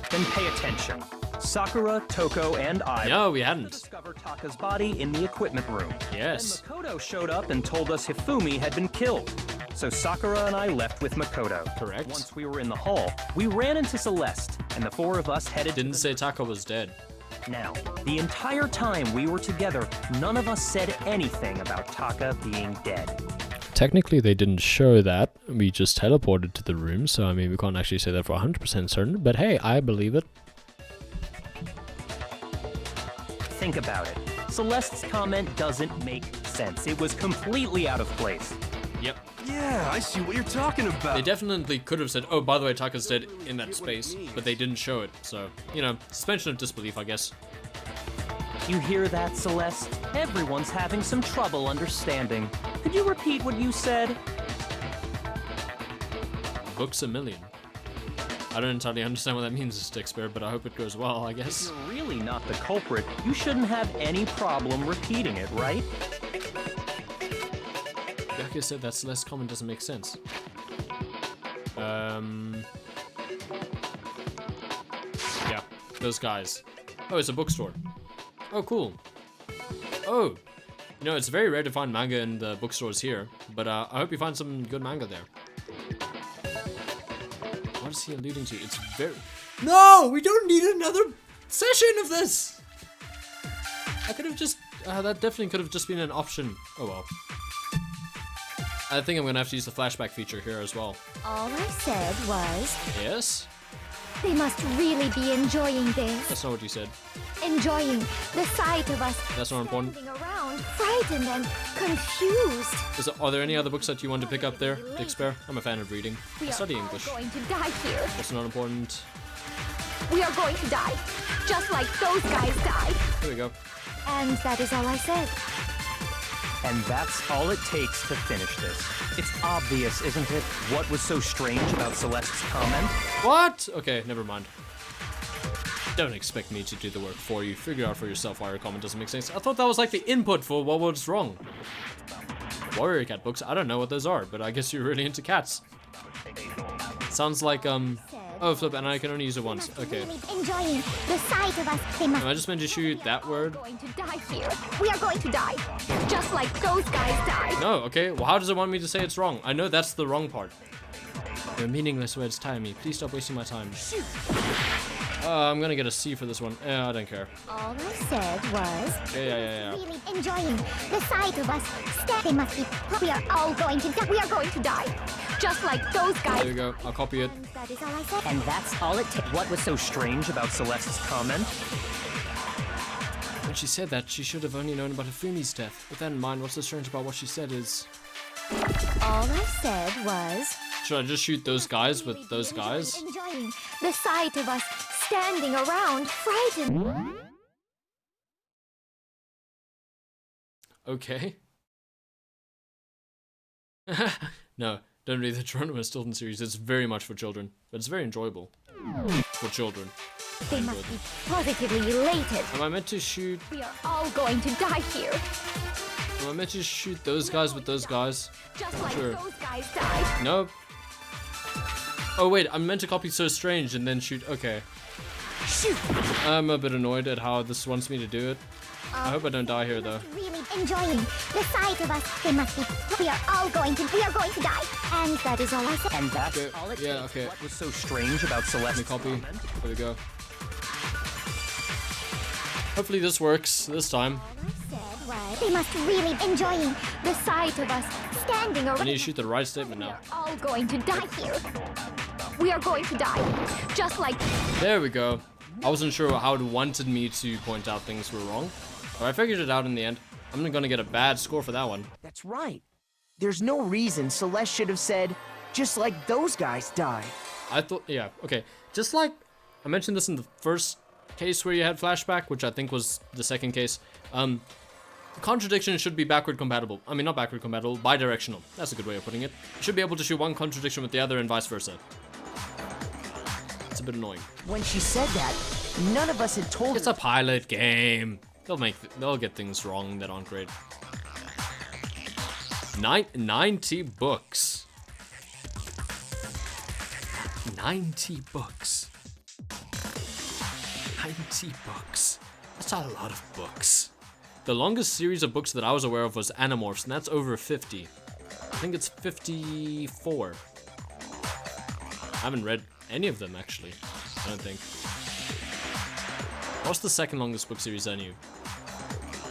Then pay attention. Sakura, Toko, and I No, we hadn't. discovered Taka's body in the equipment room. Yes. Then Makoto showed up and told us Hifumi had been killed. So Sakura and I left with Makoto. Correct. Once we were in the hall, we ran into Celeste, and the four of us headed Didn't to say Taka was dead. Now, the entire time we were together, none of us said anything about Taka being dead. Technically, they didn't show that. We just teleported to the room, so I mean, we can't actually say that for 100% certain. But hey, I believe it. Think about it. Celeste's comment doesn't make sense. It was completely out of place. Yep. Yeah, I see what you're talking about. They definitely could have said, oh, by the way, Taka's dead in that space, but they didn't show it. So, you know, suspension of disbelief, I guess. You hear that, Celeste? Everyone's having some trouble understanding. Could you repeat what you said? Books a million. I don't entirely understand what that means, Stickspear, but I hope it goes well, I If guess. you're really not the culprit, you shouldn't have any problem repeating it, right? Like I said, that Celeste comment doesn't make sense. Yeah, those guys. Oh, it's a bookstore. Oh, cool. Oh, you know, it's very rare to find manga in the bookstores here, but I hope you find some good manga there. What is he alluding to? It's very... No! We don't need another session of this! I could have just... that definitely could have just been an option. Oh well. I think I'm gonna have to use the flashback feature here as well. All I said was, Yes? they must really be enjoying this. That's not what you said. Enjoying the sight of us That's not important. standing around, frightened and confused. Are there any other books that you want to pick up there, Dickspare? I'm a fan of reading. We I are study all English. going to die here. That's not important. We are going to die, just like those guys died. Here we go. And that is all I said. And that's all it takes to finish this. It's obvious, isn't it? What was so strange about Celeste's comment? What? Okay, never mind. Don't expect me to do the work for you. Figure out for yourself why your comment doesn't make sense. I thought that was like the input for what was wrong. Warrior cat books. I don't know what those are, but I guess you're really into cats. Sounds like, oh, flip, and I can only use it once. Okay. Really enjoying the sight of us. They must Am I just meant to shoot that word? Going to die here. We are going to die, just like those guys died. No, okay. Well, how does it want me to say it's wrong? I know that's the wrong part. Your meaningless words tire me. Please stop wasting my time. I'm gonna get a C for this one. I don't care. All I said was Yeah. really enjoying the sight of us. They must be. We are all going to die. We are going to die, just like those guys. There you go. I'll copy it. And that is all I said. And that's all it takes. What was so strange about Celeste's comment? When she said that, she should have only known about Hifumi's death. With that in mind, what's so strange about what she said is... All I said was, Should I just shoot those guys with those guys? enjoying the sight of us standing around, frightened. Okay. No, don't read the Geronimo Stilton series. It's very much for children, but it's very enjoyable. For children. They must be positively elated. Am I meant to shoot... We are all going to die here, Am I meant to shoot those guys with those guys? just like Sure. those guys died. Nope. Oh wait, I'm meant to copy So Strange and then shoot... Okay. I'm a bit annoyed at how this wants me to do it. I hope I don't die here though. Really enjoying the sight of us. They must be. We are all going to. We are going to die. And that is all I said. And that's Okay, all it yeah, takes. okay. What was so strange about Let Celeste's me copy. comment? There we go. Hopefully this works this time. All I said was they must really enjoying The sight of us standing I around. need to shoot the right statement We now. are all going to die here. We are going to die, just like There we go. I wasn't sure how it wanted me to point out things were wrong, but I figured it out in the end. I'm gonna get a bad score for that one. That's right. There's no reason Celeste should have said, just like those guys died. I thought, yeah, okay. Just like, I mentioned this in the first case where you had flashback, which I think was the second case. Contradiction should be backward compatible. I mean, not backward compatible, bidirectional. That's a good way of putting it. You should be able to shoot one contradiction with the other and vice versa. It's a bit annoying. When she said that, none of us had told It's her. a pilot game. They'll get things wrong that aren't great. 90 books. 90 books. 90 books. That's a lot of books. The longest series of books that I was aware of was Animorphs, and that's over 50. I think it's 54. I haven't read any of them, actually. I don't think. What's the second longest book series I knew?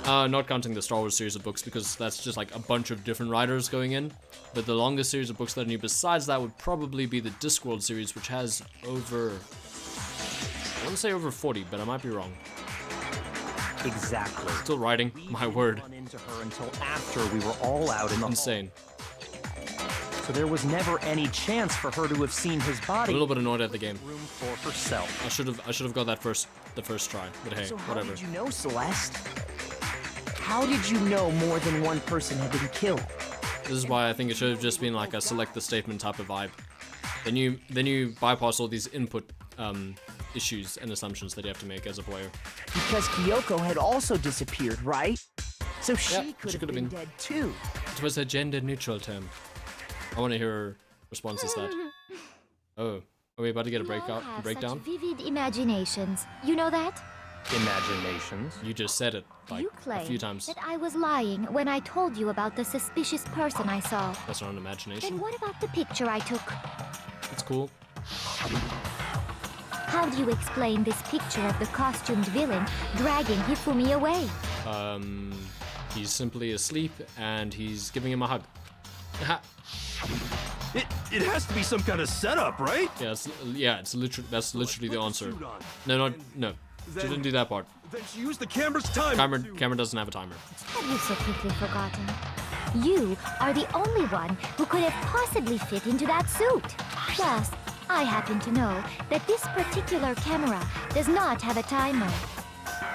Not counting the Star Wars series of books, because that's just like a bunch of different writers going in. But the longest series of books that I knew besides that would probably be the Discworld series, which has over... I want to say over 40, but I might be wrong. Exactly. Still writing, my word. Run into her until after we were all out in the Insane. so there was never any chance for her to have seen his A body. little bit annoyed at the game. Room for herself. I should have got that the first try. But hey, So how whatever. did you know, Celeste? How did you know more than one person had been killed? This is why I think it should have just been like a select the statement type of vibe. Then you bypass all these input issues and assumptions that you have to make as a player. Because Kyoko had also disappeared, right? So she could have been dead too. It was a gender neutral term. I want to hear her response to that. Oh, are we about to get a You all have breakdown? such vivid imaginations. You know that? Imaginations. You just said it like You a claim few times. that I was lying when I told you about the suspicious person I saw. That's not an Then imagination. what about the picture I took? It's cool. How do you explain this picture of the costumed villain dragging Hifumi away? He's simply asleep and he's giving him a hug. Ha. It has to be some kind of setup, right? It's literally that's literally the answer. Suit on. No. She didn't do that part. Then she used the camera's timer. Camera doesn't have a timer. Have you so quickly forgotten? You are the only one who could have possibly fit into that suit. Plus, I happen to know that this particular camera does not have a timer.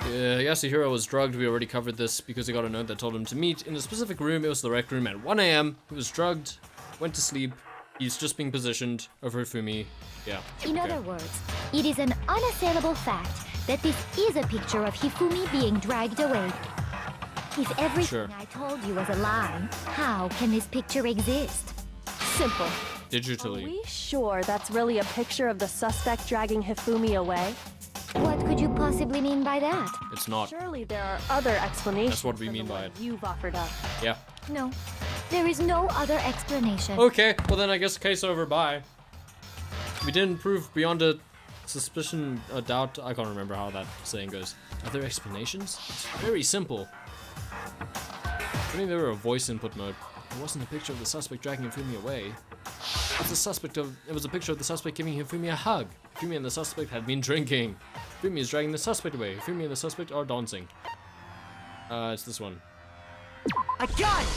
Yasuhiro was drugged. We already covered this because he got a note that told him to meet in a specific room. It was the rec room at 1 a.m. He was drugged, went to sleep. He's just being positioned over Hifumi. Yeah. In okay. other words, it is an unassailable fact that this is a picture of Hifumi being dragged away. If everything Sure. I told you was a lie, how can this picture exist? Simple. Digitally. Are we sure that's really a picture of the suspect dragging Hifumi away? What could you possibly mean by that? It's not. Surely there are other explanations. That's what we for the mean by one it. You've offered up. Yeah. No, there is no other explanation. Okay, well then I guess case over, bye. We didn't prove beyond a suspicion, a doubt. I can't remember how that saying goes. Other explanations? It's very simple. I think they were a voice input mode. It wasn't a picture of the suspect dragging Hifumi away. It was a picture of the suspect giving Hifumi a hug. Hifumi and the suspect had been drinking. Hifumi is dragging the suspect away. Hifumi and the suspect are dancing. It's this one. I got it!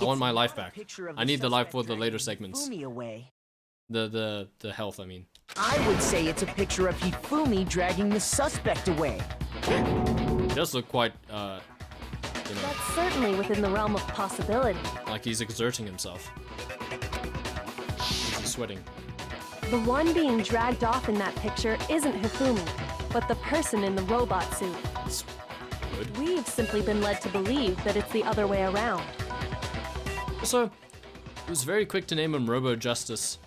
I want It's my life not a back. picture of I the need the life suspect for the later dragging segments. Hifumi away. The health, I mean. I would say it's a picture of Hifumi dragging the suspect away. He does look quite, That's certainly within the realm of possibility. like he's exerting himself. He's sweating. The one being dragged off in that picture isn't Hifumi, but the person in the robot suit. It's good. We've simply been led to believe that it's the other way around. Also, he was very quick to name him Robo Justice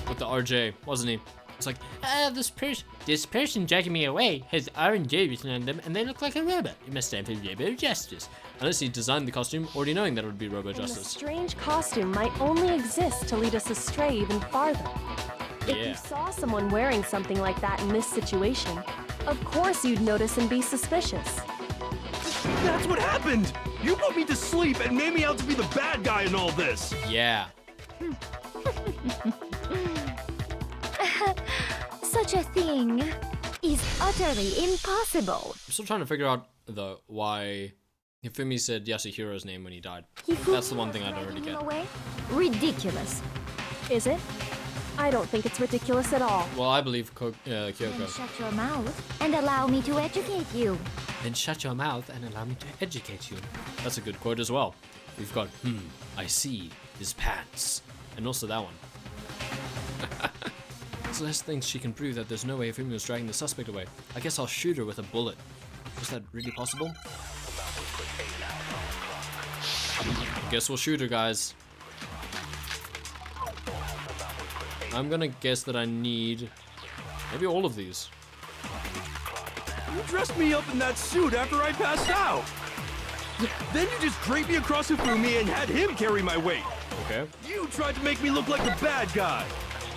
with the RJ, wasn't he? It's like, this person dragging me away has R&J written on them, and they look like a robot. It must stand for Robo Justice. Unless he designed the costume, already knowing that it would be Robo And the Justice. strange costume might only exist to lead us astray even farther. If Yeah. you saw someone wearing something like that in this situation, of course you'd notice and be suspicious. That's what happened! You put me to sleep and made me out to be the bad guy in all this! Yeah. Such a thing is utterly impossible. I'm still trying to figure out why Hifumi said Yasuhiro's name when he died. Hifumi That's the one thing I don't really dragging him get. away? Ridiculous. Is it? I don't think it's ridiculous at all. Well, I believe Then Kyoko. shut your mouth and allow me to educate you. Then shut your mouth and allow me to educate you. That's a good quote as well. We've got, I see his pants. And also that one. Celeste thinks she can prove that there's no way Hifumi was dragging the suspect away. I guess I'll shoot her with a bullet. Is that really possible? I guess we'll shoot her, guys. I'm gonna guess that I need maybe all of these. You dressed me up in that suit after I passed out! Then you just draped me across Hifumi and had him carry my weight! Okay. You tried to make me look like the bad guy!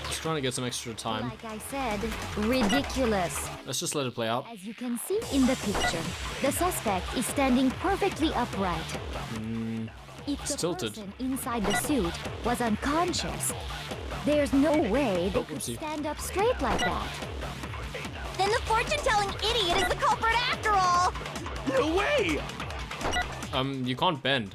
Just trying to get some extra time. Like I said, ridiculous. Let's just let it play out. As you can see in the picture, the suspect is standing perfectly upright. If It's the tilted. person inside the suit was unconscious, there's no way they could Oopsie. stand up straight like that. Then the fortune-telling idiot is the culprit after all! No way! You can't bend.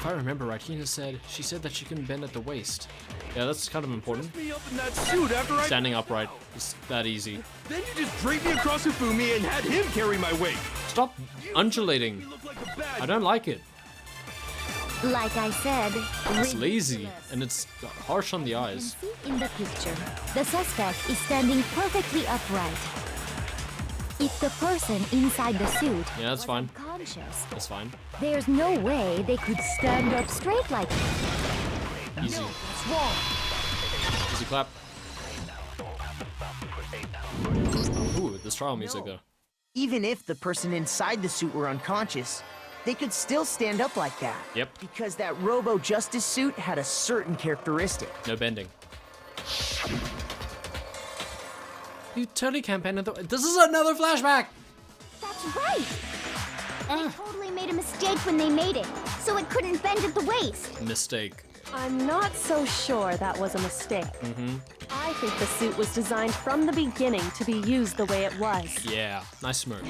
If I remember right, Hina said she said that she couldn't bend at the waist. Yeah, that's kind of important. Me up in that suit after I... Standing upright is that easy. Then you just draped me across Hifumi and had him carry my weight. Stop undulating. You look like a bad... I don't like it. Like I said, It's lazy and it's harsh on the eyes. in the picture, the suspect is standing perfectly upright. If the person inside the suit Yeah, that's was fine. unconscious, That's fine. there's no way they could stand up straight like that. Easy. What's wrong? Easy clap. Ooh, this trial music though. Even if the person inside the suit were unconscious, they could still stand up like that. Yep. Because that Robo Justice suit had a certain characteristic. No bending. You totally can't bend at the... This is another flashback! That's right! They totally made a mistake when they made it, so it couldn't bend at the waist. Mistake. I'm not so sure that was a mistake. I think the suit was designed from the beginning to be used the way it was. Yeah, nice smirk.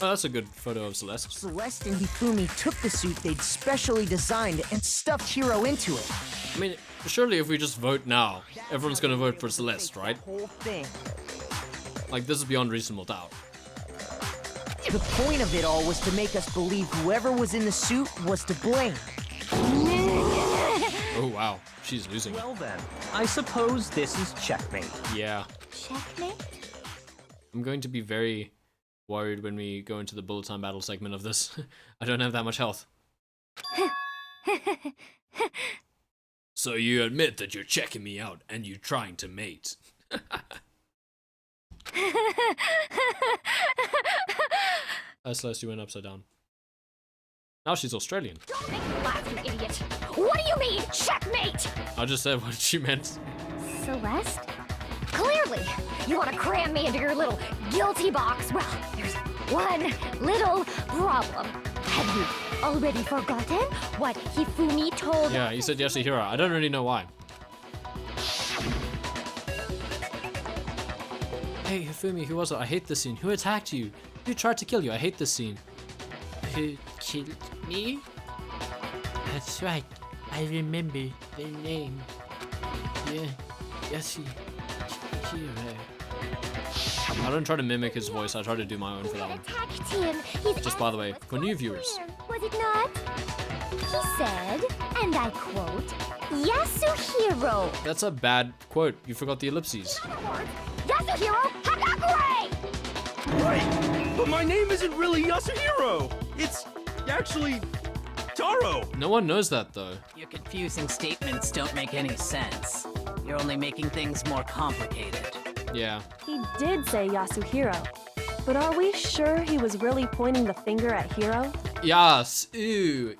Oh, that's a good photo of Celeste. Celeste and Hifumi took the suit they'd specially designed and stuffed Hiro into it. I mean, surely if we just vote now, everyone's gonna vote for Celeste, right? The whole thing. Like, this is beyond reasonable doubt. The point of it all was to make us believe whoever was in the suit was to blame. Oh, wow. She's losing. Well then, I suppose this is checkmate. Yeah. Checkmate? I'm going to be very worried when we go into the bullet time battle segment of this. I don't have that much health. So you admit that you're checking me out and you're trying to mate. Celeste, you went upside down. Now she's Australian. Don't make me laugh, you idiot! What do you mean, checkmate? I just said what she meant. Celeste? Clearly, you want to cram me into your little guilty box. Well, there's one little problem. Have you already forgotten what Hifumi told Yeah, you said Yasuhiro. I don't really know why. Hey, Hifumi, who was it? I hate this scene. Who attacked you? Who tried to kill you? I hate this scene. Who killed me? That's right. I remember the name. Yeah, Yasuhiro. I don't try to mimic his voice. I try to do my own for that one. attacked him. His Just by the way, act for new viewers. was it not? He said, and I quote, Yasuhiro. That's a bad quote. You forgot the ellipses. Yasuhiro Hagakure! Right! But my name isn't really Yasuhiro! It's actually Taro! No one knows that though. Your confusing statements don't make any sense. You're only making things more complicated. Yeah. He did say Yasuhiro, but are we sure he was really pointing the finger at Hiro? Yes, you,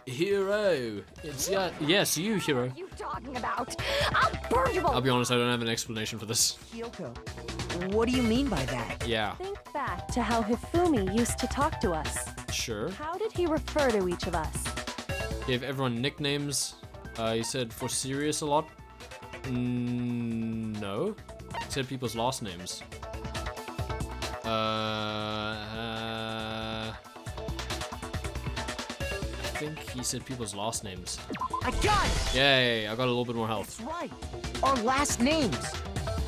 hero. It's yes, you, hero. What are you talking about? I'll burn you I'll both! be honest, I don't have an explanation for this. Kyoko, what do you mean by that? Yeah, Think back to how Hifumi used to talk to us. sure. How did he refer to each of us? Gave everyone nicknames. He said for serious a lot. No. He said people's last names. I think he said people's last names. I got it! Yay, I got a little bit more health. That's right. Our last names.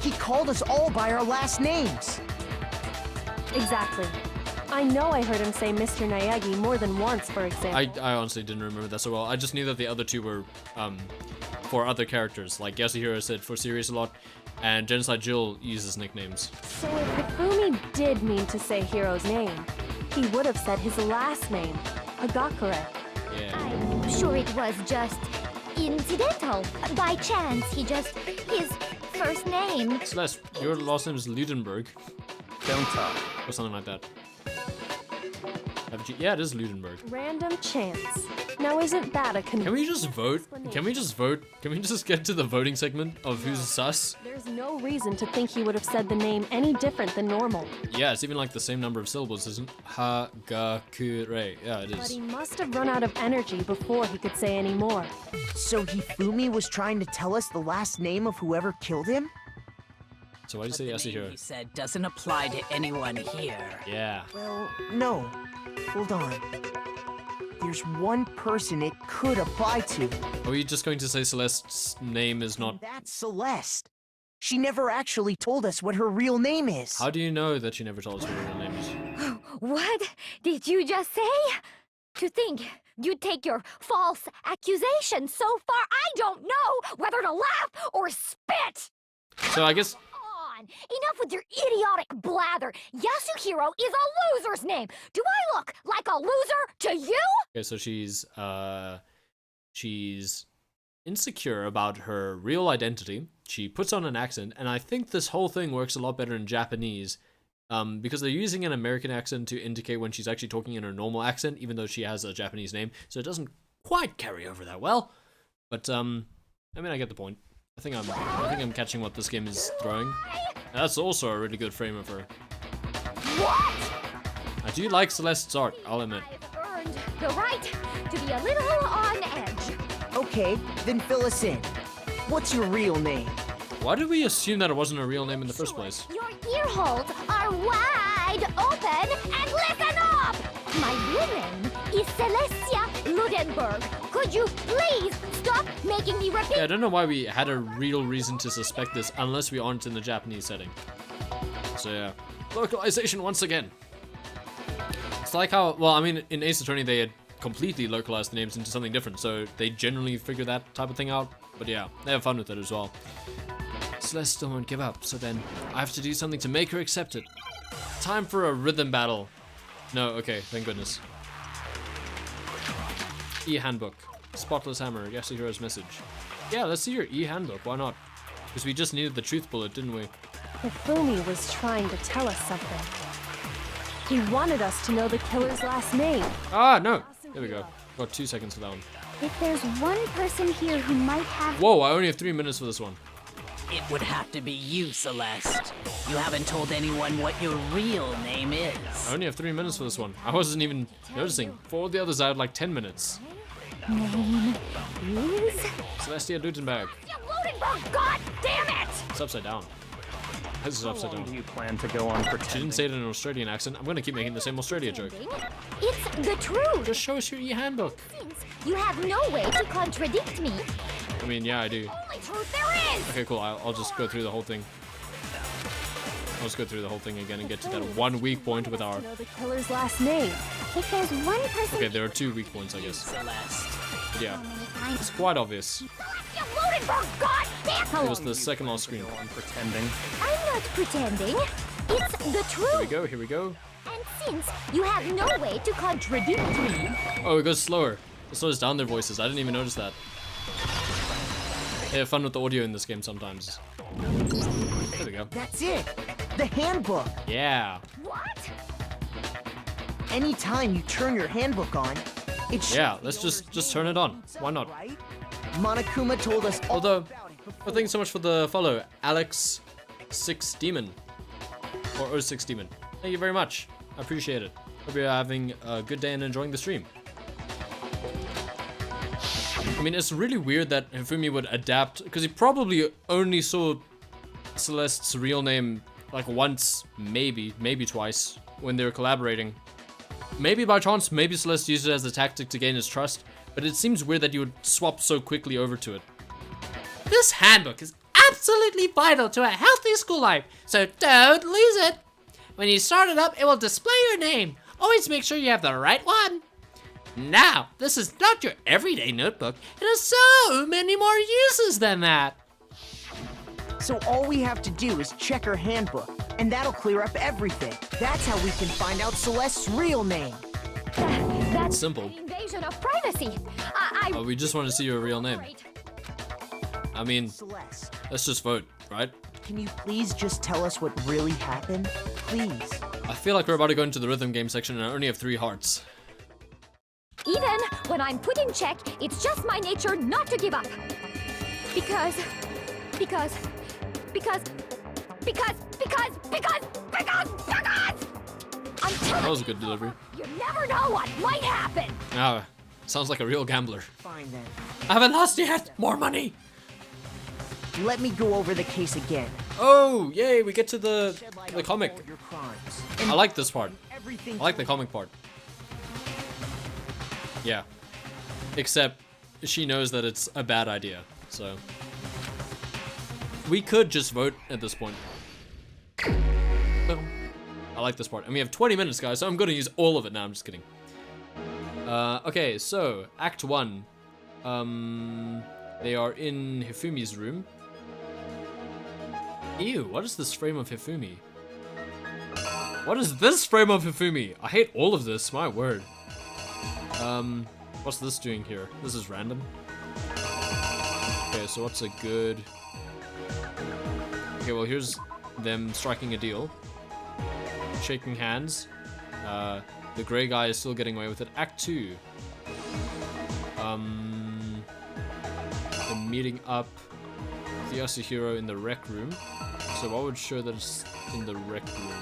He called us all by our last names. Exactly. I know I heard him say Mr. Naegi more than once, for example. I honestly didn't remember that so well. I just knew that the other two were for other characters. Like Yasuhiro said for serious a lot, and Genocide Jill uses nicknames. So if Hifumi did mean to say Hiro's name, he would have said his last name, Hagakure. Yeah. I'm sure it was just incidental. By chance, his first name. Celeste, your last name is Ludenberg, Don't talk. or something like that. Yeah, it is Ludenberg. Random chance. Now isn't that a Can we just vote? Can we just vote? Can we just get to the voting segment of who's sus? There's no reason to think he would have said the name any different than normal. Yeah, it's even like the same number of syllables, isn't it? Hagakure. Yeah, it But is. he must have run out of energy before he could say any more. So Hifumi was trying to tell us the last name of whoever killed him? So why do you say The name Yasuhiro? he said doesn't apply to anyone here. Yeah. Well, no. Hold on. there's one person it could apply to. Are we just going to say Celeste's name is not... That's Celeste. She never actually told us what her real name is. How do you know that she never told us what her real name is? What did you just say? To think you'd take your false accusation so far, I don't know whether to laugh or spit! So I guess... On. Enough with your idiotic blather. Yasuhiro is a loser's name. Do I look like a loser to you? Okay, so she's insecure about her real identity. She puts on an accent, and I think this whole thing works a lot better in Japanese, because they're using an American accent to indicate when she's actually talking in her normal accent, even though she has a Japanese name, so it doesn't quite carry over that well. But I mean, I get the point. I think I'm catching what this game is throwing. And that's also a really good frame of her. What? I do like Celeste's art, I'll admit. I've earned the right to be a little on edge. Okay, then fill us in. What's your real name? Why did we assume that it wasn't a real name in the first place? Your ear holes are wide open and listen up! My real name is Celestia Ludenberg. Could you please stop making me repeat? Yeah, I don't know why we had a real reason to suspect this unless we aren't in the Japanese setting. So yeah, localization once again. It's like how, well, I mean, in Ace Attorney they had completely localized the names into something different, so they generally figure that type of thing out. But yeah, they have fun with it as well. Celeste still won't give up, so then I have to do something to make her accept it. Time for a rhythm battle. No, okay, thank goodness. E-handbook. Spotless hammer, Yasuhiro's message. Yeah, let's see your e-handbook, why not? Because we just needed the truth bullet, didn't we? Hifumi was trying to tell us something. He wanted us to know the killer's last name. Ah, no! There we go. Got 2 seconds for that one. If there's one person here who might have... Whoa, I only have 3 minutes for this one. It would have to be you, Celeste. You haven't told anyone what your real name is. I only have 3 minutes for this one. I wasn't even noticing. For all the others, I had like 10 minutes. Name is... Celestia Ludenberg. Ludenberg, god damn it! It's upside down. This is upside How long do down. you plan to go on She pretending? didn't say it in an Australian accent. I'm gonna keep making the same Australia joke. It's the truth. Just show us your e-handbook. You have no way to contradict me. I mean, yeah, I do. Only truth there is. Okay, cool. I'll just go through the whole thing. I'll just go through the whole thing again and get to that one weak point with our... To know the killer's last name. If there's one person... Okay, there are 2 weak points, I guess. Celeste. But yeah, it's quite obvious. You Ludenberg, god damn It was the second last screen. Go on pretending. I'm not pretending. It's the Here we truth. go, here we go. And since you have no way to contradict me, Oh, it goes slower. It slows down their voices. I didn't even notice that. They have fun with the audio in this game sometimes. There we go. That's it. The handbook. Yeah. what? Anytime you turn your handbook on, it should Yeah, let's just turn it on. Why not? right? Monokuma told us all Although, about it before. well, thank you so much for the follow, Alex6Demon. Or 06 Demon. Thank you very much. I appreciate it. Hope you're having a good day and enjoying the stream. I mean, it's really weird that Hifumi would adapt, because he probably only saw Celeste's real name like once, maybe twice, when they were collaborating. Maybe by chance, maybe Celeste used it as a tactic to gain his trust, but it seems weird that you would swap so quickly over to it. This handbook is absolutely vital to a healthy school life, so don't lose it. When you start it up, it will display your name. Always make sure you have the right one. Now, this is not your everyday notebook. It has so many more uses than that. So all we have to do is check her handbook, and that'll clear up everything. That's how we can find out Celeste's real name. That's Simple. an invasion of privacy. Oh, we just want to see your real name. I mean, Celeste, let's just vote, right? can you please just tell us what really happened? Please. I feel like we're about to go into the rhythm game section and I only have 3 hearts. Even when I'm put in check, it's just my nature not to give up. Because That was a good delivery. you never know what might happen. Ah, sounds like a real gambler. Fine then. I haven't lost yet! More money! Let me go over the case again. Oh, yay, we get to the comic. All your crimes. I like this part. Everything I like the comic part. Yeah. Except she knows that it's a bad idea, so we could just vote at this point. Boom. I like this part. And we have 20 minutes, guys, so I'm gonna use all of it now. I'm just kidding. Okay, so Act 1. They are in Hifumi's room. Ew, what is this frame of Hifumi? What is this frame of Hifumi? I hate all of this, my word. What's this doing here? This is random. Okay, so what's a good... Okay, well here's them striking a deal. Shaking hands. The gray guy is still getting away with it. Act 2. Them meeting up with Yasuhiro in the rec room. So what would show that it's in the rec room?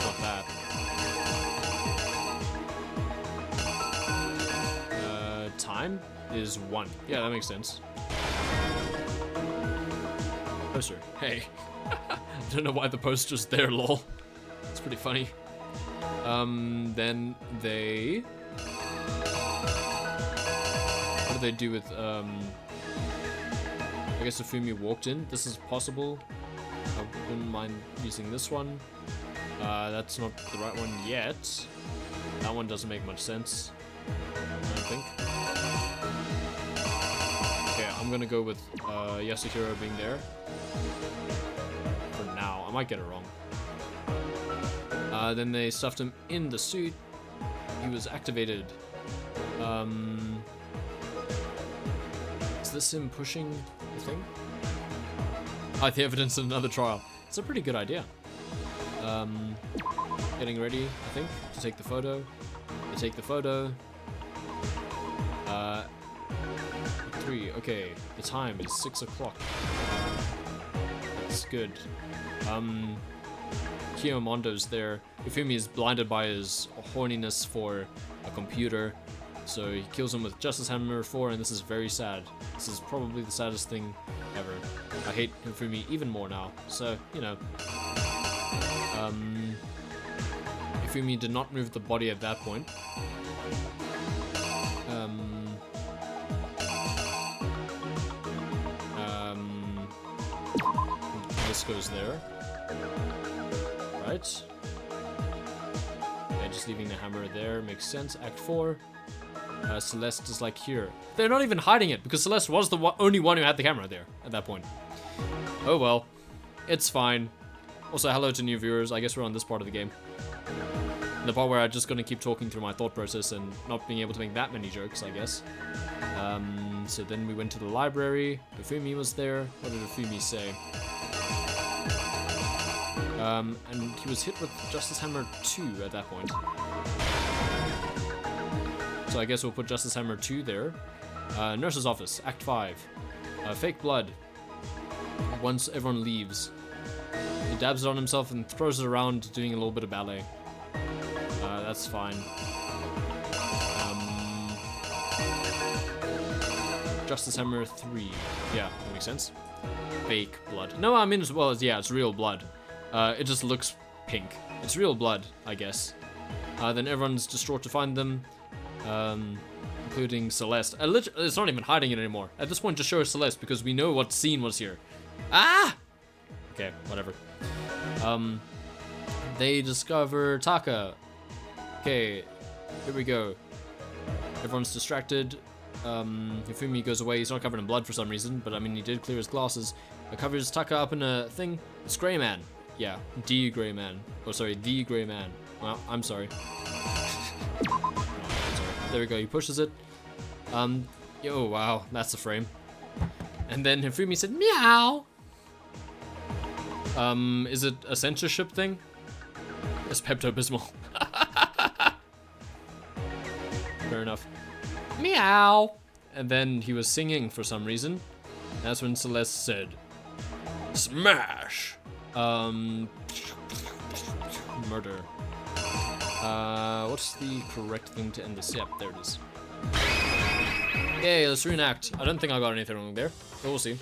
Not that. Time is 1. Yeah, that makes sense. Poster. Hey. I don't know why the poster's there, lol. It's pretty funny. Then they... What do they do with, I guess Hifumi walked in. This is possible. I wouldn't mind using this one. That's not the right one yet. That one doesn't make much sense, I don't think. Okay, I'm gonna go with Yasuhiro being there. For now, I might get it wrong. Then they stuffed him in the suit. He was activated. Is this him pushing the thing? Oh, the evidence in another trial. It's a pretty good idea. Getting ready, I think, to take the photo. They take the photo. 3, okay. The time is 6 o'clock. That's good. Kiyomondo's there. Hifumi is blinded by his horniness for a computer, so he kills him with Justice Hammer 4, and this is very sad. This is probably the saddest thing ever. I hate Hifumi even more now, so, you know. Hifumi did not move the body at that point. This goes there. Right. Okay, just leaving the hammer there makes sense. Act 4. Celeste is like here. They're not even hiding it because Celeste was the only one who had the camera there at that point. Oh well. It's fine. Also, hello to new viewers. I guess we're on this part of the game. The part where I'm just gonna keep talking through my thought process and not being able to make that many jokes, I guess. So then we went to the library. Hifumi was there. What did Hifumi say? And he was hit with Justice Hammer 2 at that point. So I guess we'll put Justice Hammer 2 there. Nurse's office, Act 5. Fake blood. Once everyone leaves, he dabs it on himself and throws it around, doing a little bit of ballet. That's fine. Justice Hammer 3. Yeah, that makes sense. Fake blood. No, I mean as well as, yeah, it's real blood. It just looks pink. It's real blood, I guess. Then everyone's distraught to find them, including Celeste. It's not even hiding it anymore. At this point, just show us Celeste because we know what scene was here. Ah! Okay, whatever. They discover Taka. Okay, here we go. Everyone's distracted. Hifumi goes away. He's not covered in blood for some reason, but I mean, he did clear his glasses. It covers Taka up in a thing. It's Gray Man. Yeah, D Gray Man. Oh, sorry, the Gray Man. Well, I'm sorry. No, I'm sorry. There we go. He pushes it. Yo, wow, that's the frame. And then Hifumi said, meow. Is it a censorship thing? It's Pepto-Bismol. Fair enough. Meow. And then he was singing for some reason. That's when Celeste said, smash. Murder. What's the correct thing to end this? Yep, there it is. Yay, let's reenact. I don't think I got anything wrong there, but we'll see.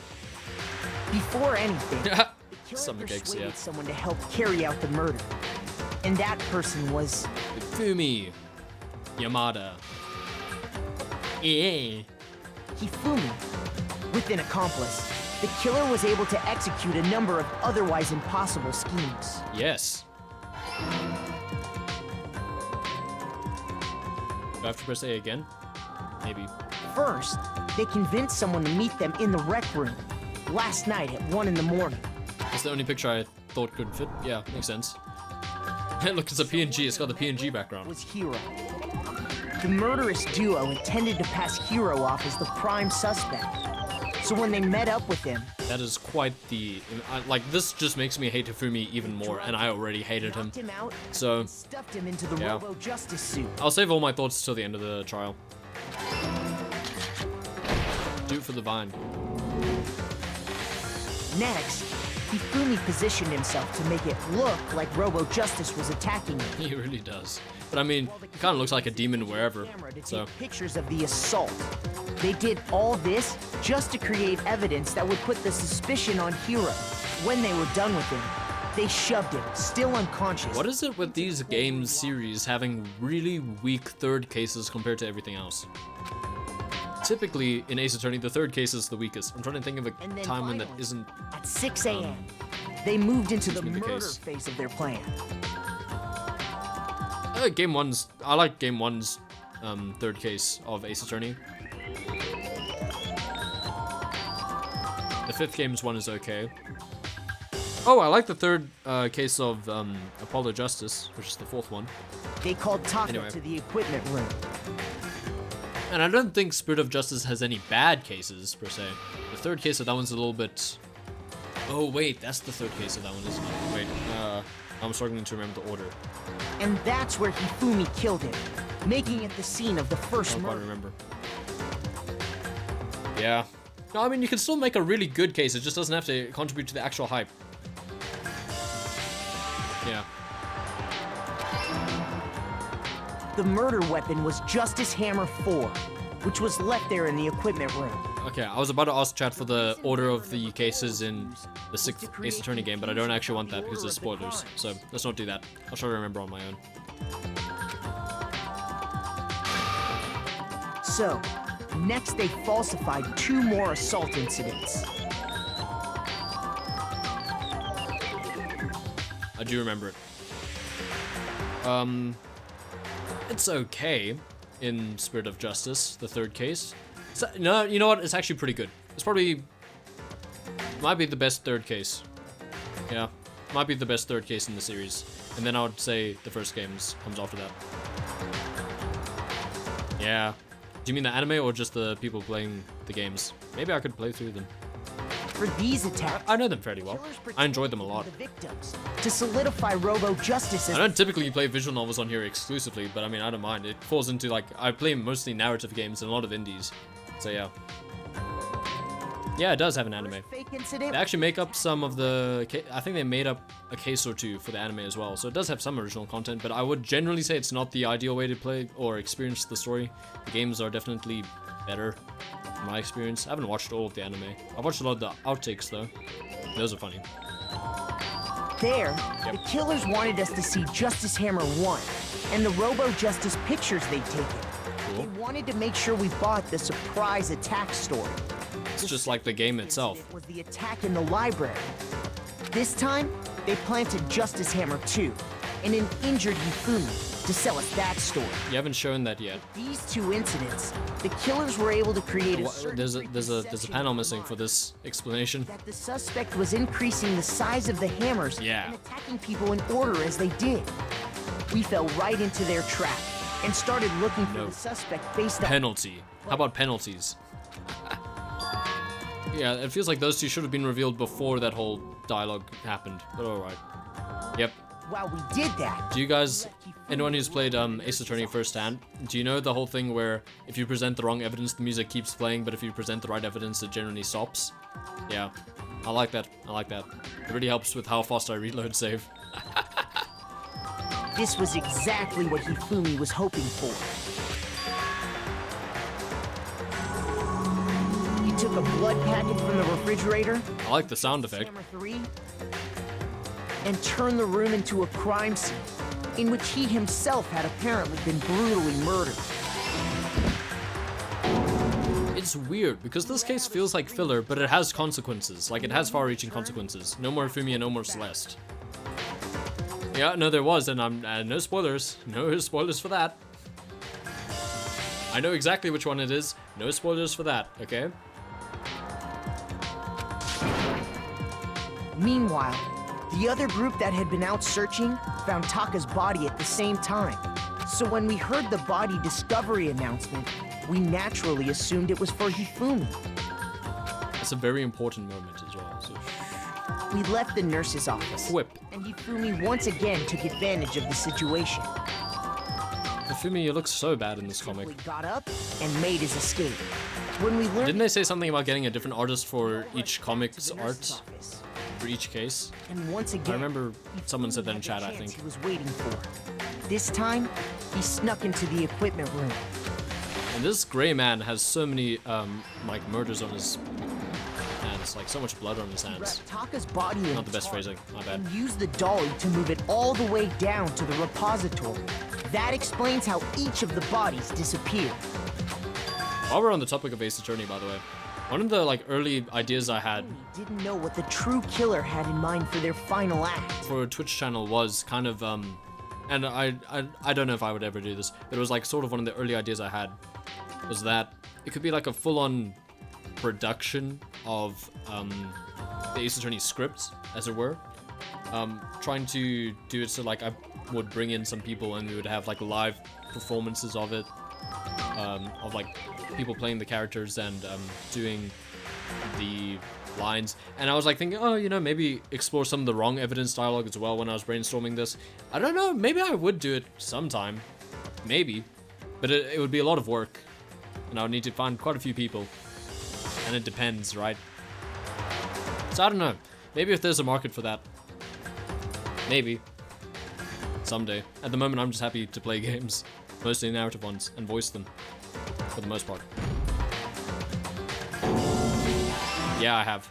Before anything, the killer Some cakes, persuaded yeah. someone to help carry out the murder. And that person was... Fumi Yamada. Yeah. Hifumi. With an accomplice, the killer was able to execute a number of otherwise impossible schemes. Yes. Do I have to press A again? Maybe. First, they convinced someone to meet them in the rec room last night at 1 in the morning. That's the only picture I thought could fit. Yeah, makes sense. Hey, look, it's a PNG. It's got the PNG background. Was Hiro. The murderous duo intended to pass Hiro off as the prime suspect. So when they met up with him... That is quite the... like, this just makes me hate Hifumi even more, and I already hated him. So, stuffed him into the yeah. Robo Justice suit. I'll save all my thoughts till the end of the trial. Do it for the vine. Next, Hifumi positioned himself to make it look like Robo Justice was attacking him. He really does. But I mean, he kind of looks like a demon wherever, so... Pictures of the assault. They did all this just to create evidence that would put the suspicion on Hiro. When they were done with him, they shoved him, still unconscious. What is it with these game series having really weak third cases compared to everything else? Typically, in Ace Attorney, the third case is the weakest. I'm trying to think of a time when that isn't... At 6 a.m., they moved into the murder phase of their plan. Game 1's... I like Game 1's third case of Ace Attorney. The 5th game's one is okay. Oh, I like the third case of Apollo Justice, which is the 4th one. They called Taka to the equipment room. And I don't think Spirit of Justice has any bad cases, per se. The third case of that one's a little bit... Oh, wait, that's the third case of that one, isn't it? Wait, I'm struggling to remember the order. And that's where Hifumi killed him, making it the scene of the first murder. I don't remember. Yeah. No, I mean, you can still make a really good case, it just doesn't have to contribute to the actual hype. Yeah. The murder weapon was Justice Hammer 4, which was left there in the equipment room. Okay, I was about to ask chat for the order of the cases in the 6th Ace Attorney game, but I don't actually want that because there's spoilers, so let's not do that. I'll try to remember on my own. So, next they falsified 2 more assault incidents. I do remember it. It's okay in Spirit of Justice, the third case. So, no, you know what? It's actually pretty good. It's probably... might be the best third case. Yeah, might be the best third case in the series. And then I would say the first game comes after that. Yeah. Do you mean the anime or just the people playing the games? Maybe I could play through them. For these attacks, I know them fairly well. I enjoyed them a lot. The victims to solidify Robo Justice as I don't typically play visual novels on here exclusively, but I mean, I don't mind. It falls into, like, I play mostly narrative games and a lot of indies. So, yeah. Yeah, it does have an anime. They actually make up some of the... I think they made up a case or two for the anime as well. So it does have some original content, but I would generally say it's not the ideal way to play or experience the story. The games are definitely better, in my experience. I haven't watched all of the anime. I've watched a lot of the outtakes, though. Those are funny. There, the killers wanted us to see Justice Hammer 1 and the Robo Justice pictures they'd taken. Cool. They wanted to make sure we bought the surprise attack story. It's just like the game itself. It was the attack in the library. This time, they planted Justice Hammer 2 and an injured Hifumi to sell us that story. You haven't shown that yet. These 2 incidents, the killers were able to create a there's a panel missing for this explanation. That the suspect was increasing the size of the hammers and attacking people in order as they did. We fell right into their trap and started looking for the suspect based on penalty. How about penalties? Yeah, it feels like those 2 should have been revealed before that whole dialogue happened, but alright. Yep. While we did that, do you guys, anyone who's played Ace Attorney firsthand, do you know the whole thing where if you present the wrong evidence, the music keeps playing, but if you present the right evidence, it generally stops? Yeah, I like that. I like that. It really helps with how fast I reload save. This was exactly what Hifumi was hoping for. He took a blood packet from the refrigerator. I like the sound effect. And turned the room into a crime scene. in which he himself had apparently been brutally murdered. It's weird, because this case feels like filler, but it has consequences. Like, it has far-reaching consequences. No more Fumi and no more Celeste. Yeah, no, there was, and no spoilers. No spoilers for that. I know exactly which one it is. No spoilers for that, okay? Meanwhile, the other group that had been out searching found Taka's body at the same time. So when we heard the body discovery announcement, we naturally assumed it was for Hifumi. It's a very important moment as well, so... We left the nurse's office, Whip. and Hifumi once again took advantage of the situation. Hifumi, you look so bad in this comic. He got up and made his escape. When we learned... Didn't they say something about getting a different artist for each comic's art? For each case? And once again, I remember someone said that in chat, I think. He was waiting for. This time, he snuck into the equipment room. And this gray man has so many, like, murders on his hands. Like, so much blood on his hands. Taka's body Not the best phrasing, my bad. And used the dolly to move it all the way down to the repository. That explains how each of the bodies disappeared. While we're on the topic of Ace Attorney, by the way, one of the, like, early ideas I had... Didn't know what the true killer had in mind for their final act. For a Twitch channel was kind of, and I don't know if I would ever do this, but it was, like, sort of one of the early ideas I had, was that it could be, like, a full-on production of, the Ace Attorney script, as it were. Trying to do it so, like, I would bring in some people and we would have, like, live performances of it, of, like, people playing the characters and doing the lines. And I was like thinking, oh, you know, maybe explore some of the wrong evidence dialogue as well when I was brainstorming this. I don't know, maybe I would do it sometime. Maybe. But it would be a lot of work. And I would need to find quite a few people. And it depends, right? So I don't know. Maybe if there's a market for that. Maybe. Someday. At the moment, I'm just happy to play games. Mostly narrative ones. And voice them. For the most part. Yeah, I have.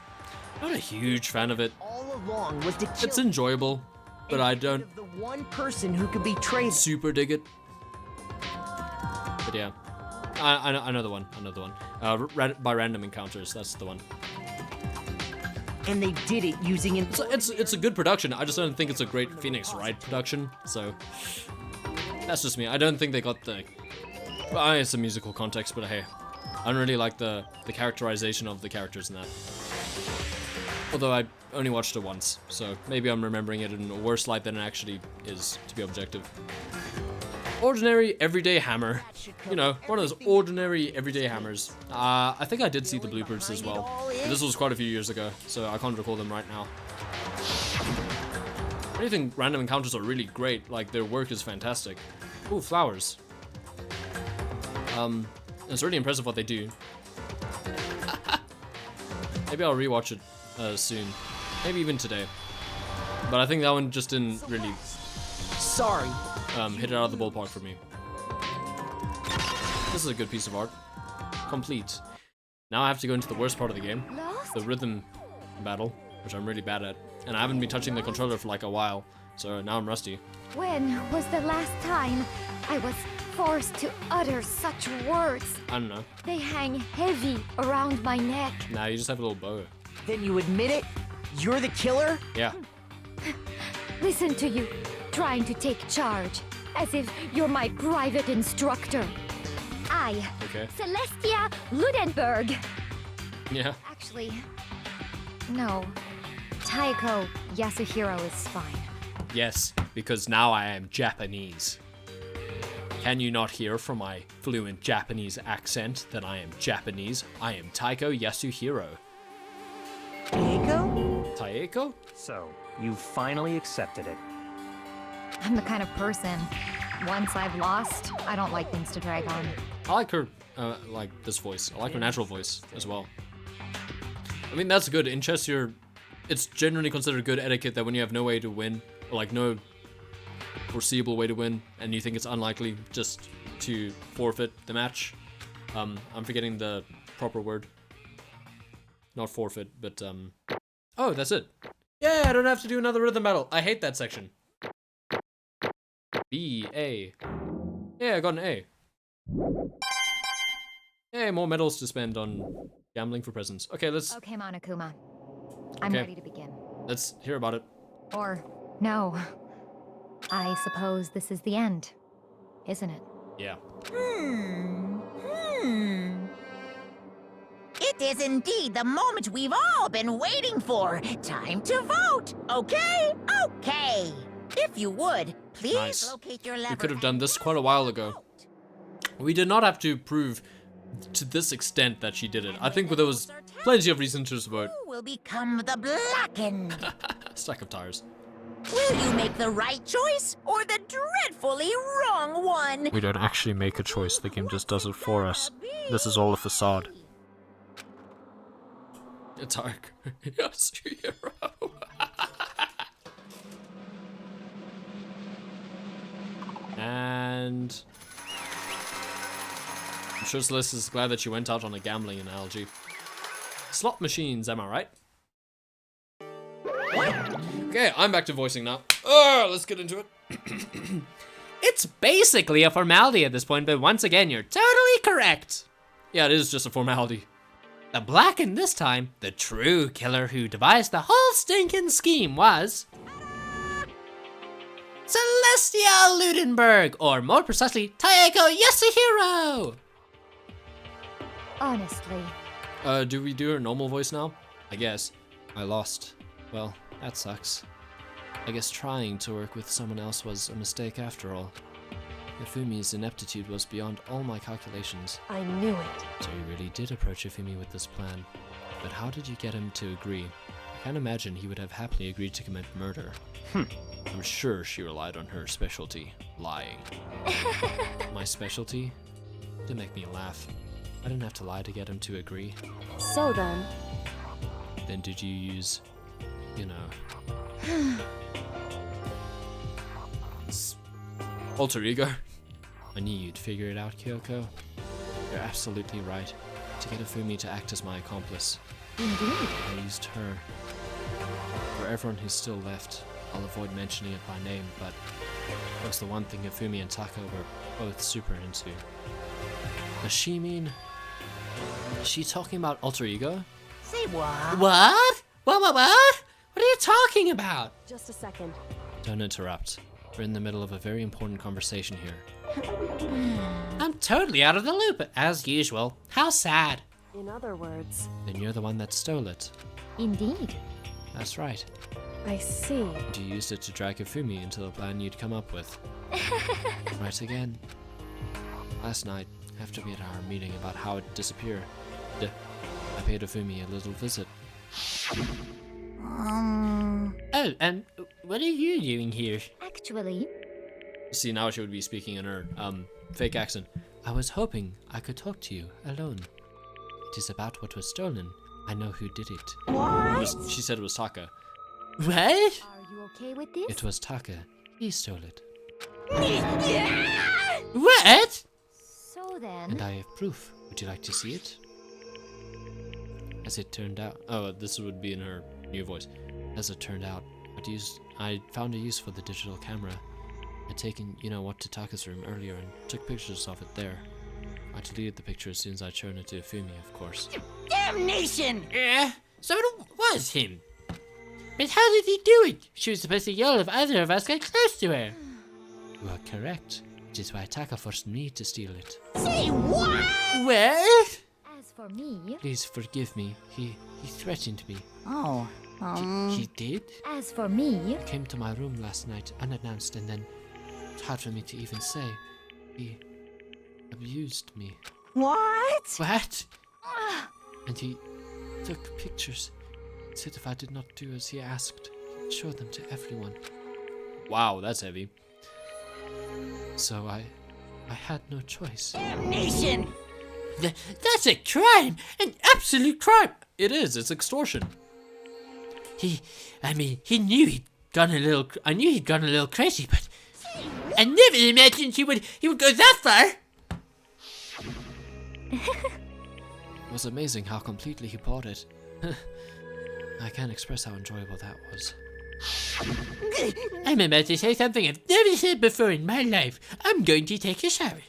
Not a huge fan of it. All along was to kill. It's enjoyable, but I don't The one person who could betray them. super dig it. But yeah, I know the one. I know the one. By random encounters, that's the one. And they did it using it. It's a good production. I just don't think it's a great Phoenix Wright production. So that's just me. I don't think they got the. Well, it's a musical context, but hey, I don't really like the characterization of the characters in that. Although I only watched it once, so maybe I'm remembering it in a worse light than it actually is, to be objective. Ordinary, everyday hammer. You know, one of those ordinary, everyday hammers. I think I did see the bloopers as well. But this was quite a few years ago, so I can't recall them right now. I do think random encounters are really great. Like, their work is fantastic. Ooh, flowers. It's really impressive what they do. Maybe I'll rewatch it soon. Maybe even today. But I think that one just didn't really Sorry. hit it out of the ballpark for me. This is a good piece of art. Complete. Now I have to go into the worst part of the game. The rhythm battle, which I'm really bad at. And I haven't been touching the controller for like a while, so now I'm rusty. When was the last time I was forced to utter such words? I don't know. They hang heavy around my neck. Nah, you just have a little bow. Then you admit it? You're the killer? Yeah. Listen to you, trying to take charge, as if you're my private instructor. I, Okay. Celestia Ludenberg. Yeah. Actually, no. Taiko Yasuhiro is fine. Yes, because now I am Japanese. Can you not hear from my fluent Japanese accent that I am Japanese? I am Taiko Yasuhiro. Taiko? Taeko? So, you finally accepted it. I'm the kind of person, once I've lost, I don't like things to drag on. I like her, like this voice. I like her natural voice as well. I mean, that's good. In chess, it's generally considered good etiquette that when you have no way to win, or like no foreseeable way to win, and you think it's unlikely just to forfeit the match. I'm forgetting the proper word. Not forfeit, but oh, that's it. Yeah, I don't have to do another rhythm battle. I hate that section. B, A. Yeah, I got an A. Hey, more medals to spend on gambling for presents. Okay, let's... Okay, Monokuma. I'm ready to begin. Let's hear about it. Or, no. I suppose this is the end, isn't it? Yeah. It is indeed the moment we've all been waiting for. Time to vote. Okay? Okay. If you would, please Nice. locate your lever. We could have done this quite a while ago. We did not have to prove to this extent that she did it. I think there was plenty of reason to just vote. Who will become the blackened? Stack of tires. Will you make the right choice or the dreadfully wrong one? We don't actually make a choice, the game just does it for us. This is all a facade. It's Ark. Yasuhiro. And I'm sure Celeste is glad that she went out on a gambling analogy. Slot machines, am I right? Okay, I'm back to voicing now. Let's get into it. It's basically a formality at this point, but once again, you're totally correct. Yeah, it is just a formality. The Blackened this time, the true killer who devised the whole stinking scheme was... Celestia Ludenberg, or more precisely, Taeko Yasuhiro! Honestly. Do we do her normal voice now? I guess. I lost. Well, that sucks. I guess trying to work with someone else was a mistake after all. Yofumi's ineptitude was beyond all my calculations. I knew it. So you really did approach Yofumi with this plan. But how did you get him to agree? I can't imagine he would have happily agreed to commit murder. I'm sure she relied on her specialty, lying. My specialty? To make me laugh. I didn't have to lie to get him to agree. So then... Then did you use, you know... alter ego? I knew you'd figure it out, Kyoko. You're absolutely right. To get Yofumi to act as my accomplice. Indeed. I used her. For everyone who's still left, I'll avoid mentioning it by name, but it was the one thing Yofumi and Taka were both super into. Does she mean... Is she talking about alter ego? Say what? What? What? What are you talking about? Just a second. Don't interrupt. We're in the middle of a very important conversation here. I'm totally out of the loop, as usual. How sad. In other words... Then you're the one that stole it. Indeed. That's right. I see. And you used it to drag Yofumi into the plan you'd come up with. Right again. Last night, after we had our meeting about how it disappeared, I paid Yofumi a little visit. Oh, and what are you doing here? Actually, See, now she would be speaking in her, fake accent. I was hoping I could talk to you alone. It is about what was stolen. I know who did it. What? She said it was Taka. What? are you okay with this? It was Taka. He stole it. What? So then... And I have proof. Would you like to see it? As it turned out... Oh, this would be in her new voice. As it turned out, I found a use for the digital camera. I'd taken, you know what, to Taka's room earlier and took pictures of it there. I deleted the picture as soon as I'd shown it to Yofumi, of course. Damnation! So it was him. But how did he do it? She was supposed to yell if either of us got close to her. You are correct. Which is why Taka forced me to steal it. Say what? What? As for me... Please forgive me. He threatened me. Oh, He did? As for me... Came to my room last night unannounced, and then it's hard for me to even say. He abused me. What? What? And he took pictures. Said if I did not do as he asked, he'd show them to everyone. Wow, that's heavy. So I had no choice. Damnation! That's a crime! An absolute crime! It is. It's extortion. He knew he'd gone a little... I knew he'd gone a little crazy, but... I never imagined he would go that far! It was amazing how completely he bought it. I can't express how enjoyable that was. I'm about to say something I've never said before in my life. I'm going to take a shower.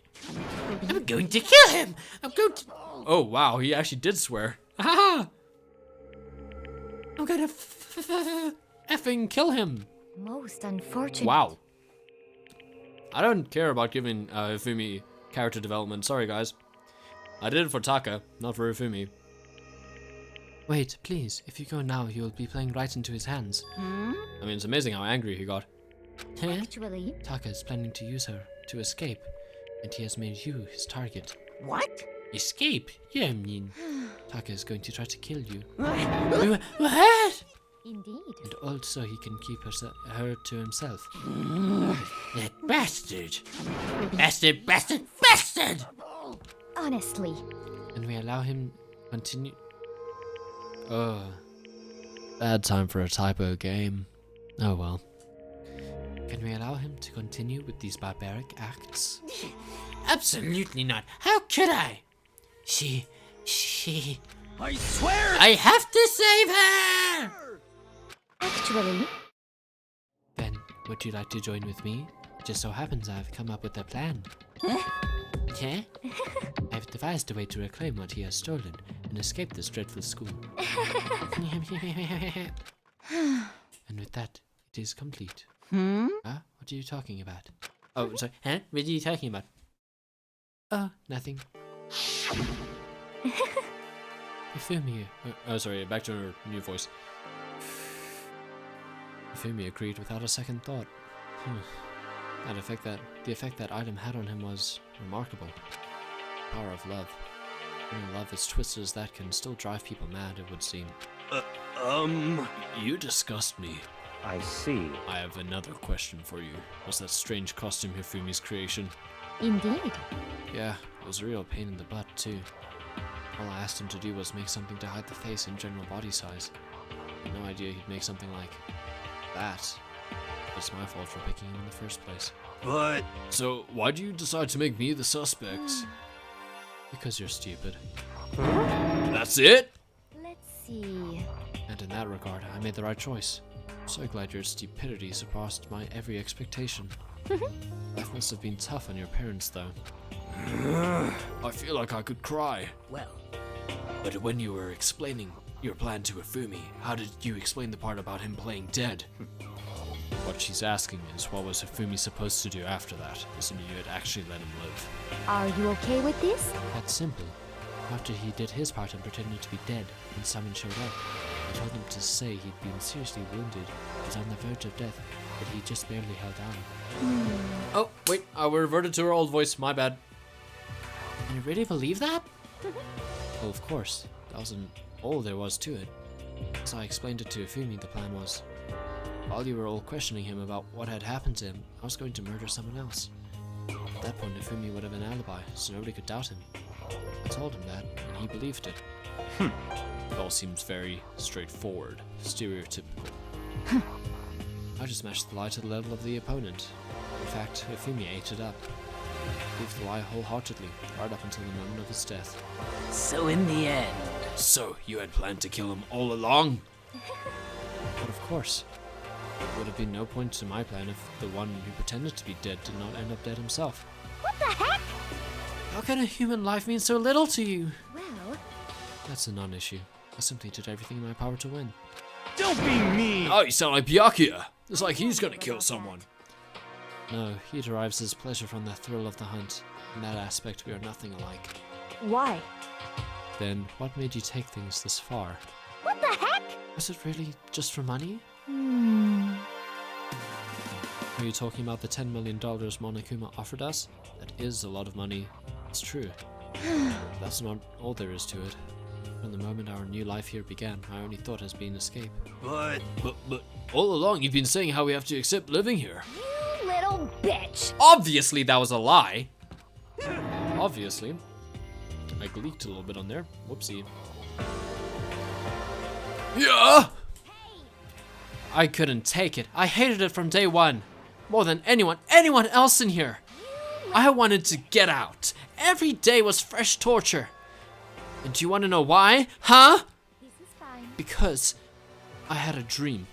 I'm going to kill him. I'm going to... Oh, wow, he actually did swear. Ha! I'm gonna Effing kill him. Most unfortunate. Wow. I don't care about giving Ifumi character development. Sorry, guys. I did it for Taka, not for Ifumi. Wait, please. If you go now, you'll be playing right into his hands. I mean, it's amazing how angry he got. Actually, Taka is planning to use her to escape, and he has made you his target. What? Escape? Yeah, I mean, Taka is going to try to kill you. What? indeed. And also he can keep her to himself. That bastard! Bastard, bastard, bastard! Honestly. And we allow him continue... Oh. Bad time for a typo game. Oh well. Can we allow him to continue with these barbaric acts? Absolutely not. How could I? She... I swear! I have to save her! Actually... Then, would you like to join with me? It just so happens I've come up with a plan. Yeah? I've devised a way to reclaim what he has stolen and escape this dreadful school. And with that, it is complete. Huh? What are you talking about? Oh, sorry. Huh? What are you talking about? Oh, nothing. Ifumi. Oh, sorry. Back to her new voice. Ifumi agreed without a second thought. The effect that item had on him was remarkable. Power of love. Only love as twisted as that can still drive people mad, it would seem. You disgust me. I see. I have another question for you. Was that strange costume Hifumi's creation? Indeed. Yeah, it was a real pain in the butt, too. All I asked him to do was make something to hide the face and general body size. I had no idea he'd make something like that. It's my fault for picking him in the first place. But... So, why'd you decide to make me the suspect? Because you're stupid. That's it? Let's see. And in that regard, I made the right choice. I'm so glad your stupidity surpassed my every expectation. Life must have been tough on your parents, though. I feel like I could cry. Well, But when you were explaining your plan to Ifumi, how did you explain the part about him playing dead? What she's asking is, what was Ifumi supposed to do after that, assuming you had actually let him live? Are you okay with this? That's simple. After he did his part and pretended to be dead, when someone showed up, I told him to say he'd been seriously wounded, was on the verge of death, but he just barely held on. Oh, wait, I reverted to her old voice, my bad. And you really believe that? Well, of course. That wasn't all there was to it. As I explained it to Ifumi, the plan was, while you were all questioning him about what had happened to him, I was going to murder someone else. At that point, Ifumi would have an alibi, so nobody could doubt him. I told him that, and he believed it. It all seems very straightforward, stereotypical. I just matched the lie to the level of the opponent. In fact, Ifumi ate it up. He believed the lie wholeheartedly, right up until the moment of his death. so in the end, So, you had planned to kill him all along? But of course, there would have been no point to my plan if the one who pretended to be dead did not end up dead himself. What the heck? How can a human life mean so little to you? Well, That's a non-issue. I simply did everything in my power to win. Don't be mean! Oh, you sound like Byakuya. It's like he's gonna kill someone. No, he derives his pleasure from the thrill of the hunt. In that aspect, we are nothing alike. Why? Then, what made you take things this far? what the heck? Was it really just for money? Are you talking about the $10 million Monokuma offered us? That is a lot of money. It's true. That's not all there is to it. From the moment our new life here began, my only thought has been escape. But... But all along you've been saying how we have to accept living here. You little bitch. Obviously that was a lie. Obviously. I gleeked a little bit on there. Whoopsie. Yeah! I couldn't take it. I hated it from day one. More than anyone else in here. I wanted to get out. Every day was fresh torture. And do you want to know why? Huh? This is fine. Because I had a dream.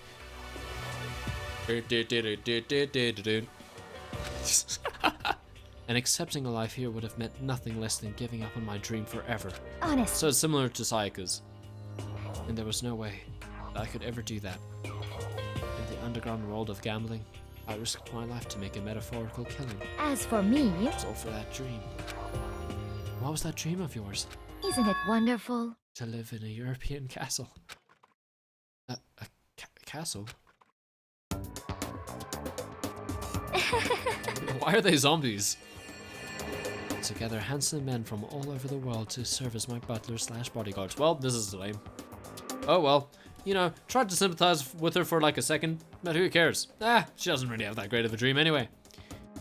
And accepting a life here would have meant nothing less than giving up on my dream forever. Honest. So it's similar to Sayaka's. And there was no way that I could ever do that. In the underground world of gambling, I risked my life to make a metaphorical killing. As for me, It was all for that dream. What was that dream of yours? isn't it wonderful? To live in a European castle. A castle? Why are they zombies? Together, handsome men from all over the world to serve as my butler/bodyguards. Well, this is lame. Oh well. You know, tried to sympathize with her for like a second, but who cares? She doesn't really have that great of a dream anyway.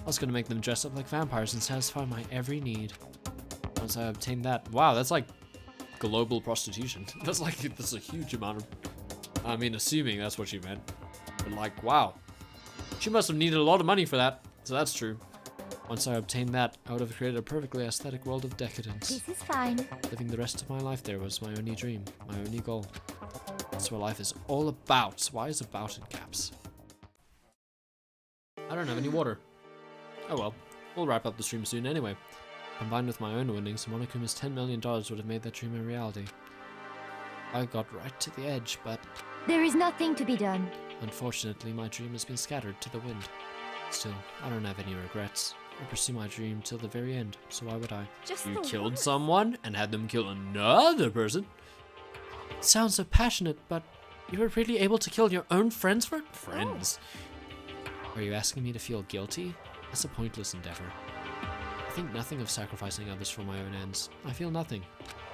I was gonna make them dress up like vampires and satisfy my every need. Once I obtained that, wow, that's like global prostitution. That's a huge amount of, I mean, assuming that's what she meant. But like, wow. She must have needed a lot of money for that, so that's true. Once I obtained that, I would have created a perfectly aesthetic world of decadence. This is fine. Living the rest of my life there was my only dream, my only goal. That's what life is all about. Why is about in caps? I don't have any water. Oh well, we'll wrap up the stream soon anyway. Combined with my own winnings, Monokuma's $10 million would have made that dream a reality. I got right to the edge, but There is nothing to be done. unfortunately my dream has been scattered to the wind. Still, I don't have any regrets. I pursue my dream till the very end, so why would I? Just You the killed worst. someone and had them kill another person? It sounds so passionate, but you were really able to kill your own friends for it? Friends? Are you asking me to feel guilty? That's a pointless endeavor. I think nothing of sacrificing others for my own ends. I feel nothing.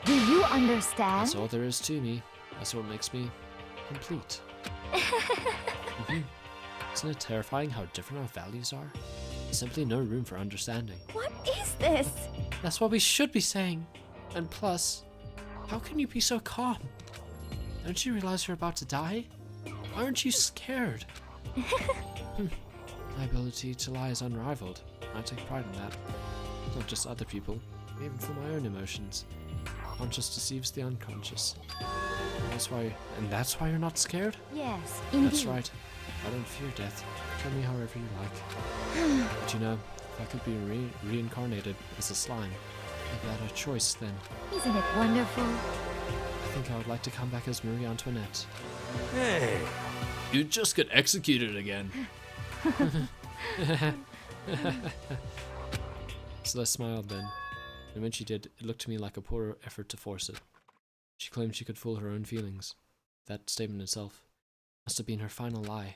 Do you understand? That's all there is to me. That's what makes me complete. Mhm. Isn't it terrifying how different our values are? There's simply no room for understanding. What is this? That's what we should be saying. And plus, how can you be so calm? Don't you realize you're about to die? Why aren't you scared? My ability to lie is unrivaled. I take pride in that. Not just other people, even for my own emotions. Conscious deceives the unconscious. That's why you're not scared? Yes, indeed. That's right. I don't fear death. Tell me however you like. But you know, if I could be reincarnated as a slime, if I had a choice then, Isn't it wonderful? I think I would like to come back as Marie Antoinette. Hey, You just get executed again. Celeste smiled then, and when she did, it looked to me like a poor effort to force it. She claimed she could fool her own feelings. That statement itself must have been her final lie.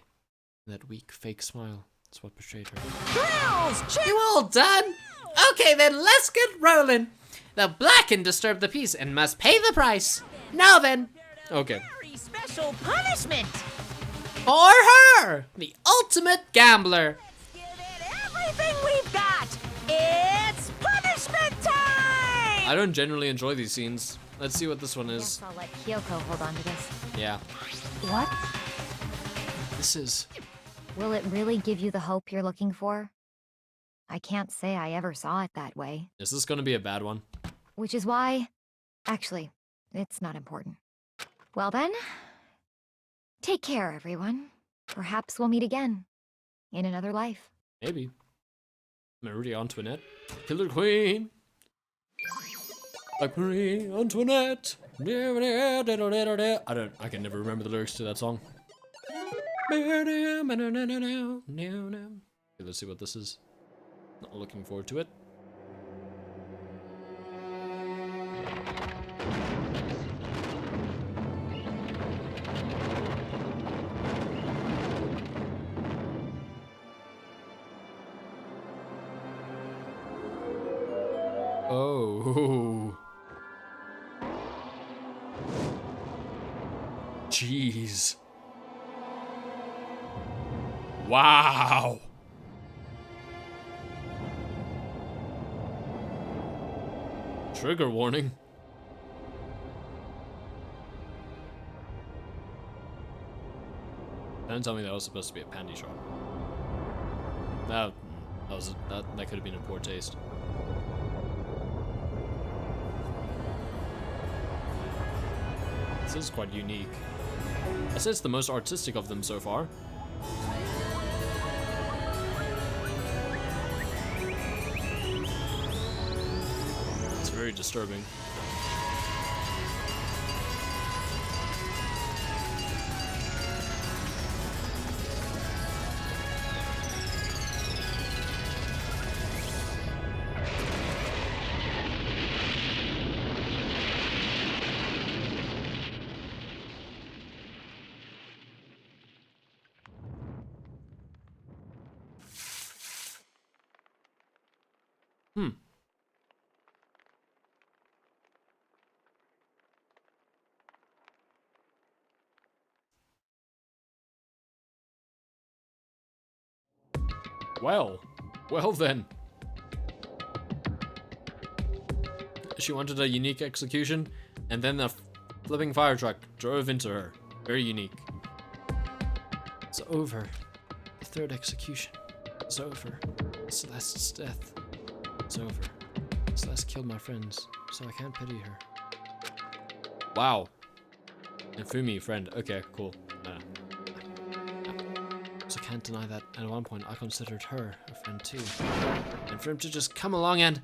And that weak, fake smile is what betrayed her. You all done? Okay then, let's get rolling. The black can disturb the peace and must pay the price. Now then, Okay. Very special punishment. for her, the ultimate gambler. Give it everything we've got. It's punishment time. I don't generally enjoy these scenes. Let's see what this one is. Guess I'll let Kyoko hold on to this. Yeah. What? This is... Will it really give you the hope you're looking for? I can't say I ever saw it that way. Is this gonna be a bad one? Which is why... Actually, it's not important. Well then, take care, everyone. Perhaps we'll meet again. In another life. Maybe. Marie Antoinette. Killer Queen. Like Marie Antoinette. I can never remember the lyrics to that song. Okay, let's see what this is. Not looking forward to it. Oh. Jeez. Wow. Trigger warning. Don't tell me that was supposed to be a panty shop. That could have been in poor taste. This is quite unique. I'd say it's the most artistic of them so far. very disturbing. Well then. She wanted a unique execution, and then the flipping fire truck drove into her. Very unique. It's over. The third execution. It's over. Celeste's death. It's over. Celeste killed my friends, so I can't pity her. Wow. And Fumi, friend. Okay, cool. So I can't deny that at one point I considered her a friend too. And for him to just come along and...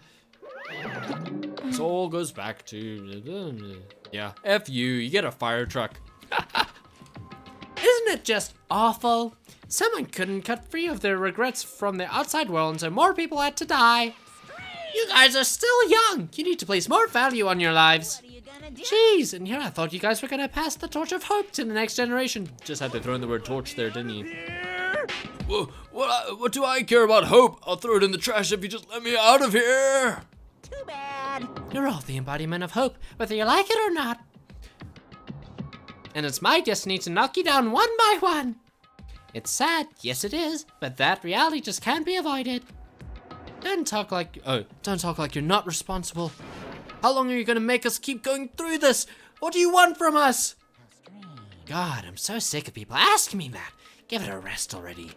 This all goes back to... Yeah, F you get a fire truck. Isn't it just awful? Someone couldn't cut free of their regrets from the outside world, and so more people had to die. You guys are still young. You need to place more value on your lives. Jeez, and here I thought you guys were gonna pass the torch of hope to the next generation. Just had to throw in the word torch there, didn't you? Well, what do I care about hope? I'll throw it in the trash if you just let me out of here. Too bad. You're all the embodiment of hope, whether you like it or not. And it's my destiny to knock you down one by one. It's sad, yes it is, but that reality just can't be avoided. Don't talk like you're not responsible. How long are you gonna make us keep going through this? What do you want from us? God, I'm so sick of people asking me that. Give it a rest already.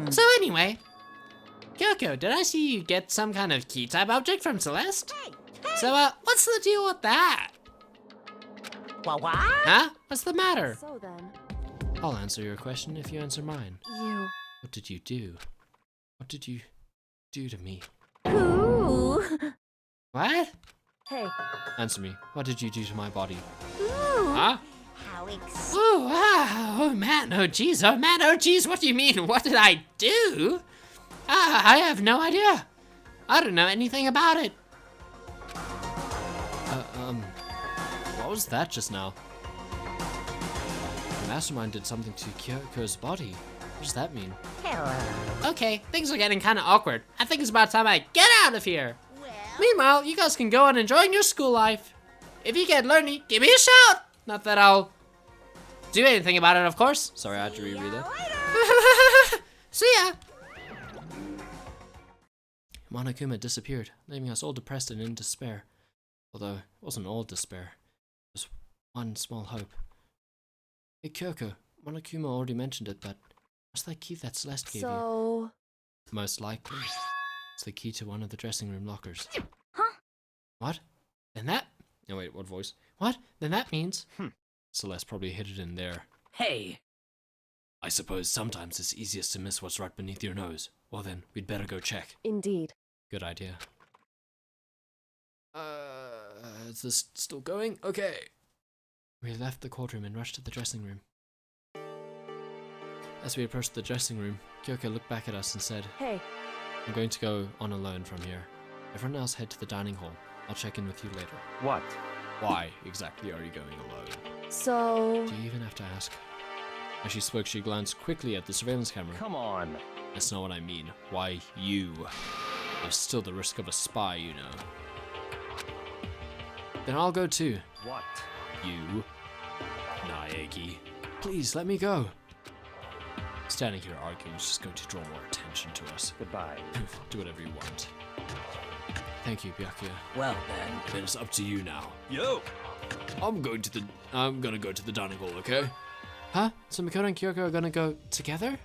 So anyway, Kyoko, did I see you get some kind of key type object from Celeste? Hey. So, what's the deal with that? What? Huh? What's the matter? So then, I'll answer your question if you answer mine. you... What did you do? What did you do to me? Ooh. What? Hey, Answer me. What did you do to my body? Ooh. Huh? How exciting. Oh, wow. Oh, man. Oh, geez. Oh, man. Oh, geez. What do you mean? What did I do? I have no idea. I don't know anything about it. What was that just now? The mastermind did something to Kyoko's body. What does that mean? Hello. Okay, things are getting kind of awkward. I think it's about time I get out of here. Well, Meanwhile, you guys can go on enjoying your school life. If you get lonely, give me a shout. Not that I'll do anything about it, of course. Sorry, I had to reread it. See ya. Monokuma disappeared, leaving us all depressed and in despair. Although, it wasn't all despair. It was one small hope. Hey Kyoko, Monokuma already mentioned it, but what's that key that Celeste gave you? so... Most likely, it's the key to one of the dressing room lockers. Huh? What? Then that... No, wait, what voice? What? Then that means... Celeste probably hid it in there. Hey, I suppose sometimes it's easiest to miss what's right beneath your nose. Well then, we'd better go check. Indeed. Good idea. Is this still going? Okay. We left the courtroom and rushed to the dressing room. As we approached the dressing room, Kyoko looked back at us and said, Hey, I'm going to go on alone from here. Everyone else head to the dining hall. I'll check in with you later. What? Why exactly are you going alone? so... Do you even have to ask? As she spoke, she glanced quickly at the surveillance camera. Come on. That's not what I mean. Why you? There's still the risk of a spy, you know. Then I'll go too. What? You? Naegi. Please, let me go. Standing here arguing is just going to draw more attention to us. Goodbye. Do whatever you want. Thank you, Byakuya. well then. Then it's up to you now. Yo! I'm gonna go to the dining hall, okay? Huh? So Mikoto and Kyoko are gonna go together?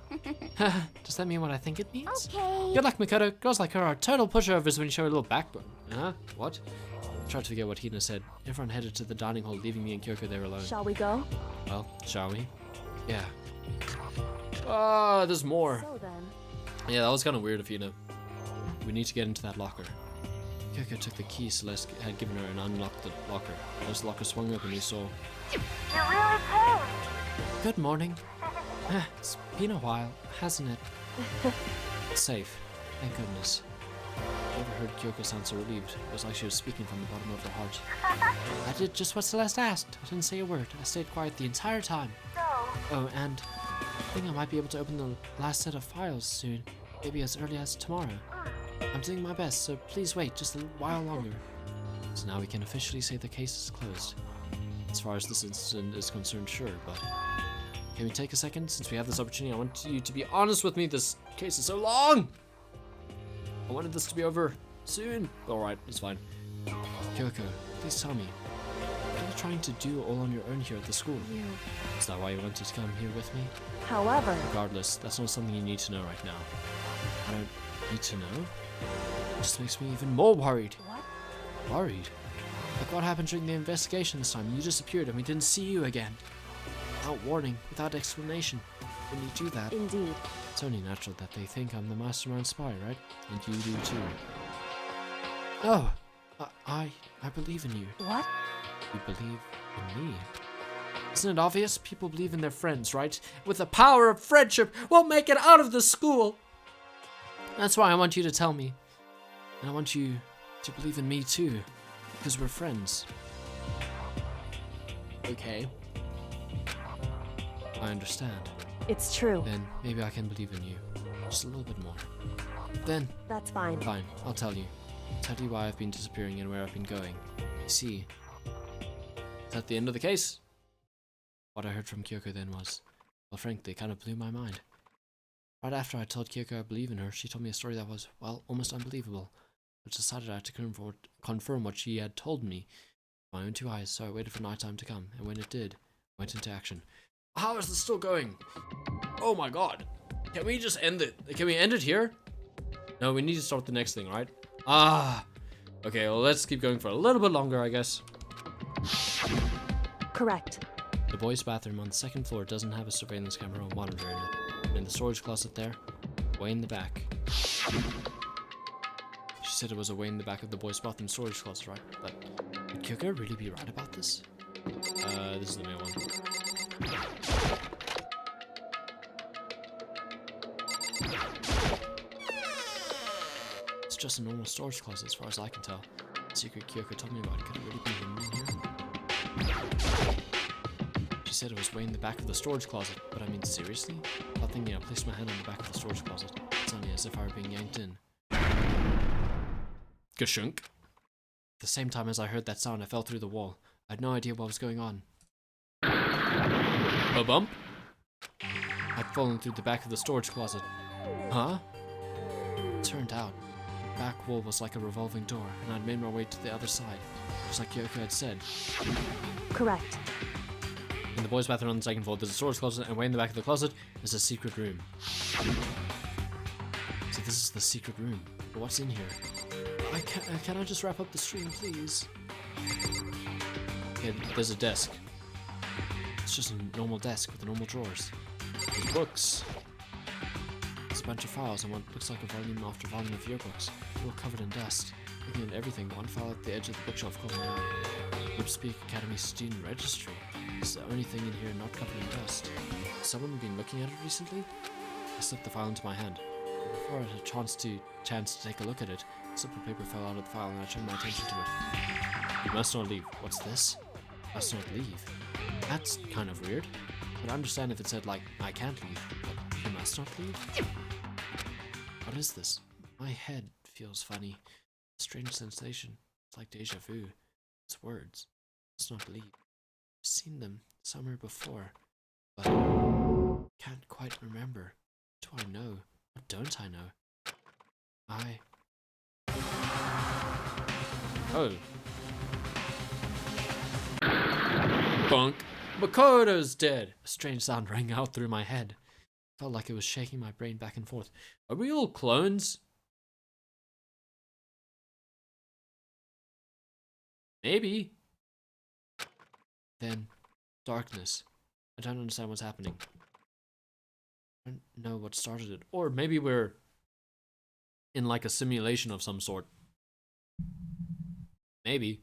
Does that mean what I think it means? Okay. Good luck, Mikoto. Girls like her are total pushovers when you show a little backbone. Huh? What? I tried to forget what Hina said. Everyone headed to the dining hall, leaving me and Kyoko there alone. Shall we go? Well, shall we? Yeah. There's more. So then... Yeah, that was kind of weird of Hina. We need to get into that locker. Kyoko took the key Celeste had given her and unlocked the locker. As the locker swung open, he saw... You really came! Good morning. It's been a while, hasn't it? It's safe. Thank goodness. I overheard Kyoko sound so relieved. It was like she was speaking from the bottom of her heart. I did just what Celeste asked. I didn't say a word. I stayed quiet the entire time. So, Oh, and I think I might be able to open the last set of files soon. Maybe as early as tomorrow. I'm doing my best, so please wait just a while longer. So now we can officially say the case is closed. As far as this incident is concerned, sure, but... Can we take a second? Since we have this opportunity, I want you to be honest with me. This case is so long! I wanted this to be over soon. Alright, it's fine. Kyoko, please tell me. What are you trying to do all on your own here at the school? Is that why you wanted to come here with me? However, Regardless, that's not something you need to know right now. I don't need to know? It just makes me even more worried. what? Worried? Like what happened during the investigation this time? You disappeared and we didn't see you again. Without warning, without explanation. When you do that, Indeed. it's only natural that they think I'm the mastermind spy, right? And you do too. Oh, I believe in you. What? You believe in me? Isn't it obvious? People believe in their friends, right? With the power of friendship, we'll make it out of the school! That's why I want you to tell me. And I want you to believe in me too. Because we're friends. Okay. I understand. It's true. Then maybe I can believe in you. Just a little bit more. Then, That's fine. fine, I'll tell you. Tell you why I've been disappearing and where I've been going. You see, is that the end of the case? What I heard from Kyoko then was, well, frankly, kind of blew my mind. Right after I told Kyoko I believe in her, she told me a story that was, well, almost unbelievable. I decided I had to confirm what she had told me with my own two eyes, so I waited for nighttime to come, and when it did, I went into action. How is this still going? Oh my god. Can we just end it? Can we end it here? No, we need to start the next thing, right? Ah. Okay, well, let's keep going for a little bit longer, I guess. Correct. The boys' bathroom on the second floor doesn't have a surveillance camera or monitor in it. And in the storage closet there, way in the back. She said it was away in the back of the boys' bathroom storage closet, right? But would Kyoko really be right about this? This is the main one. It's just a normal storage closet as far as I can tell. The secret Kyoko told me about could it really be hidden in here? She said it was way in the back of the storage closet, but I mean seriously? Without thinking, I placed my hand on the back of the storage closet. It's only as if I were being yanked in. Gashunk. At the same time as I heard that sound, I fell through the wall. I had no idea what was going on. A bump? I'd fallen through the back of the storage closet. Huh? It turned out, the back wall was like a revolving door, and I'd made my way to the other side, just like Kyoko had said. Correct. In the boys' bathroom on the second floor, there's a storage closet, and way in the back of the closet is a secret room. So this is the secret room. But what's in here? Can I just wrap up the stream, please? Okay, there's a desk. It's just a normal desk with normal drawers. There's books. There's a bunch of files and what looks like a volume after volume of yearbooks, all covered in dust. Looking at everything, one file at the edge of the bookshelf caught my eye. Lipspeak Academy Student Registry. It's the only thing in here not covered in dust. Has someone been looking at it recently? I slipped the file into my hand. Before I had a chance to take a look at it, a slip of paper fell out of the file and I turned my attention to it. You must not leave. What's this? Must not leave. That's kind of weird. I'd understand if it said, like, I can't leave, but you must not leave? What is this? My head feels funny. A strange sensation. It's like deja vu. It's words. Must not leave. I've seen them somewhere before, but can't quite remember. What do I know? What don't I know? Oh. Bonk. Makoto's dead! A strange sound rang out through my head. Felt like it was shaking my brain back and forth. Are we all clones? Maybe. Then, darkness. I don't understand what's happening. I don't know what started it. Or maybe we're in like a simulation of some sort. Maybe.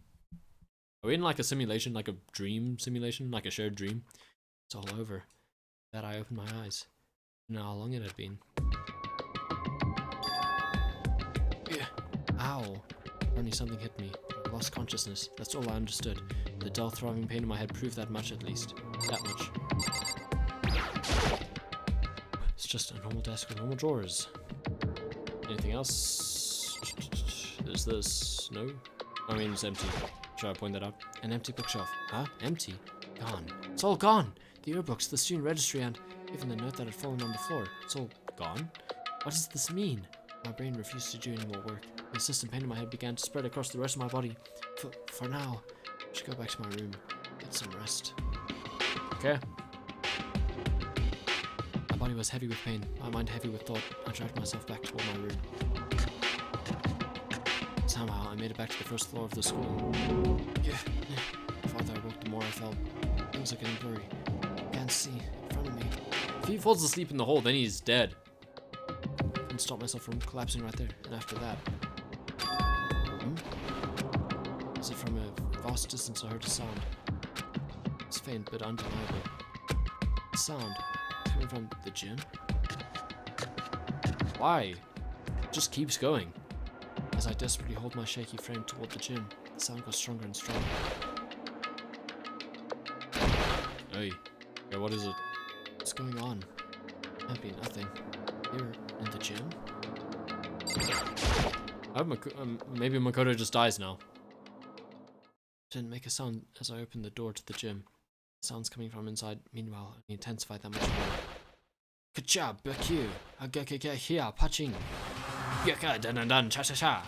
Are we in like a simulation, like a dream simulation, like a shared dream? It's all over. That I opened my eyes. I don't know how long it had been. Yeah. Ow. Only something hit me. I lost consciousness. That's all I understood. The dull throbbing pain in my head proved that much at least. That much. It's just a normal desk with normal drawers. Anything else? Is this... No? I mean, it's empty. Should I point that out? An empty bookshelf. Huh? Empty? Gone. It's all gone! The yearbooks, the student registry, and even the note that had fallen on the floor. It's all gone? What does this mean? My brain refused to do any more work. The insistent pain in my head began to spread across the rest of my body. For now, I should go back to my room. Get some rest. Okay. My body was heavy with pain, my mind heavy with thought. I dragged myself back toward my room. Somehow, I made it back to the first floor of the school. The farther I walked, the more I felt things are getting blurry. I can't see in front of me. If he falls asleep in the hole, then he's dead. I couldn't stop myself from collapsing right there. And after that... Was it from a vast distance I heard a sound? It's faint but undeniable. A sound coming from the gym? Why? It just keeps going. As I desperately hold my shaky frame toward the gym, the sound got stronger and stronger. Hey, yeah, what is it? What's going on? Can't be nothing. Here in the gym? I hope maybe Makoto just dies now. Didn't make a sound as I opened the door to the gym. The sounds coming from inside, meanwhile, only intensified that much more. Good job, Baku! Agakaka here, patching! Yaka dan dan cha cha cha!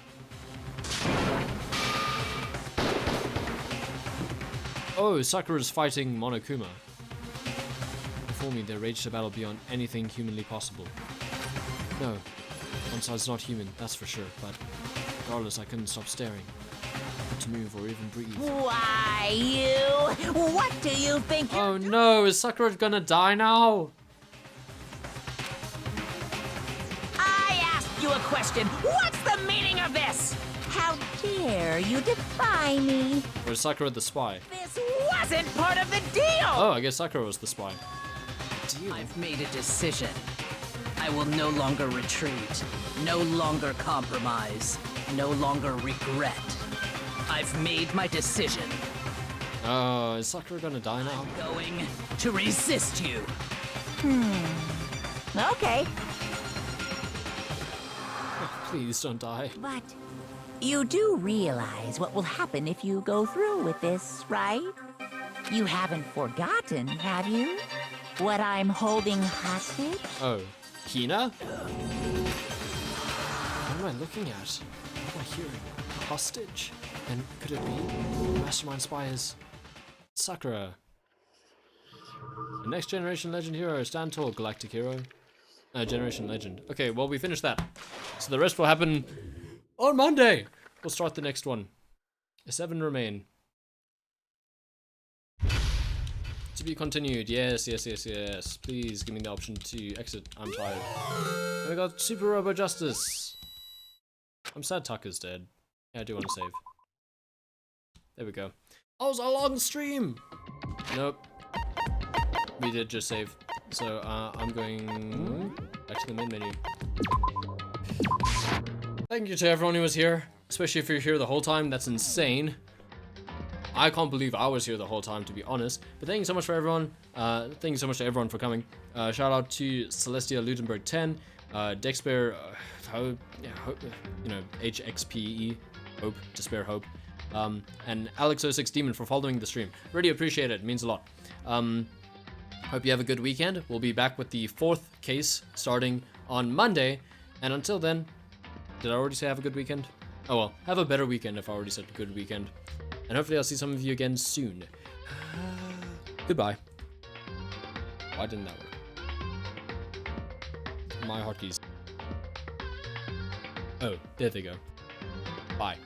Oh, Sakura's fighting Monokuma. Before me, there raged a battle beyond anything humanly possible. No, one side's not human, that's for sure, but regardless, I couldn't stop staring. Not to move or even breathe. Why, you? What do you think? Oh no, is Sakura gonna die now? I asked you a question. What's the meaning of this? How dare you defy me? Or is Sakura the spy? This wasn't part of the deal! Oh, I guess Sakura was the spy. I've made a decision. I will no longer retreat, no longer compromise, no longer regret. I've made my decision. Oh, is Sakura gonna die now? I'm going to resist you. Okay. Please don't die. But you do realize what will happen if you go through with this, right? You haven't forgotten, have you? What I'm holding hostage? Oh, Hina? What am I looking at? What am I hearing? Hostage? And could it be? Mastermind spy is Sakura. The next generation legend hero, stand tall, galactic hero. Generation legend. Okay, well, we finished that. So the rest will happen on Monday. We'll start the next one. 7 remain. To be continued. Yes, yes, yes, yes. Please give me the option to exit. I'm tired. And we got Super Robo Justice. I'm sad Tucker's dead. Yeah, I do want to save. There we go. Oh, it's a long stream! Nope. We did just save. So, I'm going back to the main menu. Thank you to everyone who was here. Especially if you're here the whole time. That's insane. I can't believe I was here the whole time, to be honest. But thank you so much for everyone. Thank you so much to everyone for coming. Shout out to Celestia Ludenberg 10, Dexpair, Hope, you know, HXPE, Hope, Despair Hope, and Alex06 Demon for following the stream. Really appreciate it. It means a lot. Hope you have a good weekend. We'll be back with the 4th case starting on Monday. And until then, did I already say have a good weekend? Oh well, have a better weekend if I already said good weekend. And hopefully I'll see some of you again soon. Goodbye. Why didn't that work? My hotkeys. Oh, there they go. Bye.